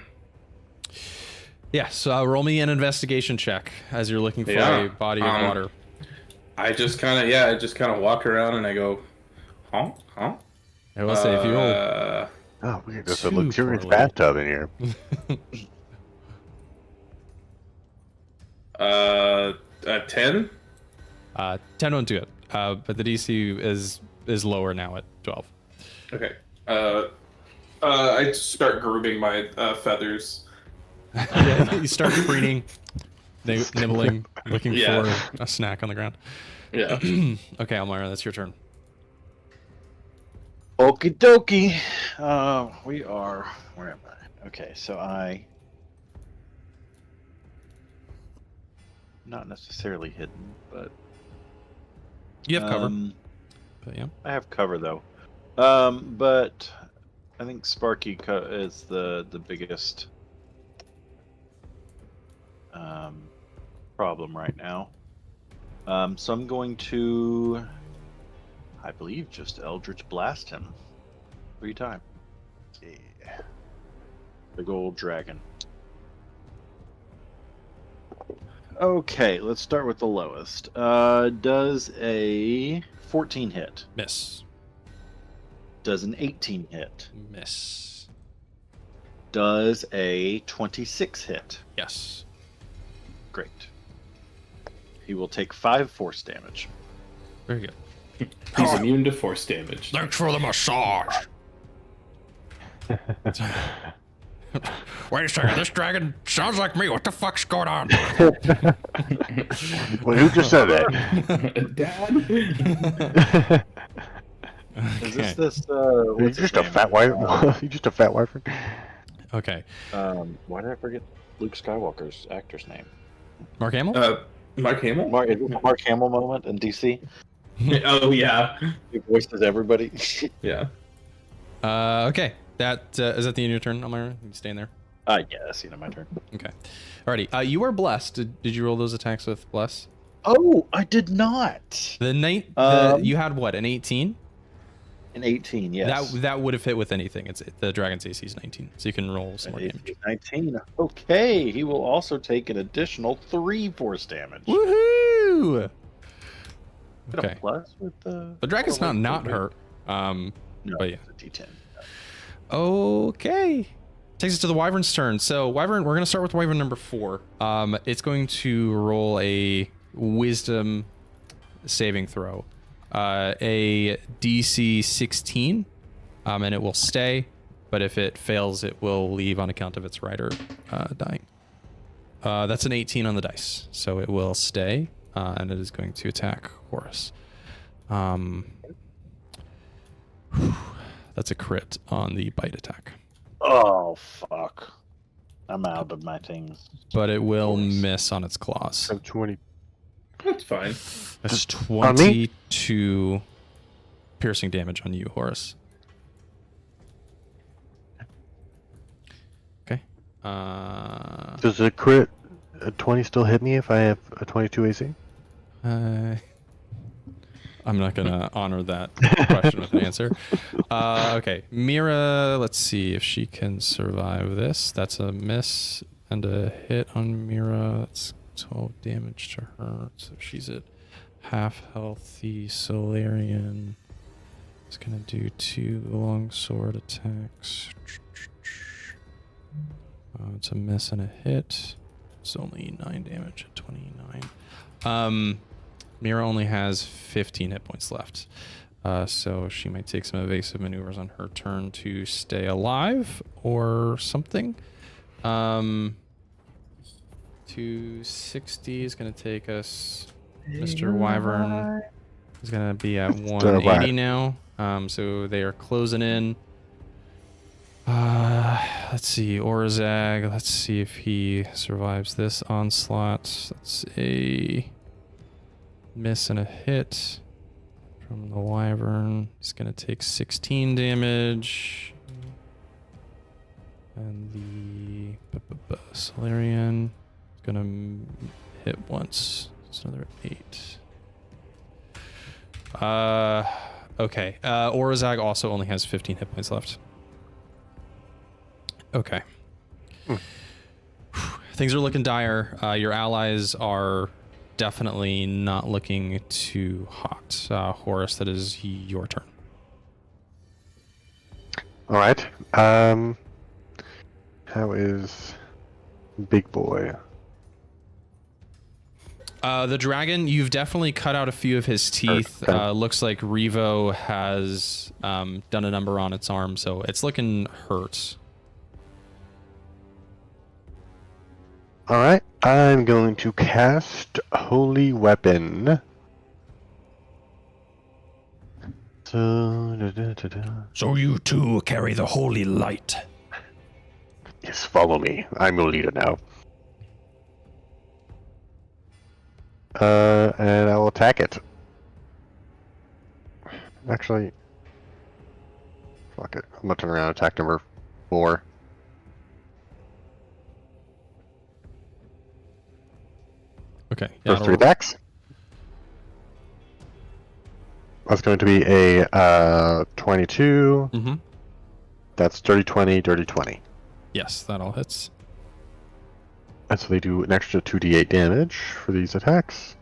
Speaker 2: Yeah, so roll me an investigation check as you're looking for a body of water.
Speaker 3: I just kind of walk around and I go, huh?
Speaker 2: I will say, if you roll
Speaker 1: Oh, weird. There's a
Speaker 2: Too
Speaker 1: luxurious
Speaker 2: poorly.
Speaker 1: bathtub in here.
Speaker 3: 10?
Speaker 2: 10 won't do it, but the DC is lower now at 12.
Speaker 3: Okay. I start grooming my feathers.
Speaker 2: Yeah, you start preening, nibbling, looking
Speaker 3: Yeah.
Speaker 2: for a snack on the ground.
Speaker 3: Yeah.
Speaker 2: Okay, Almyra, that's your turn.
Speaker 5: Okie dokie. We are. Where am I? Okay, so not necessarily hidden, but
Speaker 2: You have cover. But yeah.
Speaker 5: I have cover though. But I think Sparky is the biggest problem right now. So I'm going to, I believe, just Eldritch Blast him 3 times. Yeah. Big old dragon. Okay, let's start with the lowest. Does a 14 hit?
Speaker 2: Miss.
Speaker 5: Does an 18 hit?
Speaker 2: Miss.
Speaker 5: Does a 26 hit?
Speaker 2: Yes.
Speaker 5: Great. He will take 5 force damage.
Speaker 2: Very good.
Speaker 3: He's immune to force damage.
Speaker 7: Thanks for the massage. Wait a second, this dragon sounds like me. What the fuck's going on?
Speaker 1: Well, who just said that?
Speaker 3: Dad?
Speaker 5: Is this
Speaker 1: You
Speaker 5: what's his
Speaker 1: just a
Speaker 5: name?
Speaker 1: fat wife? You just a fat wife?
Speaker 2: Okay.
Speaker 5: Why did I forget Luke Skywalker's actor's name?
Speaker 2: Mark Hamill?
Speaker 3: Mark Hamill?
Speaker 5: Is it the Mark Hamill moment in DC?
Speaker 3: Oh, yeah.
Speaker 5: He voices everybody.
Speaker 3: Yeah.
Speaker 2: Okay. That is that the end of your turn, Almyre? You staying there?
Speaker 5: Yes, my turn.
Speaker 2: Okay. Alrighty. You are blessed. Did you roll those attacks with bless?
Speaker 5: Oh, I did not.
Speaker 2: The night you had what, an 18?
Speaker 5: An 18, yes.
Speaker 2: That would have hit with anything. It's the dragon's AC is 19, so you can roll some more damage.
Speaker 5: 19. Okay, he will also take an additional 3 force damage.
Speaker 2: Woohoo!
Speaker 5: Get a
Speaker 2: Okay.
Speaker 5: plus with the
Speaker 2: dragon's not hurt.
Speaker 5: No,
Speaker 2: but yeah.
Speaker 5: it's a D10.
Speaker 2: Okay. Takes us to the wyvern's turn. So wyvern, we're gonna start with wyvern number 4. It's going to roll a wisdom saving throw. A DC 16, and it will stay, but if it fails, it will leave on account of its rider dying. That's an 18 on the dice, so it will stay, and it is going to attack Horace. That's a crit on the bite attack.
Speaker 5: Oh, fuck. I'm out of my things.
Speaker 2: But it will miss on its claws.
Speaker 1: I'm 20.
Speaker 3: That's fine.
Speaker 2: That's
Speaker 1: On me?
Speaker 2: 22 piercing damage on you, Horace. Okay.
Speaker 1: Does a crit a 20 still hit me if I have a 22 AC?
Speaker 2: I'm not gonna honor that question with an answer. Okay, Mira. Let's see if she can survive this. That's a miss and a hit on Mira. That's 12 damage to her. So she's at half healthy. Solarian is gonna do 2 longsword attacks. It's a miss and a hit. It's only 9 damage at 29. Mira only has 15 hit points left. So she might take some evasive maneuvers on her turn to stay alive or something. 260 is going to take us. Mr. Wyvern is going to be at 180 now. So they are closing in. Let's see. Orzag. Let's see if he survives this onslaught. That's a miss and a hit from the wyvern. He's gonna take 16 damage, and the Solarian is gonna hit once. It's another 8. Okay. Orzag also only has 15 hit points left. Okay. Things are looking dire. Your allies are definitely not looking too hot. Horace, that is your turn.
Speaker 1: All right. How is Big Boy?
Speaker 2: The dragon, you've definitely cut out a few of his teeth.
Speaker 1: Okay.
Speaker 2: Looks like Revo has done a number on its arm, so it's looking hurt.
Speaker 1: All right. I'm going to cast Holy Weapon.
Speaker 7: So you too carry the holy light.
Speaker 1: Yes, follow me. I'm your leader now. And I will attack it. Actually, fuck it. I'm gonna turn around and attack number 4.
Speaker 2: Okay.
Speaker 1: First 3
Speaker 2: it'll-
Speaker 1: attacks. That's going to be a 22.
Speaker 2: Mhm.
Speaker 1: That's dirty 20, dirty 20.
Speaker 2: Yes, that all hits.
Speaker 1: And so they do an extra 2d8 damage for these attacks.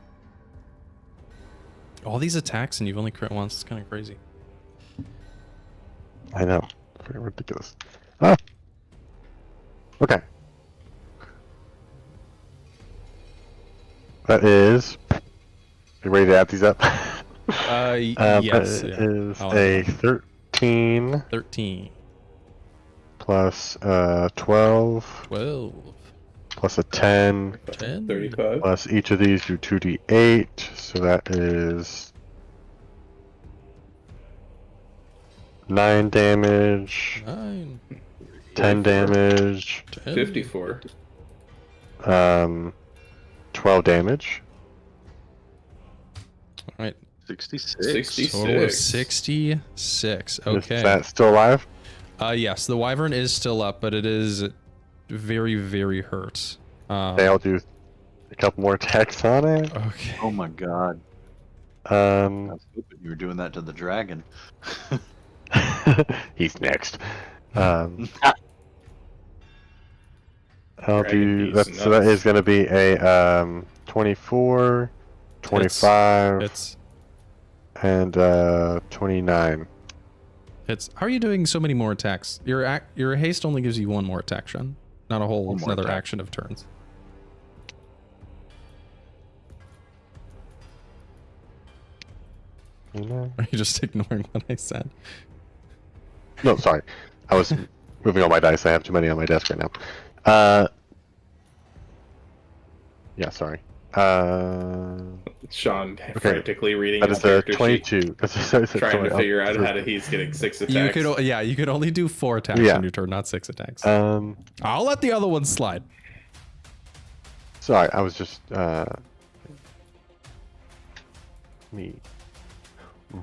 Speaker 2: All these attacks and you've only crit once. It's kind of crazy.
Speaker 1: I know. Pretty ridiculous. Ah! Okay. That is... You ready to add these up?
Speaker 2: Yes.
Speaker 1: That
Speaker 2: Yeah.
Speaker 1: is
Speaker 2: I'll
Speaker 1: a
Speaker 2: add that.
Speaker 1: 13
Speaker 2: 13.
Speaker 1: plus 12
Speaker 2: 12.
Speaker 1: plus a 10
Speaker 2: 10.
Speaker 3: 35.
Speaker 1: plus each of these do 2d8, so that is 9 damage,
Speaker 2: 9.
Speaker 1: 10 damage,
Speaker 2: 10.
Speaker 3: 54.
Speaker 1: 12 damage.
Speaker 2: All right.
Speaker 5: 66.
Speaker 3: 66.
Speaker 2: Total of 66. Okay.
Speaker 1: Is that still alive?
Speaker 2: Yes, the wyvern is still up, but it is very, very hurt.
Speaker 1: Okay, I'll do a couple more attacks on it.
Speaker 2: Okay.
Speaker 5: Oh my god. I
Speaker 1: Um,
Speaker 5: was hoping you were doing that to the dragon.
Speaker 1: he's next. I'll
Speaker 3: Dragon
Speaker 1: do
Speaker 3: beast
Speaker 1: that. So that
Speaker 3: nuts.
Speaker 1: is going to be a 24, 25,
Speaker 2: Hits.
Speaker 1: and 29.
Speaker 2: Hits. How are you doing so many more attacks? Your haste only gives you one more attack, Sean. Not a whole
Speaker 5: One more
Speaker 2: another
Speaker 5: attack.
Speaker 2: action of turns.
Speaker 1: No,
Speaker 2: Are you just ignoring what I said?
Speaker 1: sorry. I was moving all my dice. I have too many on my desk right now. Yeah, sorry.
Speaker 3: Sean frantically reading
Speaker 1: That
Speaker 3: his
Speaker 1: is a
Speaker 3: character sheet,
Speaker 1: 22.
Speaker 3: trying to figure out how he's getting 6 attacks.
Speaker 2: You could only do 4 attacks
Speaker 1: Yeah.
Speaker 2: on your turn, not 6 attacks.
Speaker 1: Um,
Speaker 2: I'll let the other one slide.
Speaker 1: sorry, I was just me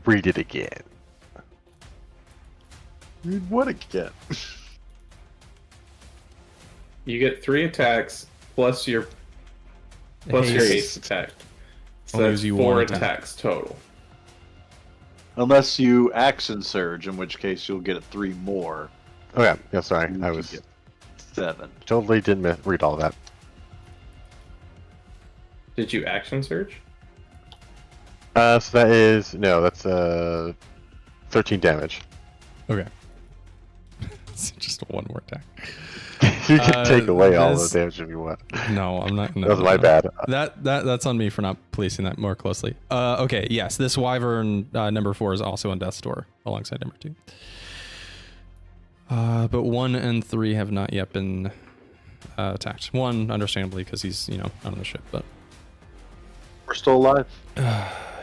Speaker 1: read it again.
Speaker 5: Read what again?
Speaker 3: You get 3 attacks plus your haste attack. So
Speaker 2: Only
Speaker 3: that's
Speaker 2: gives you
Speaker 3: 4
Speaker 2: one attack.
Speaker 3: attacks total.
Speaker 5: Unless you action surge, in which case you'll get 3 more.
Speaker 1: Oh yeah, sorry.
Speaker 5: You
Speaker 1: I
Speaker 5: could
Speaker 1: was
Speaker 5: get 7.
Speaker 1: totally didn't read all that.
Speaker 3: Did you action surge?
Speaker 1: So that is that's 13 damage.
Speaker 2: Okay. It's just one more attack.
Speaker 1: You can take away all
Speaker 2: this-
Speaker 1: the damage if you want.
Speaker 2: No, I'm not. No,
Speaker 1: That was my
Speaker 2: no.
Speaker 1: bad.
Speaker 2: That's on me for not policing that more closely. Okay, yes, this wyvern number 4 is also on death's door alongside number 2. But 1 and 3 have not yet been attacked. 1, understandably, because he's not on the ship. But
Speaker 5: We're still alive.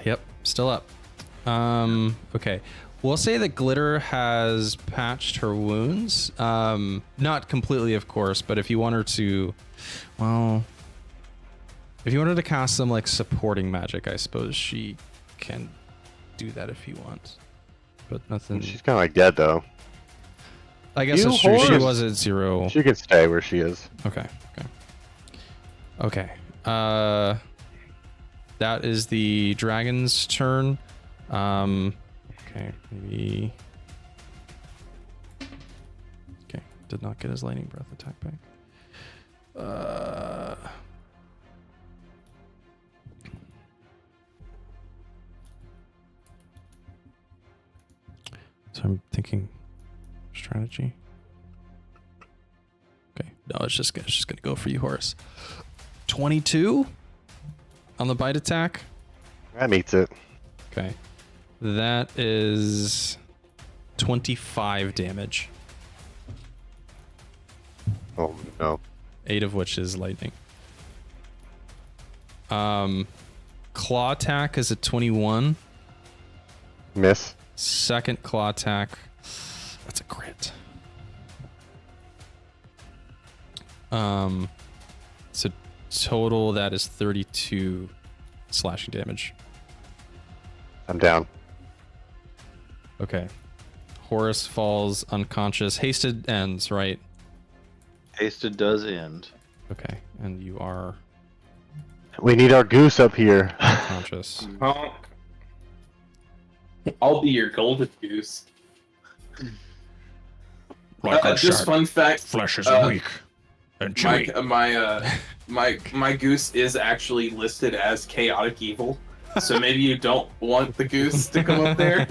Speaker 2: yep, still up. Okay. We'll say that Glitter has patched her wounds. Not completely, of course, but if you want her to, if you want her to cast some like supporting magic, I suppose she can do that if you want. But nothing.
Speaker 1: She's kind of like dead though.
Speaker 2: I guess
Speaker 1: You
Speaker 2: that's true. She
Speaker 1: Horace.
Speaker 2: was at 0.
Speaker 1: She can stay where she is.
Speaker 2: Okay. That is the dragon's turn. Okay, maybe. Okay, did not get his lightning breath attack back. So I'm thinking strategy. Okay, no, it's just gonna go for you, Horace. 22 on the bite attack.
Speaker 1: That meets it.
Speaker 2: Okay. That is 25 damage,
Speaker 1: Oh no.
Speaker 2: 8 of which is lightning. Claw attack is a 21.
Speaker 1: Miss.
Speaker 2: Second claw attack, that's a crit. So total that is 32 slashing damage.
Speaker 1: I'm down.
Speaker 2: Okay. Horace falls unconscious. Hasted ends, right?
Speaker 5: Hasted does end.
Speaker 2: Okay. And you are
Speaker 1: We need our goose up here.
Speaker 2: unconscious.
Speaker 3: Honk. I'll be your golden goose.
Speaker 7: Like our
Speaker 3: Just
Speaker 7: shark.
Speaker 3: fun fact.
Speaker 7: Flesh is weak and
Speaker 3: My
Speaker 7: chewy.
Speaker 3: my goose is actually listed as chaotic evil, so maybe you don't want the goose to come up there.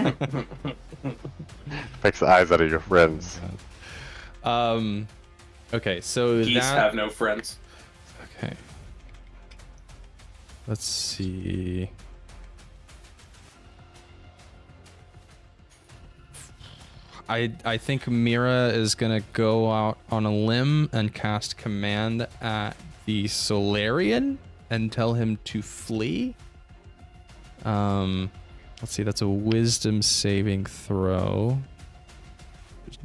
Speaker 1: Takes the eyes out of your friends.
Speaker 2: Okay, so
Speaker 3: Geese
Speaker 2: that
Speaker 3: have no friends.
Speaker 2: okay. Let's see. I think Mira is gonna go out on a limb and cast command at the Solarian and tell him to flee. Let's see, that's a wisdom saving throw.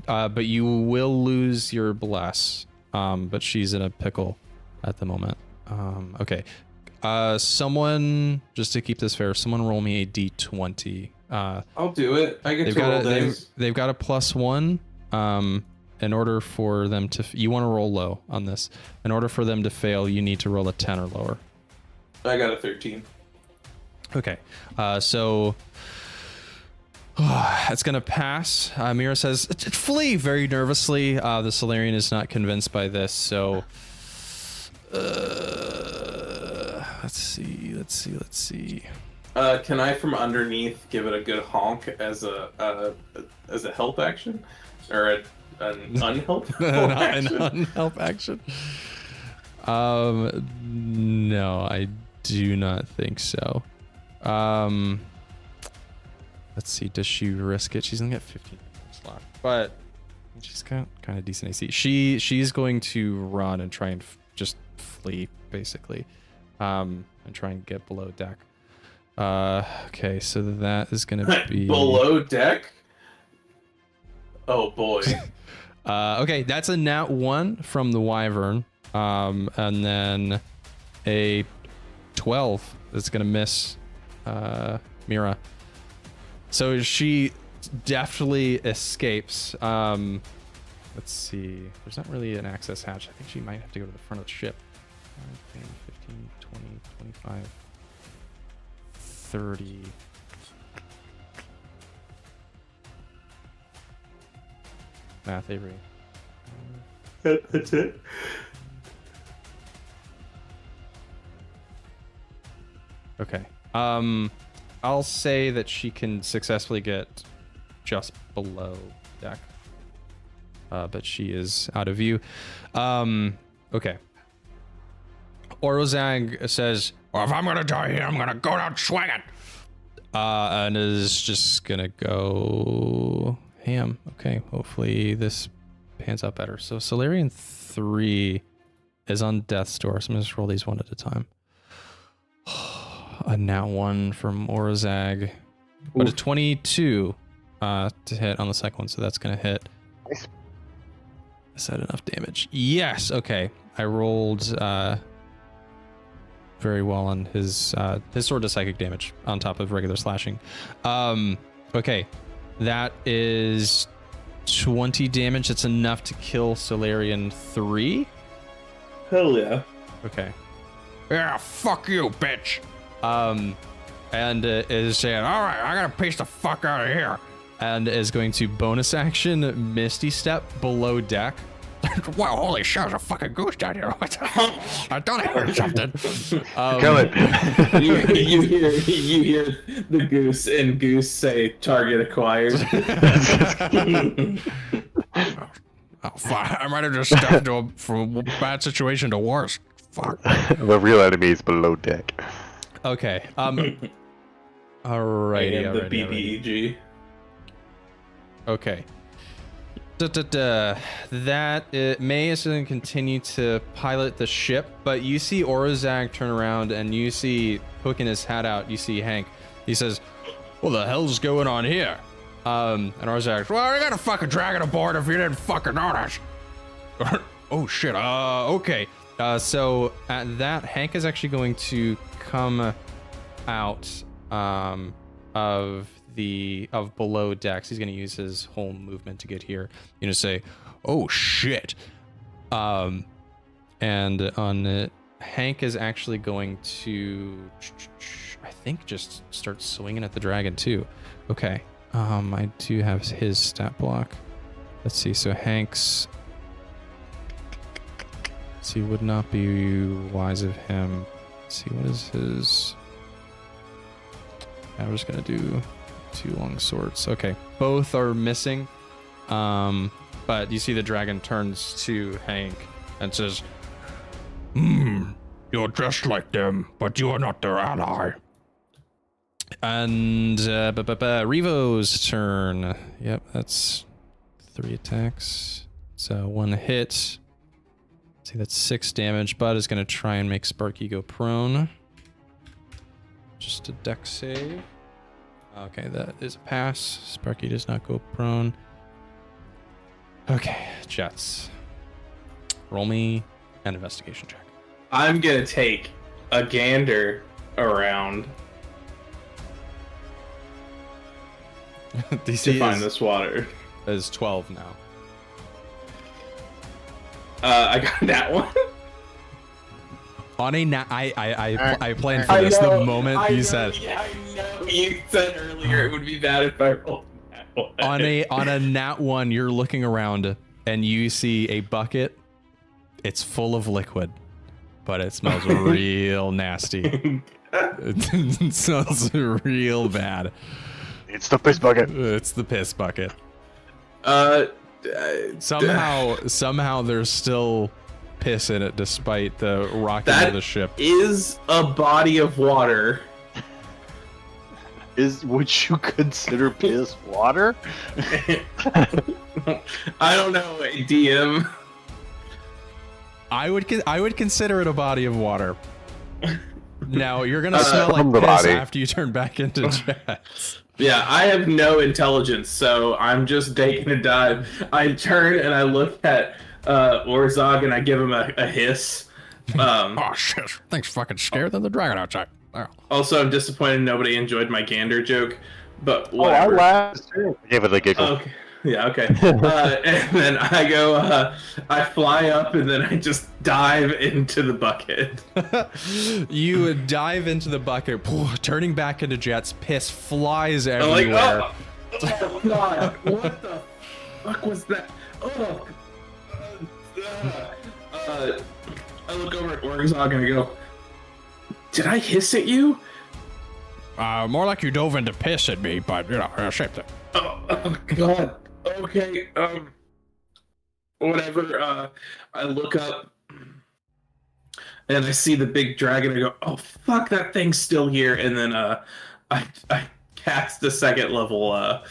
Speaker 2: But you will lose your bless. But she's in a pickle at the moment. Okay. Someone, just to keep this fair, someone roll me a d20.
Speaker 3: I'll do it. I get
Speaker 2: They've
Speaker 3: to
Speaker 2: got
Speaker 3: roll
Speaker 2: a,
Speaker 3: dice.
Speaker 2: they've got a +1. In order for them to, you want to roll low on this. In order for them to fail, you need to roll a 10 or lower.
Speaker 3: I got a 13.
Speaker 2: Okay, so it's gonna pass. Mira says, "Flee!" very nervously. The Solarian is not convinced by this, so let's see.
Speaker 3: Can I, from underneath, give it a good honk as a help action, or an unhelp
Speaker 2: An
Speaker 3: action?
Speaker 2: unhelp action. No, I do not think so. Let's see. Does she risk it? She's gonna get 15 slot, but she's got kind of decent AC. She's going to run and try and just flee, basically, and try and get below deck. Okay, so that is gonna be
Speaker 3: Below deck. Oh boy.
Speaker 2: Okay, that's a nat 1 from the Wyvern, and then a 12 that's gonna miss Mira. So she deftly escapes. Let's see. There's not really an access hatch. I think she might have to go to the front of the ship. 10, 15, 20, 25, 30. Math, Avery.
Speaker 3: That's it.
Speaker 2: Okay. I'll say that she can successfully get just below deck. But she is out of view. Okay. Orozag says,
Speaker 7: Well, if I'm gonna die here, I'm gonna go down swinging.
Speaker 2: and is just gonna go ham. Okay, hopefully this pans out better. So Solarian 3 is on death's door, so I'm gonna just roll these one at a time. A nat 1 from Orozag, but a 22 to hit on the second one, so that's gonna hit.
Speaker 1: Nice.
Speaker 2: Is that enough damage? Yes. Okay, I rolled very well on his sword to psychic damage on top of regular slashing. Okay, that is 20 damage. It's enough to kill Solarian 3.
Speaker 3: Hell yeah.
Speaker 2: Okay.
Speaker 7: Yeah, fuck you, bitch.
Speaker 2: And is saying, all right, I gotta piece the fuck out of here. And is going to bonus action Misty Step below deck.
Speaker 7: Wow, holy shit, there's a fucking goose down here. What the hell? I thought I heard something.
Speaker 1: Kill it.
Speaker 3: you hear the goose and goose say target acquired.
Speaker 7: Oh, fuck. I might have just stepped from a bad situation to worse. Fuck.
Speaker 1: The real enemy is below deck.
Speaker 2: Okay. Alrighty.
Speaker 3: And the
Speaker 2: alrighty.
Speaker 3: BBEG.
Speaker 2: Okay. That May is going to continue to pilot the ship, but you see Orozag turn around and you see hooking his hat out. You see Hank. He says,
Speaker 7: What the hell's going on here?
Speaker 2: and Orozag's,
Speaker 7: Well, I got a fucking dragon aboard if you didn't fucking notice. Oh, shit.
Speaker 2: okay. So at that, Hank is actually going to come out of below decks. He's going to use his whole movement to get here. You know, say,
Speaker 7: Oh shit.
Speaker 2: and on Hank is actually going to, I think, just start swinging at the dragon too. Okay. I do have his stat block. Let's see. So Hank's. Let's see, would not be wise of him. Let's see, what is his? I'm just gonna do 2 long swords. Okay, both are missing. But you see the dragon turns to Hank and says,
Speaker 7: You're just like them, but you are not their ally.
Speaker 2: and Revo's turn. Yep, that's 3 attacks. So 1 hit. See, that's 6 damage. Bud is going to try and make Sparky go prone. Just a dex save. Okay, that is a pass. Sparky does not go prone. Okay, Jeatz. Roll me an investigation check.
Speaker 3: I'm gonna take a gander around
Speaker 2: DC
Speaker 3: to find this water.
Speaker 2: is 12 now.
Speaker 3: I got that one.
Speaker 2: On a I planned for this the moment you said.
Speaker 3: Yeah, I know. You said earlier it would be bad if I rolled that one.
Speaker 2: On a nat 1, you're looking around and you see a bucket. It's full of liquid, but it smells real nasty. It smells real bad.
Speaker 1: It's the piss bucket.
Speaker 2: It's the piss bucket. Somehow there's still piss in it despite the rocking of the ship.
Speaker 3: Is a body of water.
Speaker 5: Would you consider piss water?
Speaker 3: I don't know, DM.
Speaker 2: I would consider it a body of water. Now you're gonna smell
Speaker 1: from
Speaker 2: like
Speaker 1: the
Speaker 2: piss
Speaker 1: body.
Speaker 2: after you turn back into Jeatz.
Speaker 3: Yeah, I have no intelligence, so I'm just taking a dive. I turn and I look at Orzog and I give him a hiss.
Speaker 7: Oh shit. Things fucking scared than the dragon outside. Oh.
Speaker 3: Also, I'm disappointed nobody enjoyed my gander joke, but
Speaker 5: I
Speaker 3: whatever.
Speaker 5: laughed.
Speaker 1: I gave it a giggle.
Speaker 3: Okay. Yeah, okay. And then I go, I fly up and then I just dive into the bucket.
Speaker 2: You dive into the bucket, turning back into Jeatz. Piss flies
Speaker 3: I'm like,
Speaker 2: everywhere.
Speaker 3: oh god, what the fuck was that? Oh. I look over at Orzog and I go, did I hiss at you?
Speaker 7: More like you dove into piss at me, but you know, same thing.
Speaker 3: Oh god. Okay, whatever. I look up and I see the big dragon. I go, oh fuck, that thing's still here. And then I cast the 2nd level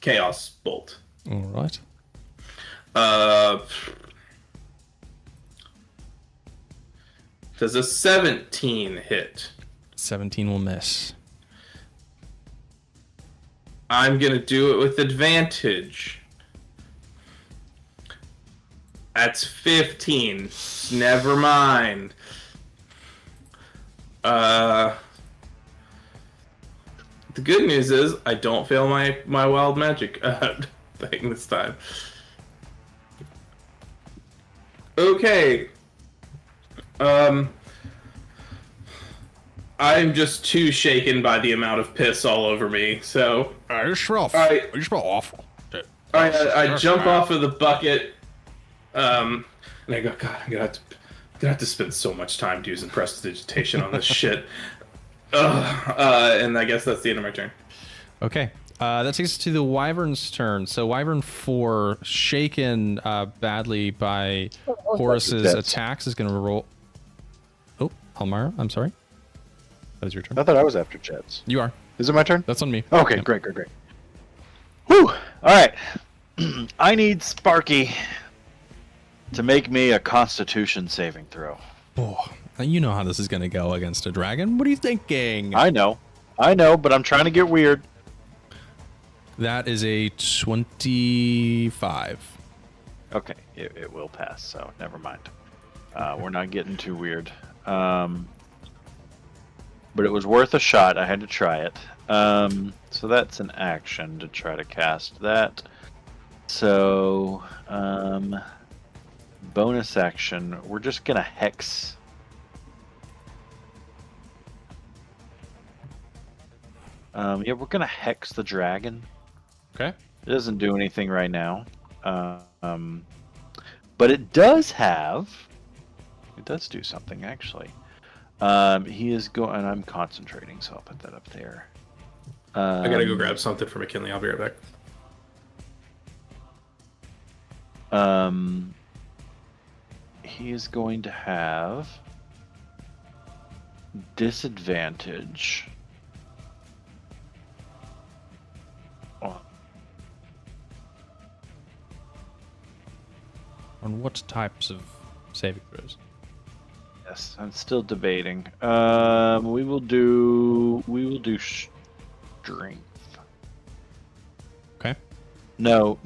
Speaker 3: chaos bolt.
Speaker 2: All right.
Speaker 3: Does a 17 hit?
Speaker 2: 17 will miss.
Speaker 3: I'm gonna do it with advantage. That's 15. Never mind. The good news is I don't fail my wild magic thing this time. Okay. I'm just too shaken by the amount of piss all over me, so
Speaker 7: You smell awful.
Speaker 3: I jump off of the bucket, and I go, God, I'm gonna have to spend so much time using prestidigitation on this shit. And I guess that's the end of my turn.
Speaker 2: Okay. That takes us to the Wyvern's turn. So Wyvern 4, shaken badly by Horace's attacks, is going to roll. Oh, Almyre, I'm sorry. That is your turn.
Speaker 5: I thought I was after Jeatz.
Speaker 2: You are.
Speaker 5: Is it my turn?
Speaker 2: That's on me.
Speaker 5: Okay,
Speaker 2: Yep.
Speaker 5: great. Whew! All right. I need Sparky to make me a Constitution saving throw.
Speaker 2: Oh, you know how this is going to go against a dragon. What are you thinking?
Speaker 5: I know, but I'm trying to get weird.
Speaker 2: That is a 25.
Speaker 5: Okay, it will pass, so never mind. We're not getting too weird. but it was worth a shot. I had to try it. So that's an action to try to cast that. So, bonus action, we're just gonna hex. Yeah, we're gonna hex the dragon.
Speaker 2: Okay.
Speaker 5: It doesn't do anything right now. But it does do something actually. He is going, and I'm concentrating, so I'll put that up there.
Speaker 3: I gotta go grab something for McKinley. I'll be right back.
Speaker 5: He is going to have disadvantage.
Speaker 2: On what types of saving throws?
Speaker 5: Yes, I'm still debating. We will do strength.
Speaker 2: Okay.
Speaker 5: No,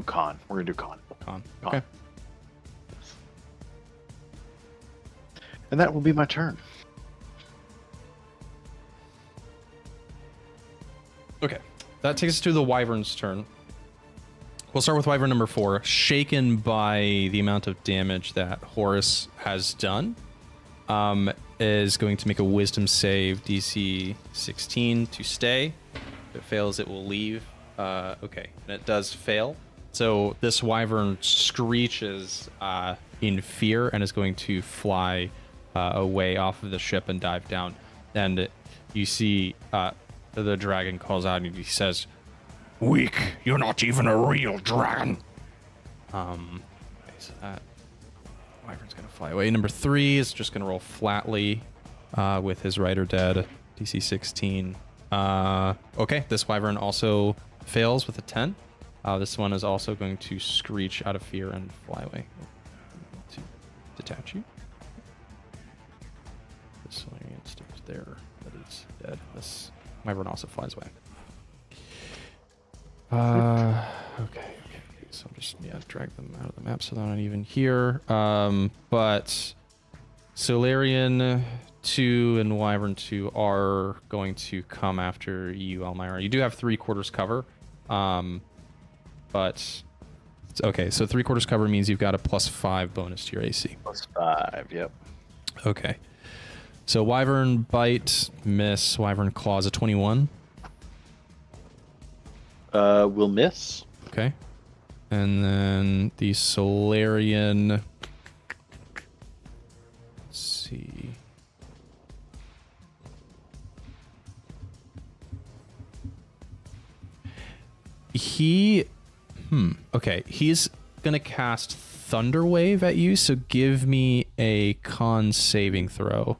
Speaker 5: con. We're gonna do con.
Speaker 2: Con. Okay.
Speaker 5: And that will be my turn.
Speaker 2: Okay. That takes us to the Wyvern's turn. We'll start with Wyvern number 4. Shaken by the amount of damage that Horace has done, is going to make a Wisdom save, DC 16 to stay. If it fails, it will leave. Okay, and it does fail. So this Wyvern screeches in fear and is going to fly away off of the ship and dive down. And you see the dragon calls out and he says,
Speaker 7: Weak. You're not even a real dragon.
Speaker 2: Okay, so that Wyvern's gonna fly away. Number 3 is just gonna roll flatly with his rider dead. DC 16. Okay, this Wyvern also fails with a 10. This one is also going to screech out of fear and fly away. To detach you. This Solarian stays there. That is dead. This Wyvern also flies away. Okay. So I'll just drag them out of the map so they're not even here. But Solarian 2 and Wyvern 2 are going to come after you, Almyre. You do have 3/4 cover. But okay, so 3/4 cover means you've got a +5 bonus to your AC.
Speaker 5: +5, yep.
Speaker 2: Okay. So Wyvern bite, miss. Wyvern claws a 21.
Speaker 5: Will miss.
Speaker 2: Okay. And then the Solarian. Let's see. Okay. He's gonna cast Thunder Wave at you, so give me a con saving throw.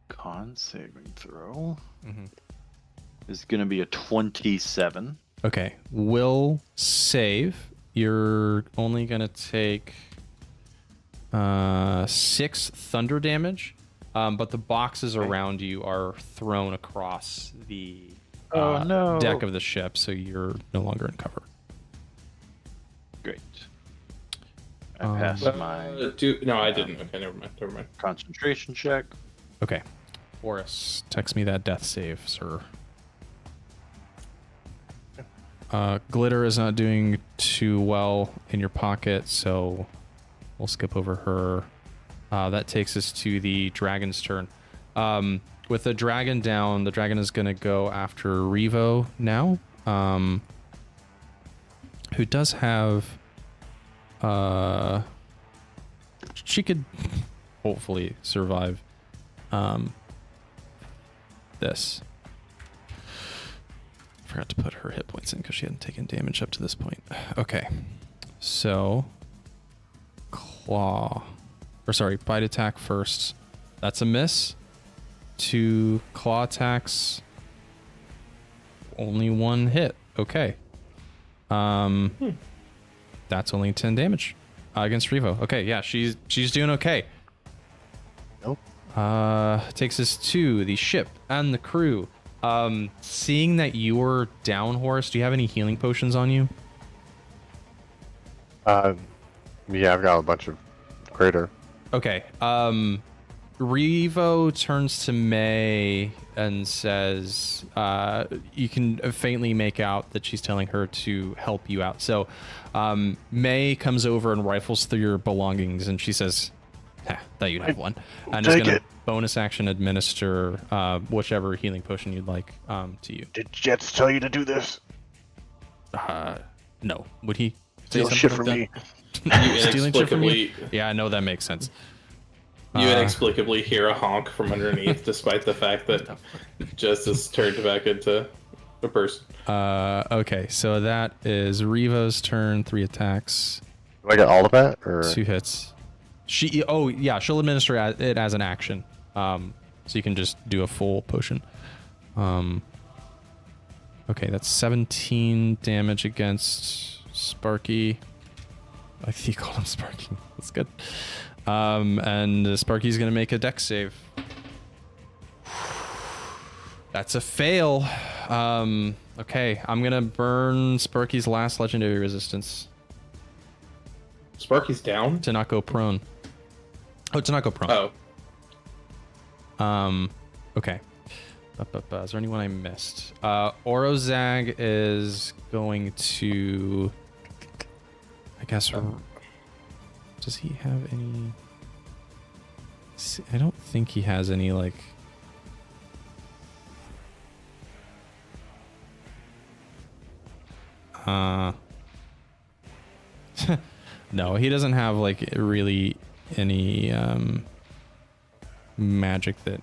Speaker 5: Con saving throw. Is going to be a 27.
Speaker 2: Okay, will save. You're only gonna take 6 thunder damage, but the boxes around you are thrown across the deck of the ship, so you're no longer in cover.
Speaker 5: Great. I passed my.
Speaker 3: No, I didn't. Okay, never mind.
Speaker 5: Concentration check.
Speaker 2: Okay, Horace, text me that death save, sir. Glitter is not doing too well in your pocket, so we'll skip over her. That takes us to the dragon's turn. With the dragon down, the dragon is going to go after Revo now, who does have... she could hopefully survive this. Forgot to put her hit points in because she hadn't taken damage up to this point. Okay, so bite attack first. That's a miss. 2 claw attacks. Only 1 hit. Okay. That's only 10 damage against Revo. Okay, yeah, she's doing okay.
Speaker 1: Nope.
Speaker 2: Takes us to the ship and the crew. Seeing that you're down, Horace, do you have any healing potions on you?
Speaker 1: Yeah, I've got a bunch of greater.
Speaker 2: Okay. Revo turns to May and says, you can faintly make out that she's telling her to help you out. So May comes over and rifles through your belongings, and she says, thought you'd have one. And is going to bonus action administer whichever healing potion you'd like to you.
Speaker 1: Did Jeatz tell you to do this?
Speaker 2: No. Would he?
Speaker 1: Steal shit from me.
Speaker 2: Stealing shit from you? Yeah, I know that makes sense.
Speaker 3: You inexplicably hear a honk from underneath, despite the fact that Jeatz has turned back into a person.
Speaker 2: Okay, so that is Revo's turn. 3 attacks.
Speaker 1: Do I get all of that? Or
Speaker 2: 2 hits. She'll administer it as an action. So you can just do a full potion. Okay, that's 17 damage against Sparky. I think you called him Sparky. That's good. And Sparky's gonna make a dex save. That's a fail. Okay, I'm gonna burn Sparky's last legendary resistance.
Speaker 3: Sparky's down?
Speaker 2: To not go prone. Oh, to not go prone.
Speaker 3: Oh.
Speaker 2: Okay. Is there anyone I missed? Orozag is going to... I guess... Does he have any... I don't think he has any, like... No, he doesn't have, like, really any magic that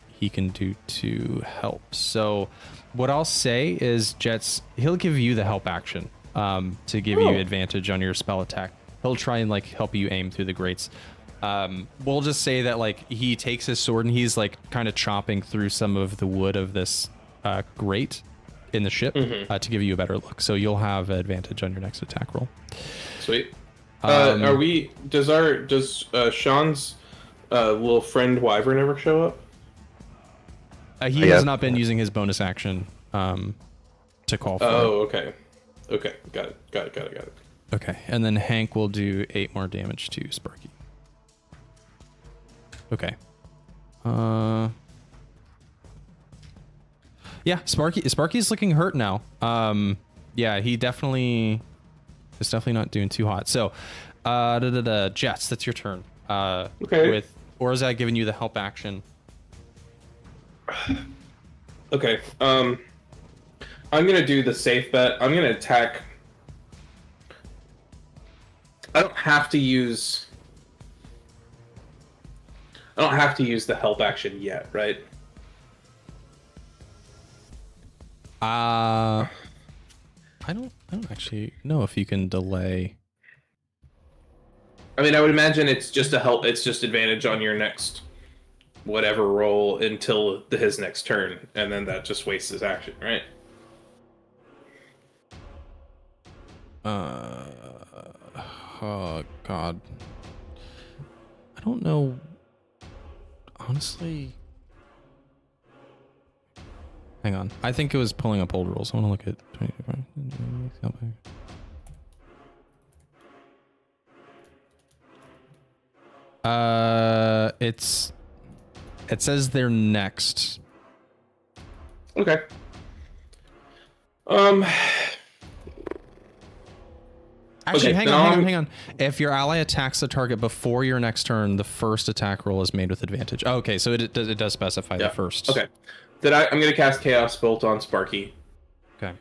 Speaker 2: he can do to help. So what I'll say is, Jeatz, he'll give you the help action to give you advantage on your spell attack. He'll try and, like, help you aim through the grates. We'll just say that, like, he takes his sword and he's, like, kind of chopping through some of the wood of this grate in the ship to give you a better look. So you'll have advantage on your next attack roll.
Speaker 3: Sweet. Does Sean's little friend Wyvern ever show up?
Speaker 2: He has not been using his bonus action to call for.
Speaker 3: Oh, okay. Okay, got it.
Speaker 2: Okay, and then Hank will do 8 more damage to Sparky. Okay. Yeah, Sparky's looking hurt now. Yeah, he definitely is not doing too hot. So, Jeatz, that's your turn.
Speaker 3: Okay.
Speaker 2: With Orozag giving you the help action.
Speaker 3: Okay. I'm gonna do the safe bet. I'm gonna attack. I don't have to use the help action yet, right?
Speaker 2: I don't actually know if you can delay.
Speaker 3: I mean, I would imagine it's just advantage on your next whatever roll until his next turn, and then that just wastes his action, right?
Speaker 2: Oh god. I don't know. Honestly. Hang on. I think it was pulling up old rules. I want to look at 25. It says they're next.
Speaker 3: Okay.
Speaker 2: Actually,
Speaker 3: okay,
Speaker 2: hang on. If your ally attacks the target before your next turn, the first attack roll is made with advantage. Oh, okay, so it does specify the first.
Speaker 3: Okay. Then I'm going to cast Chaos Bolt on Sparky.
Speaker 2: Okay.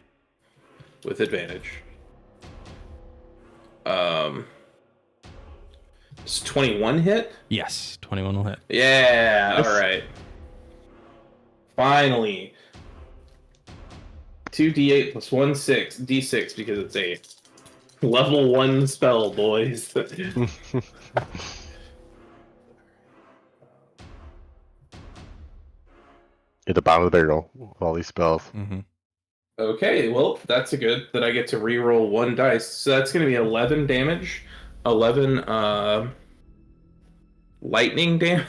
Speaker 3: With advantage. Does 21 hit?
Speaker 2: Yes, 21 will hit.
Speaker 3: Yeah, alright. Finally. 2d8 plus 1 d6 because it's a level 1 spell, boys.
Speaker 1: At the bottom of the barrel with all these spells.
Speaker 2: Mm-hmm.
Speaker 3: Okay, well, that's a good that I get to re-roll 1 dice. So that's going to be 11 damage. 11 lightning damage.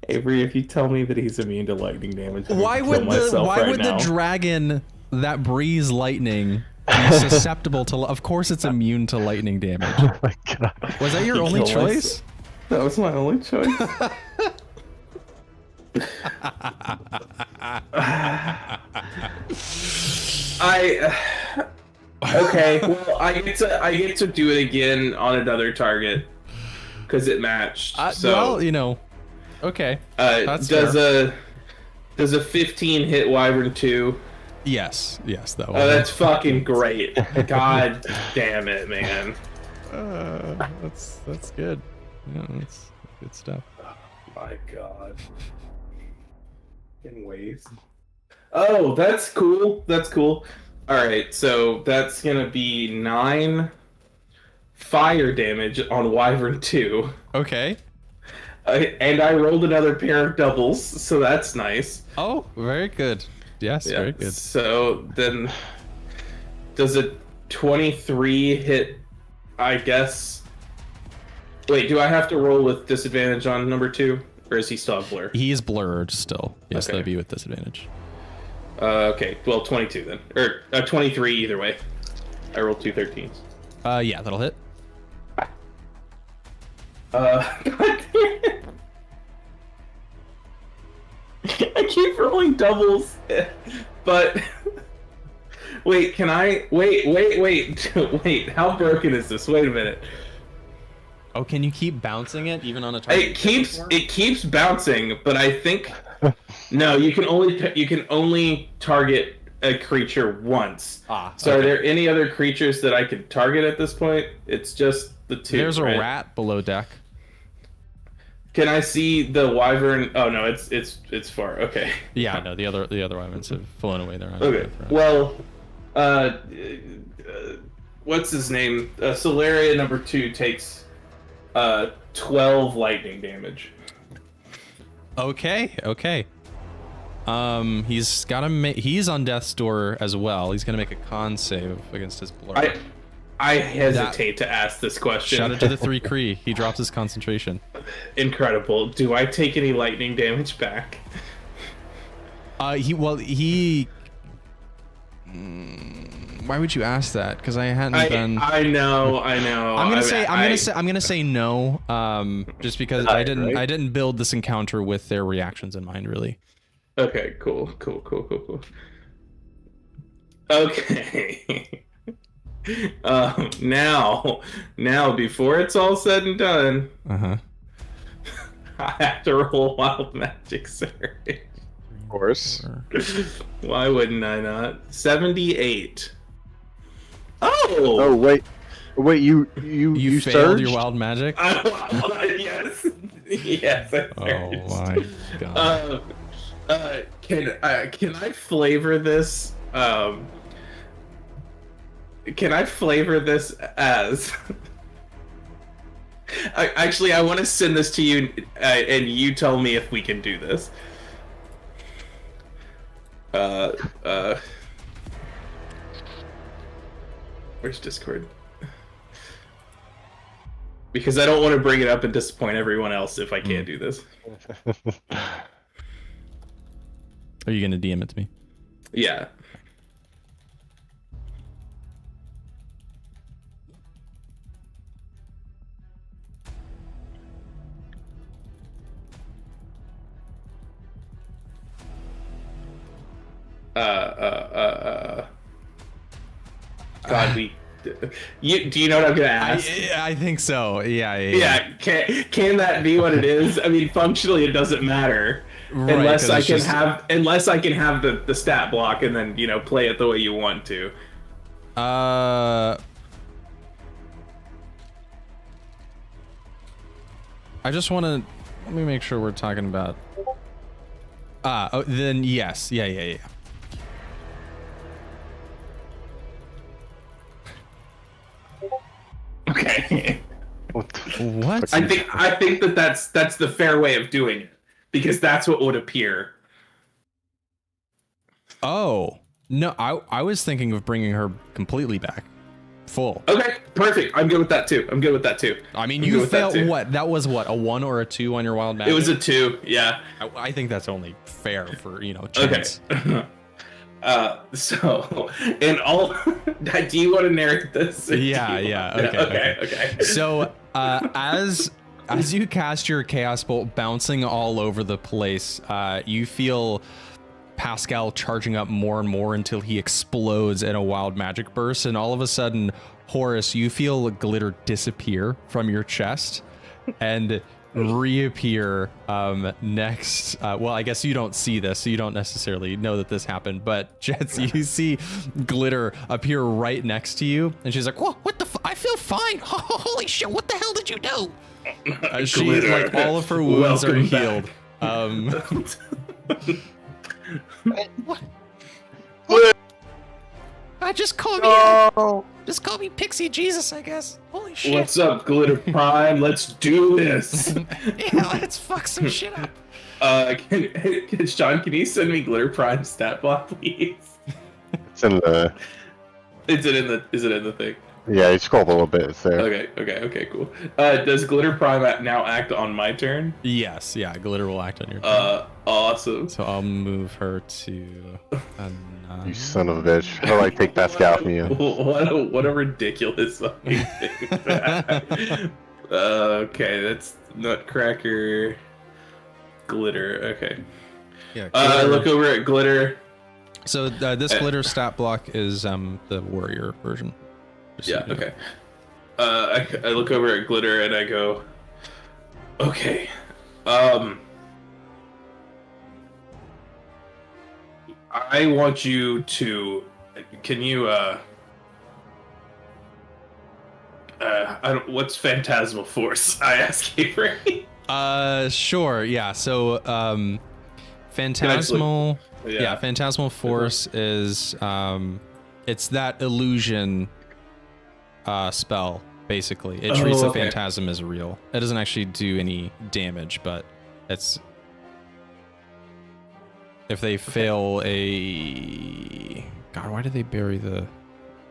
Speaker 3: Avery, if you tell me that he's immune to lightning damage,
Speaker 2: why would the dragon that breathes lightning be susceptible to. Of course, it's immune to lightning damage.
Speaker 1: Oh my god.
Speaker 2: Was that your only choice?
Speaker 3: That was my only choice. Okay. Well, I get to do it again on another target because it matched. So
Speaker 2: well, you know. Okay. That's
Speaker 3: does a 15 hit Wyvern 2?
Speaker 2: Yes, that one.
Speaker 3: Oh, that's fucking great. God damn it, man.
Speaker 2: That's good. Yeah, that's good stuff.
Speaker 3: Oh my god. In waves. Oh, that's cool. That's cool. Alright, so that's gonna be 9 fire damage on Wyvern 2.
Speaker 2: Okay.
Speaker 3: And I rolled another pair of doubles, so that's nice.
Speaker 2: Oh, very good. Yes,
Speaker 3: Yeah,
Speaker 2: very good.
Speaker 3: So then, does a 23 hit, I guess? Wait, do I have to roll with disadvantage on number 2? Or is he still have blur?
Speaker 2: He is blurred still. Yes,
Speaker 3: Okay.
Speaker 2: that'd be with disadvantage.
Speaker 3: Okay, well, 22 then. Or 23 either way. I rolled 2 13s.
Speaker 2: Yeah, that'll hit.
Speaker 3: God damn it. I keep rolling doubles, but wait, can I wait, how broken is this? Wait a minute.
Speaker 2: Oh, can you keep bouncing it even on a target?
Speaker 3: It keeps bouncing, but I think no, you can only target a creature once. So
Speaker 2: okay.
Speaker 3: are there any other creatures that I could target at this point? It's just the 2.
Speaker 2: There's
Speaker 3: right?
Speaker 2: a rat below deck.
Speaker 3: Can I see the wyvern? Oh no, it's far. Okay.
Speaker 2: Yeah, no, the other wyverns have flown away there.
Speaker 3: Okay. Well, what's his name? Solaria number 2 takes 12 lightning damage.
Speaker 2: Okay. He's got to he's on death's door as well. He's gonna make a con save against his blur.
Speaker 3: I hesitate to ask this question.
Speaker 2: Shout it to the 3 Kree. He drops his concentration.
Speaker 3: Incredible. Do I take any lightning damage back?
Speaker 2: Why would you ask that? Because I hadn't done.
Speaker 3: I know.
Speaker 2: I'm gonna say no. Just because I didn't build this encounter with their reactions in mind, really.
Speaker 3: Okay. Cool. Okay. Now, before it's all said and done, I have to roll wild magic surge.
Speaker 4: Of course.
Speaker 3: Why wouldn't I not? 78.
Speaker 5: Oh wait, you
Speaker 2: failed
Speaker 5: surged?
Speaker 2: your wild magic.
Speaker 3: Yes. I
Speaker 2: Oh
Speaker 3: surged.
Speaker 2: my god.
Speaker 3: Can I flavor this? Can I flavor this as? I want to send this to you, and you tell me if we can do this. Where's Discord? Because I don't want to bring it up and disappoint everyone else if I can't do this.
Speaker 2: Are you gonna DM it to me?
Speaker 3: Yeah. God, do you know what I'm gonna ask?
Speaker 2: I think so. Yeah.
Speaker 3: Yeah. Can that be what it is? I mean, functionally, it doesn't matter unless I can have the stat block and then play it the way you want to.
Speaker 2: I just want to let me make sure we're talking about. Then yes. Yeah.
Speaker 3: Okay.
Speaker 2: What?
Speaker 3: I think that's the fair way of doing it because that's what would appear.
Speaker 2: Oh no, I was thinking of bringing her completely back, full.
Speaker 3: Okay, perfect. I'm good with that too.
Speaker 2: I mean, you failed. What? That was what, a 1 or a 2 on your wild magic?
Speaker 3: It was a 2. Yeah.
Speaker 2: I think that's only fair for chance.
Speaker 3: Okay. So, in all, do you want to narrate this?
Speaker 2: Yeah. Okay. So, as you cast your chaos bolt bouncing all over the place, you feel Pascal charging up more and more until he explodes in a wild magic burst, and all of a sudden, Horace, you feel glitter disappear from your chest and reappear next. Well, I guess you don't see this, so you don't necessarily know that this happened, but Jeatz, you see glitter appear right next to you, and she's like,
Speaker 6: Whoa, what the I feel fine. Holy shit, what the hell did you do?
Speaker 2: She, like, all of her wounds are
Speaker 3: Welcome
Speaker 2: healed.
Speaker 6: What? Just call me Pixie Jesus, I guess. Holy shit.
Speaker 3: What's up, Glitter Prime? Let's do this.
Speaker 6: Yeah, let's fuck some shit up.
Speaker 3: Sean, can you send me Glitter Prime stat block, please?
Speaker 1: It's in the.
Speaker 3: Is it in the thing?
Speaker 1: Yeah, you scroll a little bit. It's there.
Speaker 3: Okay, cool. Does Glitter Prime now act on my turn?
Speaker 2: Yes, yeah, glitter will act on your turn.
Speaker 3: Awesome.
Speaker 2: So I'll move her to a 9.
Speaker 1: You son of a bitch. How do I take Pascal from you?
Speaker 3: What a ridiculous fucking thing. Okay, that's Nutcracker. Glitter. Okay.
Speaker 2: Yeah.
Speaker 3: I look over at Glitter.
Speaker 2: So this glitter stat block is the warrior version. Just so
Speaker 3: Yeah.
Speaker 2: you know.
Speaker 3: Okay. I look over at Glitter and I go, okay. I want you to. Can you? What's Phantasmal Force? I ask Avery.
Speaker 2: Sure. Yeah. So Phantasmal. Yeah. Phantasmal Force is it's that illusion spell. Basically, it treats the phantasm as real. It doesn't actually do any damage, but it's. If they fail a... God, why did they bury the...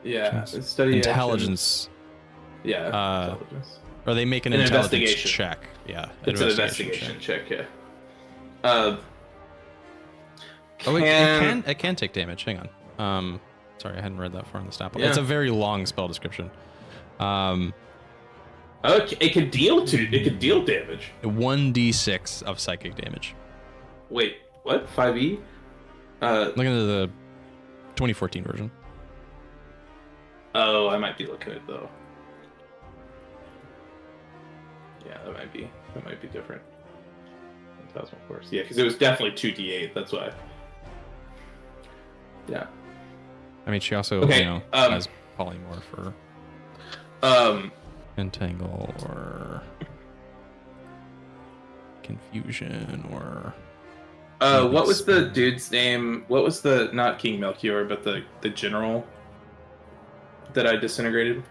Speaker 3: Yeah, study
Speaker 2: intelligence.
Speaker 3: Action. Yeah, intelligence.
Speaker 2: Or they make an intelligence check. Yeah,
Speaker 3: it's an investigation check. Yeah.
Speaker 2: It can take damage. Hang on. Sorry, I hadn't read that far in the stat block.
Speaker 3: Yeah.
Speaker 2: It's a very long spell description.
Speaker 3: Okay, it could deal damage.
Speaker 2: 1d6 of psychic damage.
Speaker 3: Wait. What? 5e?
Speaker 2: Look into the 2014 version.
Speaker 3: Oh, I might be looking at it though. Yeah, that might be different. Phantasmal Force. Yeah, because it was definitely 2d8. That's why. Yeah.
Speaker 2: I mean, she also has polymorph or entangle or confusion or.
Speaker 3: What was the dude's name? What was the not King Melchior, but the general that I disintegrated?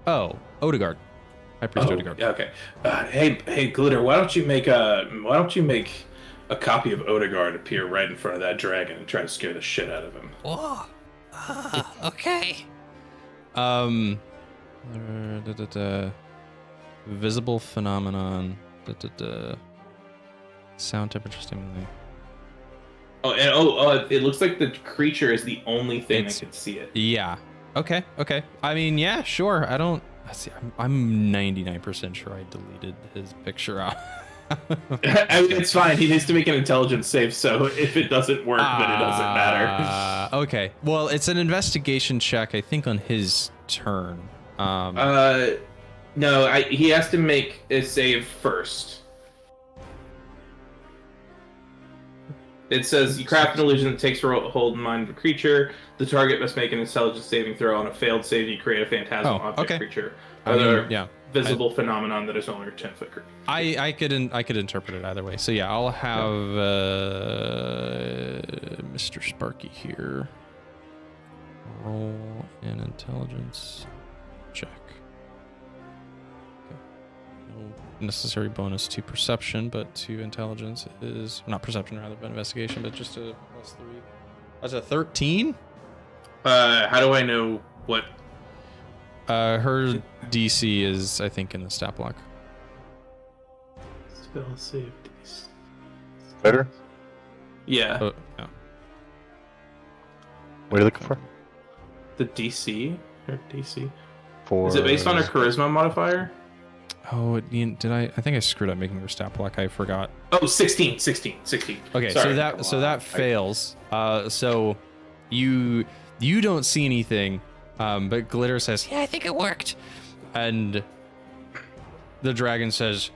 Speaker 2: Oh, Odegaard. High Priest Odegaard.
Speaker 3: Yeah, okay. Hey, Glitter, why don't you make a copy of Odegaard appear right in front of that dragon and try to scare the shit out of him?
Speaker 6: Whoa. Okay.
Speaker 2: Visible phenomenon. Sound temperature stimulating.
Speaker 3: It looks like the creature is the only thing that can see it.
Speaker 2: Yeah. Okay. I mean, yeah, sure. I don't. See, I'm 99% sure I deleted his picture out.
Speaker 3: I mean, it's fine. He needs to make an intelligence save, so if it doesn't work, then it doesn't matter.
Speaker 2: Okay. Well, it's an investigation check, I think, on his turn.
Speaker 3: No, he has to make a save first. It says, you craft an illusion that takes hold in mind of a creature. The target must make an intelligence saving throw. On a failed save, you create a phantasmal object creature. Visible phenomenon that is only a 10-foot creature.
Speaker 2: I could interpret it either way. So yeah, I'll have Mr. Sparky here. Roll an intelligence check. No necessary bonus to perception, but to intelligence is not perception rather, but investigation, but just a +3. That's a 13.
Speaker 3: How do I know what?
Speaker 2: Her DC is, I think, in the stat block.
Speaker 3: Spell save DC.
Speaker 1: Better?
Speaker 3: Yeah.
Speaker 2: Oh, yeah.
Speaker 1: What are you looking for?
Speaker 3: The DC or DC?
Speaker 1: For
Speaker 3: Is it based on a charisma modifier?
Speaker 2: Oh, did I think I screwed up making your stat block. I forgot.
Speaker 3: Oh, 16.
Speaker 2: Okay,
Speaker 3: Sorry.
Speaker 2: so that fails. So you don't see anything, but Glitter says,
Speaker 6: Yeah, I think it worked.
Speaker 2: and the dragon says,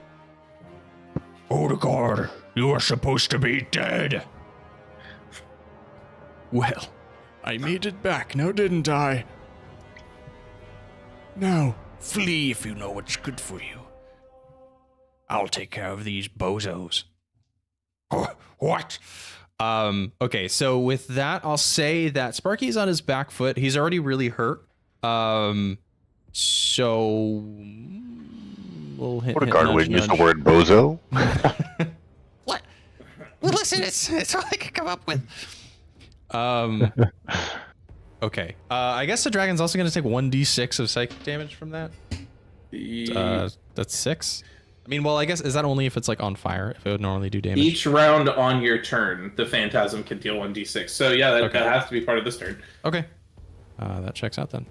Speaker 7: Odegaard, you are supposed to be dead.
Speaker 8: Well, I made it back, now didn't I? Now, flee if you know what's good for you. I'll take care of these bozos.
Speaker 7: What?
Speaker 2: okay, so with that, I'll say that Sparky's on his back foot. He's already really hurt. So we'll hit.
Speaker 1: Odegaard
Speaker 2: nudge,
Speaker 1: would use the
Speaker 2: nudge.
Speaker 1: word bozo.
Speaker 6: What? Well, listen, it's all I could come up with.
Speaker 2: Okay. I guess the dragon's also going to take 1d6 of psychic damage from that. That's 6. I mean, well, I guess, is that only if it's like on fire? If it would normally do damage?
Speaker 3: Each round on your turn, the phantasm can deal 1d6. So yeah, that has to be part of this turn.
Speaker 2: Okay. That checks out then.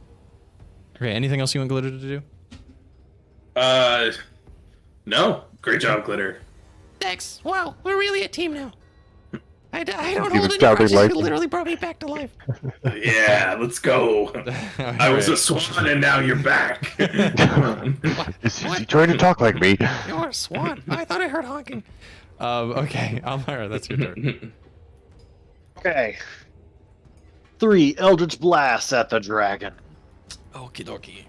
Speaker 2: Okay, anything else you want Glitter to do?
Speaker 3: No. Great job, Glitter.
Speaker 6: Thanks. Wow, we're really a team now. I don't
Speaker 1: He
Speaker 6: hold
Speaker 1: was
Speaker 6: any
Speaker 1: sounding
Speaker 6: grudges.
Speaker 1: like
Speaker 6: You
Speaker 1: it.
Speaker 6: literally brought me back to life.
Speaker 3: Yeah, let's go. I was a swan and now you're back. Come on.
Speaker 1: Is he trying to talk like me?
Speaker 6: You're a swan. I thought I heard honking.
Speaker 2: Okay, Almyre, that's your turn.
Speaker 5: Okay. 3 Eldritch Blasts at the dragon.
Speaker 8: Okie dokie.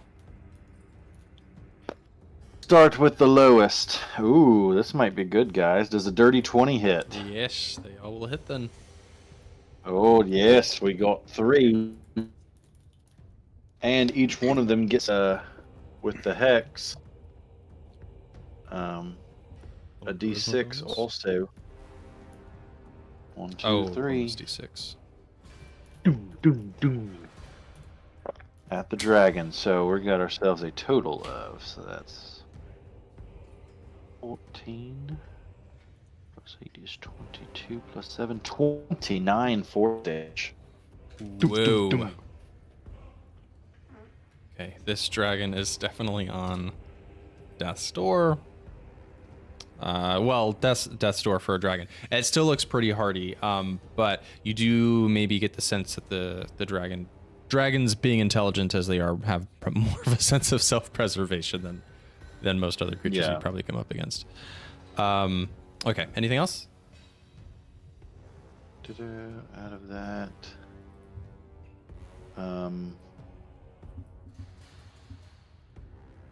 Speaker 5: Start with the lowest. Ooh, this might be good, guys. Does a dirty 20 hit?
Speaker 2: Yes, they all will hit then.
Speaker 5: Oh, yes, we got 3. And each one of them gets with the hex. A d6 also. 1, 2, 3.
Speaker 2: D6.
Speaker 5: Doom, doom, doom. At the dragon. So we got ourselves a total of, so that's 14 plus 8 is 22 plus 7, 29 force damage.
Speaker 2: Whoa. Okay, this dragon is definitely on death's door. Well, death's door for a dragon. It still looks pretty hardy, but you do maybe get the sense that the dragons being intelligent as they are have more of a sense of self-preservation than most other creatures you'd probably come up against. Okay, anything else?
Speaker 5: Out of that.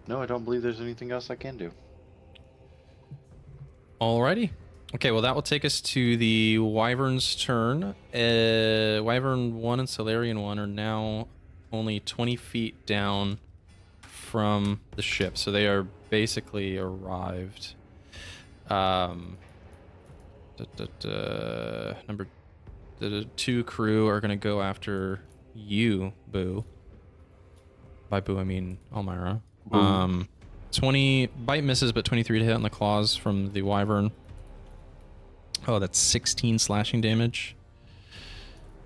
Speaker 5: No, I don't believe there's anything else I can do.
Speaker 2: Alrighty. Okay, well that will take us to the Wyvern's turn. Wyvern 1 and Solarian 1 are now only 20 feet down from the ship, so they are basically arrived. The 2 crew are going to go after you, Boo. By Boo, I mean Almyre. 20 bite misses, but 23 to hit on the claws from the Wyvern. Oh, that's 16 slashing damage.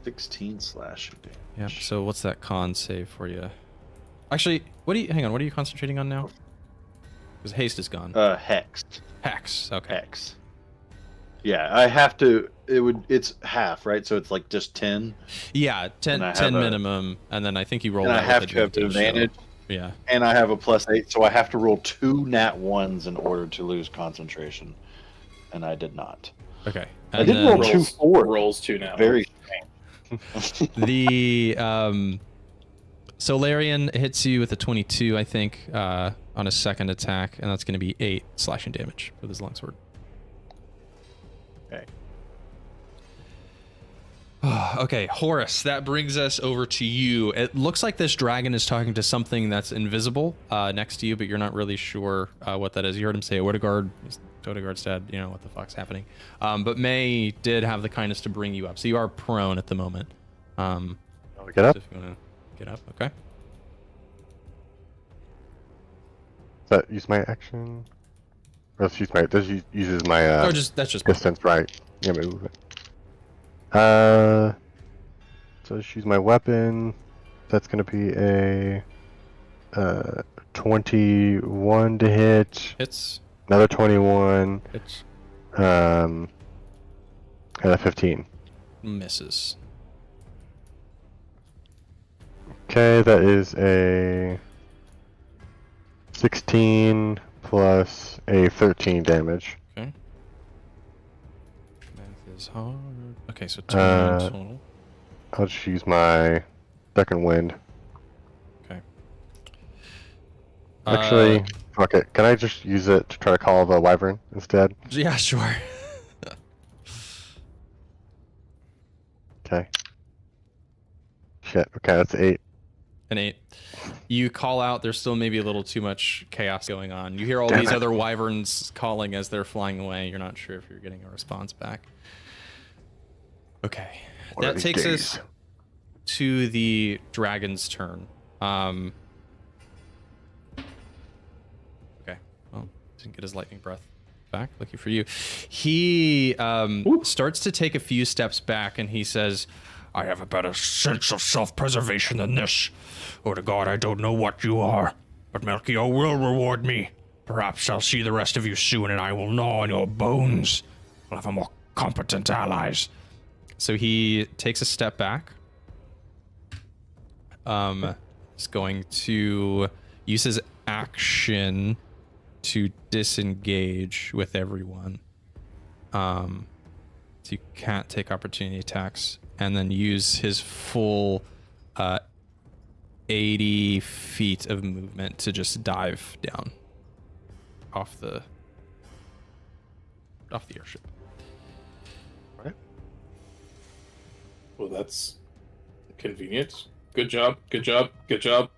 Speaker 5: 16 slashing damage.
Speaker 2: Yep. So what's that con save for you? Actually, hang on, what are you concentrating on now? Because haste is gone.
Speaker 5: Hex.
Speaker 2: Hex. Okay.
Speaker 5: Hex. Yeah, I have to. It's half, right? So it's like just 10.
Speaker 2: Yeah, 10 minimum, and then I think you roll
Speaker 5: And
Speaker 2: that
Speaker 5: I have
Speaker 2: with
Speaker 5: to have advantage.
Speaker 2: Yeah.
Speaker 5: And I have a +8, so I have to roll 2 nat 1s in order to lose concentration. And I did not.
Speaker 2: Okay.
Speaker 5: I did roll 2 4s.
Speaker 3: Rolls 2 now.
Speaker 5: Very.
Speaker 2: The Solarian hits you with a 22, I think, on a second attack, and that's going to be 8 slashing damage with his longsword.
Speaker 5: Okay.
Speaker 2: Okay, Horace, that brings us over to you. It looks like this dragon is talking to something that's invisible next to you, but you're not really sure what that is. You heard him say, Odegaard's dead, you know, what the fuck's happening. But May did have the kindness to bring you up, so you are prone at the moment.
Speaker 1: Get up.
Speaker 2: If you want to get up, okay.
Speaker 1: Does that use my action? Or else uses my
Speaker 2: That's just
Speaker 1: distance, right? Yeah, move it. So just use my weapon. That's going to be a 21 to hit.
Speaker 2: Hits.
Speaker 1: Another 21.
Speaker 2: Hits.
Speaker 1: And a 15.
Speaker 2: Misses.
Speaker 1: Okay, that is a 16 plus a 13 damage.
Speaker 2: Okay. Math is hard. Okay, so 20 total.
Speaker 1: I'll just use my second wind.
Speaker 2: Okay.
Speaker 1: Actually, fuck it. Can I just use it to try to call the wyvern instead?
Speaker 2: Yeah, sure.
Speaker 1: Okay. Shit. Okay, that's 8.
Speaker 2: An 8. You call out. There's still maybe a little too much chaos going on. You hear all
Speaker 1: Damn
Speaker 2: these
Speaker 1: it.
Speaker 2: other wyverns calling as they're flying away. You're not sure if you're getting a response back. Okay.
Speaker 1: One of
Speaker 2: That
Speaker 1: these
Speaker 2: takes
Speaker 1: days.
Speaker 2: us to the dragon's turn. Okay. Well, didn't get his lightning breath back. Lucky for you. He starts to take a few steps back, and he says,
Speaker 7: I have a better sense of self-preservation than this. Oh, to God, I don't know what you are, but Melchior will reward me. Perhaps I'll see the rest of you soon, and I will gnaw on your bones. I'll have a more competent allies.
Speaker 2: so he takes a step back. Is going to use his action to disengage with everyone. So you can't take opportunity attacks, and then use his full 80 feet of movement to just dive down off the airship.
Speaker 3: Well, that's convenient. Good job. Good job. Good job.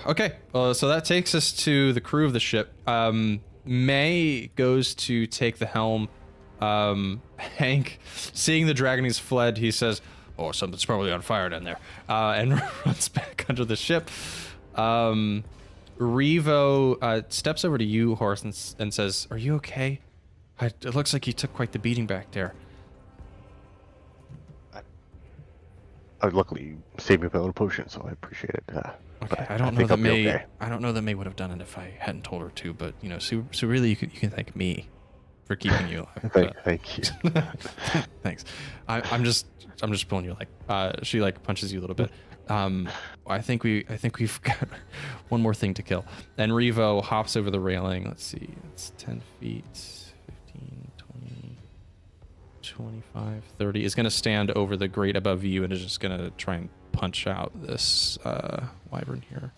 Speaker 2: Okay. So that takes us to the crew of the ship. May goes to take the helm. Hank, seeing the dragon he's fled, he says, "Oh, something's probably on fire down there," and runs back under the ship. Revo steps over to you, Horace, and says, "Are you okay? It looks like you took quite the beating back there."
Speaker 1: Luckily, you saved me with my own potion, so I appreciate it.
Speaker 2: Okay,
Speaker 1: but
Speaker 2: I don't know
Speaker 1: think
Speaker 2: that
Speaker 1: I'll be
Speaker 2: May.
Speaker 1: okay.
Speaker 2: I don't know that May would have done it if I hadn't told her to. But you know, so really, you can thank me for keeping you alive.
Speaker 1: Thank you.
Speaker 2: Thanks. I'm just pulling your leg. She like punches you a little bit. I think we've got one more thing to kill. And Revo hops over the railing. Let's see. It's 10 feet, 15, 20, 25, 30. Is going to stand over the grate above you and is just going to try and punch out this wyvern here.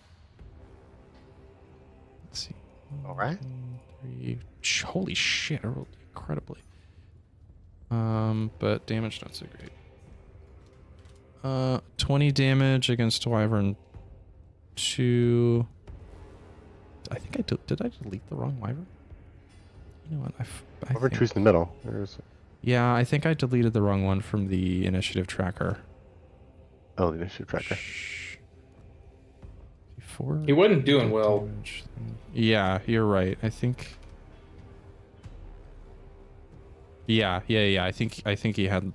Speaker 2: Let's see.
Speaker 1: All right.
Speaker 2: 3. Holy shit! I rolled incredibly. But damage not so great. 20 damage against wyvern 2. I think I did I delete the wrong wyvern? You know what? I
Speaker 1: Over
Speaker 2: think,
Speaker 1: two's in the middle.
Speaker 2: yeah, I think I deleted the wrong one from the initiative tracker.
Speaker 1: Oh, the initiative tracker.
Speaker 2: 4.
Speaker 3: He wasn't doing well.
Speaker 2: Yeah, you're right. I think. Yeah. I think he had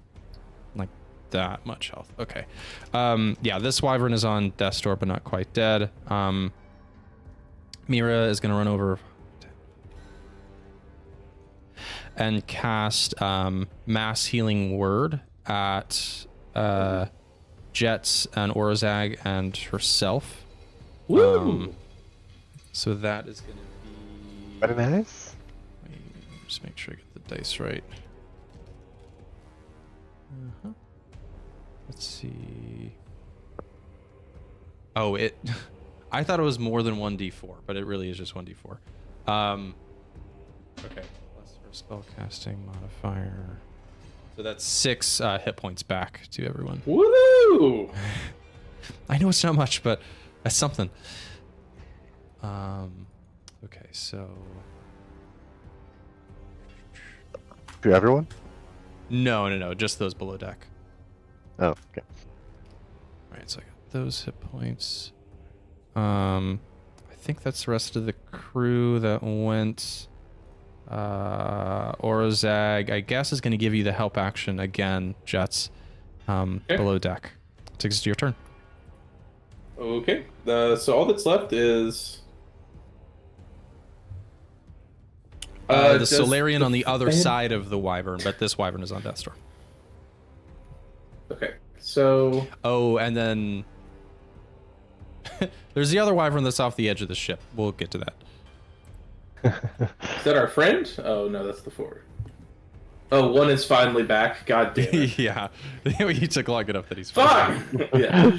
Speaker 2: like that much health. Okay. Yeah, this wyvern is on death's door, but not quite dead. Mira is gonna run over and cast mass healing word at Jeatz and Orzag and herself.
Speaker 3: Woo!
Speaker 2: So that is gonna be.
Speaker 1: Very nice.
Speaker 2: Let me just make sure I get the dice right. Let's see. Oh, it. I thought it was more than 1d4, but it really is just 1d4. Okay. Plus her spellcasting modifier. So that's 6 hit points back to everyone.
Speaker 3: Woo!
Speaker 2: I know it's not much, but that's something. Okay, so.
Speaker 1: To everyone?
Speaker 2: No, just those below deck.
Speaker 1: Oh, okay.
Speaker 2: Alright, so I got those hit points. I think that's the rest of the crew that went. Orzag, I guess, is going to give you the help action again, Jeatz. below deck. Takes us to your turn.
Speaker 3: Okay. So all that's left is
Speaker 2: The Solarian on the other side of the Wyvern, but this Wyvern is on death's door.
Speaker 3: Okay. So.
Speaker 2: Oh, and then there's the other Wyvern that's off the edge of the ship. We'll get to that.
Speaker 3: Is that our friend? Oh no, that's the 4. Oh, one is finally back. God damn it.
Speaker 2: Yeah, he took long enough that he's
Speaker 3: Fuck! Yeah.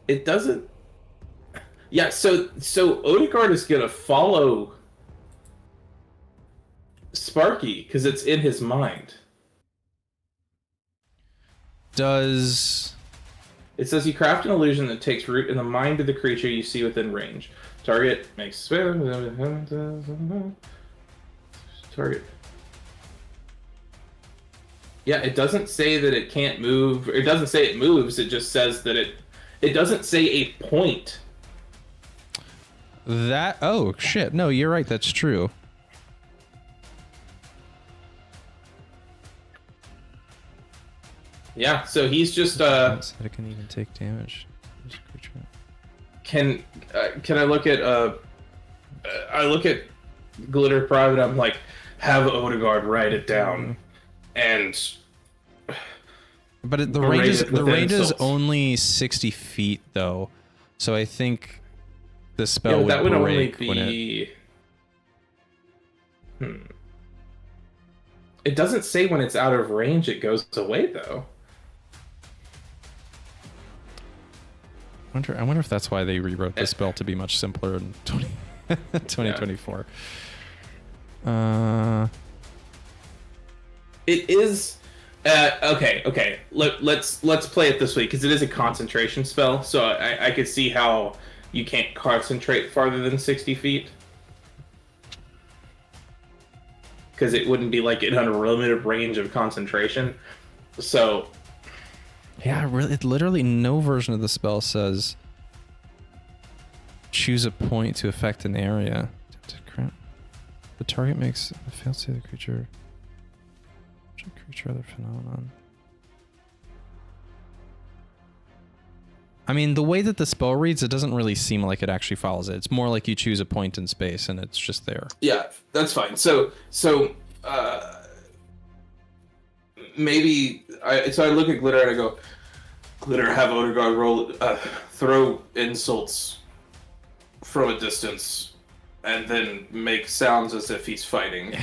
Speaker 3: It doesn't. Yeah. So Odegaard is gonna follow Sparky because it's in his mind.
Speaker 2: Does
Speaker 3: it says you craft an illusion that takes root in the mind of the creature you see within range. Target makes target. Yeah, it doesn't say that it can't move. It doesn't say it moves. It just says that it doesn't say a point.
Speaker 2: that? Oh shit! No, you're right. That's true.
Speaker 3: Yeah, so he's just
Speaker 2: It can even take damage.
Speaker 3: Can I look at I look at Glitter Private. I'm like, have Odegaard write it down, and
Speaker 2: but the
Speaker 3: berate
Speaker 2: range is
Speaker 3: it with
Speaker 2: is
Speaker 3: insults.
Speaker 2: only 60 feet though, so I think the spell
Speaker 3: that would only
Speaker 2: break when it.
Speaker 3: be. It doesn't say when it's out of range it goes away though.
Speaker 2: I wonder if that's why they rewrote the spell to be much simpler in 2024.
Speaker 3: It is okay. Let's play it this way because it is a concentration spell, so I could see how you can't concentrate farther than 60 feet because it wouldn't be like in unlimited range of concentration. So
Speaker 2: Yeah, really, it literally no version of the spell says choose a point to affect an area. The target makes a fail save the creature. Creature other phenomenon. I mean, the way that the spell reads, it doesn't really seem like it actually follows it. It's more like you choose a point in space and it's just there.
Speaker 3: yeah, that's fine. So maybe I look at Glitter and I go, Glitter, have Odegaard roll, throw insults from a distance, and then make sounds as if he's fighting.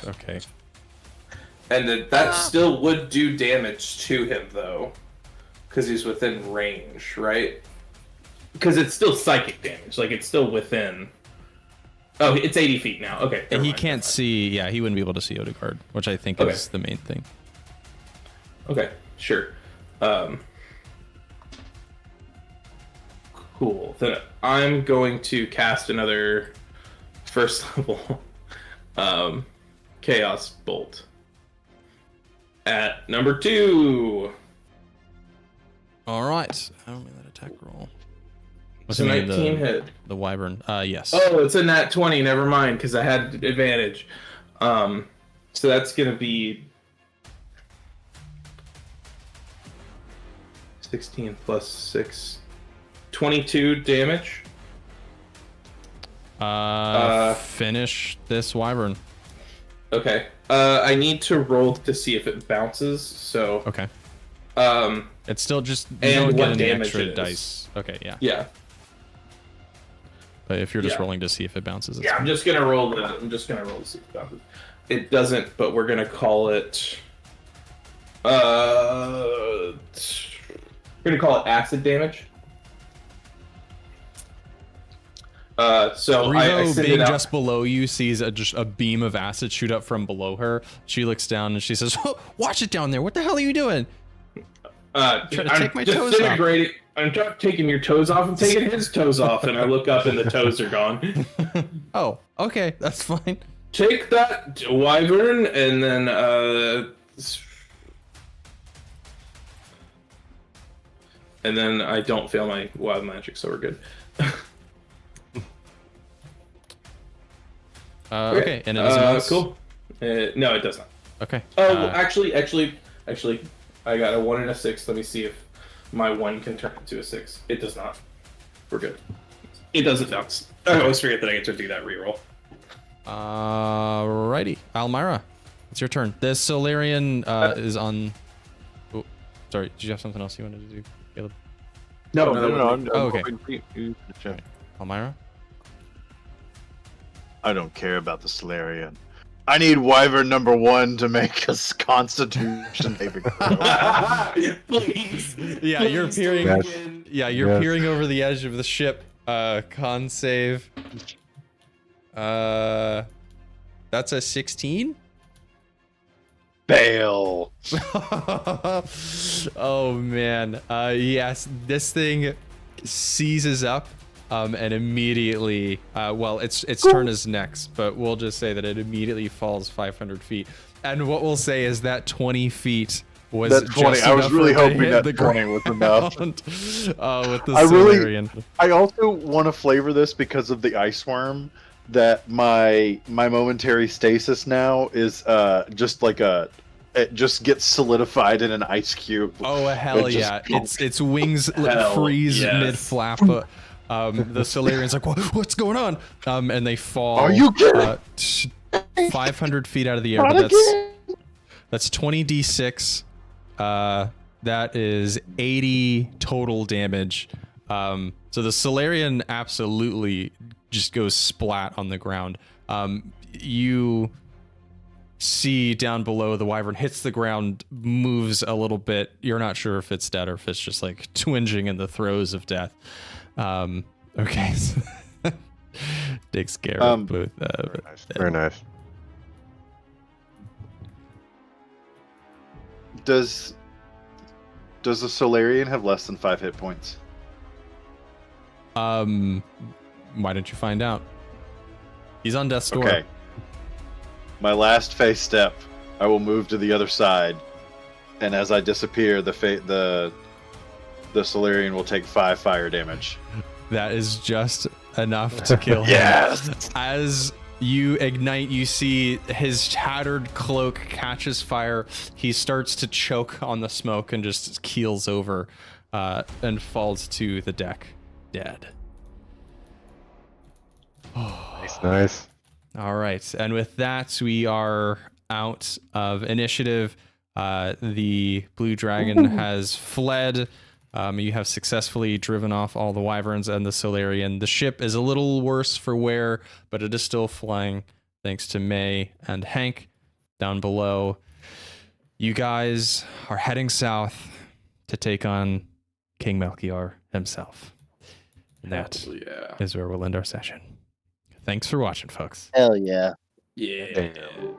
Speaker 2: Okay.
Speaker 3: And that still would do damage to him, though, because he's within range, right? Because it's still psychic damage, like it's still within. Oh, it's 80 feet now. Okay.
Speaker 2: And he
Speaker 3: never mind,
Speaker 2: can't see. Yeah, he wouldn't be able to see Odegaard, which I think is the main thing.
Speaker 3: Okay, sure. Cool. Then I'm going to cast another first level Chaos Bolt at number 2.
Speaker 2: All right. I don't mean that attack roll.
Speaker 3: It's a 19 hit.
Speaker 2: The Wyvern. Yes.
Speaker 3: Oh, it's a nat 20. Never mind, because I had advantage. So that's going to be 16 plus 6. 22 damage.
Speaker 2: Finish this Wyvern.
Speaker 3: Okay. I need to roll to see if it bounces. So.
Speaker 2: Okay. It's still just you
Speaker 3: and
Speaker 2: don't get
Speaker 3: what
Speaker 2: any
Speaker 3: damage
Speaker 2: extra
Speaker 3: it is.
Speaker 2: dice. Okay, yeah.
Speaker 3: Yeah.
Speaker 2: But if you're just
Speaker 3: Yeah.
Speaker 2: rolling to see if it bounces, it's
Speaker 3: Yeah,
Speaker 2: fine.
Speaker 3: I'm just gonna roll to see if it bounces. It doesn't, but we're gonna call it. We're gonna call it acid damage. So I
Speaker 2: Revo,
Speaker 3: send
Speaker 2: being
Speaker 3: it out.
Speaker 2: just below you, sees just a beam of acid shoot up from below her. She looks down and she says, "Oh, watch it down there! What the hell are you doing?"
Speaker 3: Trying
Speaker 2: to take my toes off.
Speaker 3: I'm not taking your toes off. I'm taking his toes off, and I look up and the toes are gone.
Speaker 2: Oh, okay, that's fine.
Speaker 3: Take that, Wyvern, and then I don't fail my wild magic, so we're good.
Speaker 2: Okay, and it doesn't bounce?
Speaker 3: Cool. No, it does not.
Speaker 2: Okay.
Speaker 3: Oh, actually, I got a 1 and a 6. Let me see if my 1 can turn into a 6. It does not. We're good. It doesn't bounce. I always forget that I get to do that reroll.
Speaker 2: Alrighty, Almyre, it's your turn. The Solarian is on. Oh, sorry. Did you have something else you wanted to do, Caleb?
Speaker 5: No.
Speaker 2: I'm okay.
Speaker 5: Right.
Speaker 2: Almyre.
Speaker 5: I don't care about the Solarian. I need Wyvern number 1 to make us Constitution saving throw.
Speaker 3: Please.
Speaker 2: Yeah, you're peering.
Speaker 1: Yes.
Speaker 2: Yeah, you're
Speaker 1: Yes.
Speaker 2: peering over the edge of the ship. Con save. That's a 16.
Speaker 5: Bail.
Speaker 2: Oh man. Yes, this thing seizes up. And immediately, well, its turn is next, but we'll just say that it immediately falls 500 feet. And what we'll say is that 20 feet was
Speaker 5: That 20.
Speaker 2: just
Speaker 5: I was
Speaker 2: enough
Speaker 5: really
Speaker 2: for it to
Speaker 5: hoping
Speaker 2: hit
Speaker 5: that
Speaker 2: the
Speaker 5: 20 was enough.
Speaker 2: ground, with the
Speaker 5: I really-
Speaker 2: Solarian.
Speaker 5: I also want to flavor this because of the ice worm. That my momentary stasis now is just like it just gets solidified in an ice cube.
Speaker 2: Oh hell
Speaker 5: It
Speaker 2: yeah!
Speaker 5: just-
Speaker 2: Its wings
Speaker 3: Hell
Speaker 2: freeze
Speaker 3: yes.
Speaker 2: mid flap. The Solarian's like, what's going on? And they fall.
Speaker 5: Are you kidding?
Speaker 2: 500 feet out of the air.
Speaker 5: Not
Speaker 2: But
Speaker 5: again.
Speaker 2: that's 20d6. That is 80 total damage. So the Solarian absolutely just goes splat on the ground. You see down below, the Wyvern hits the ground, moves a little bit. You're not sure if it's dead or if it's just like twinging in the throes of death. Okay. Takes care of both.
Speaker 1: Very nice. Very nice.
Speaker 5: Does the Solarian have less than 5 hit points?
Speaker 2: Why don't you find out? He's on death's door.
Speaker 5: Okay. My last phase step, I will move to the other side, and as I disappear, the Solarian will take 5 fire damage.
Speaker 2: That is just enough to kill him.
Speaker 5: Yes.
Speaker 2: As you ignite, you see his tattered cloak catches fire. He starts to choke on the smoke and just keels over and falls to the deck, dead.
Speaker 1: Nice.
Speaker 2: All right, and with that, we are out of initiative. The blue dragon has fled. You have successfully driven off all the wyverns and the Solarian. The ship is a little worse for wear, but it is still flying thanks to May and Hank down below. You guys are heading south to take on King Melchior himself. And that is where we'll end our session. Thanks for watching, folks.
Speaker 5: Hell yeah.
Speaker 3: Yeah.
Speaker 1: Damn.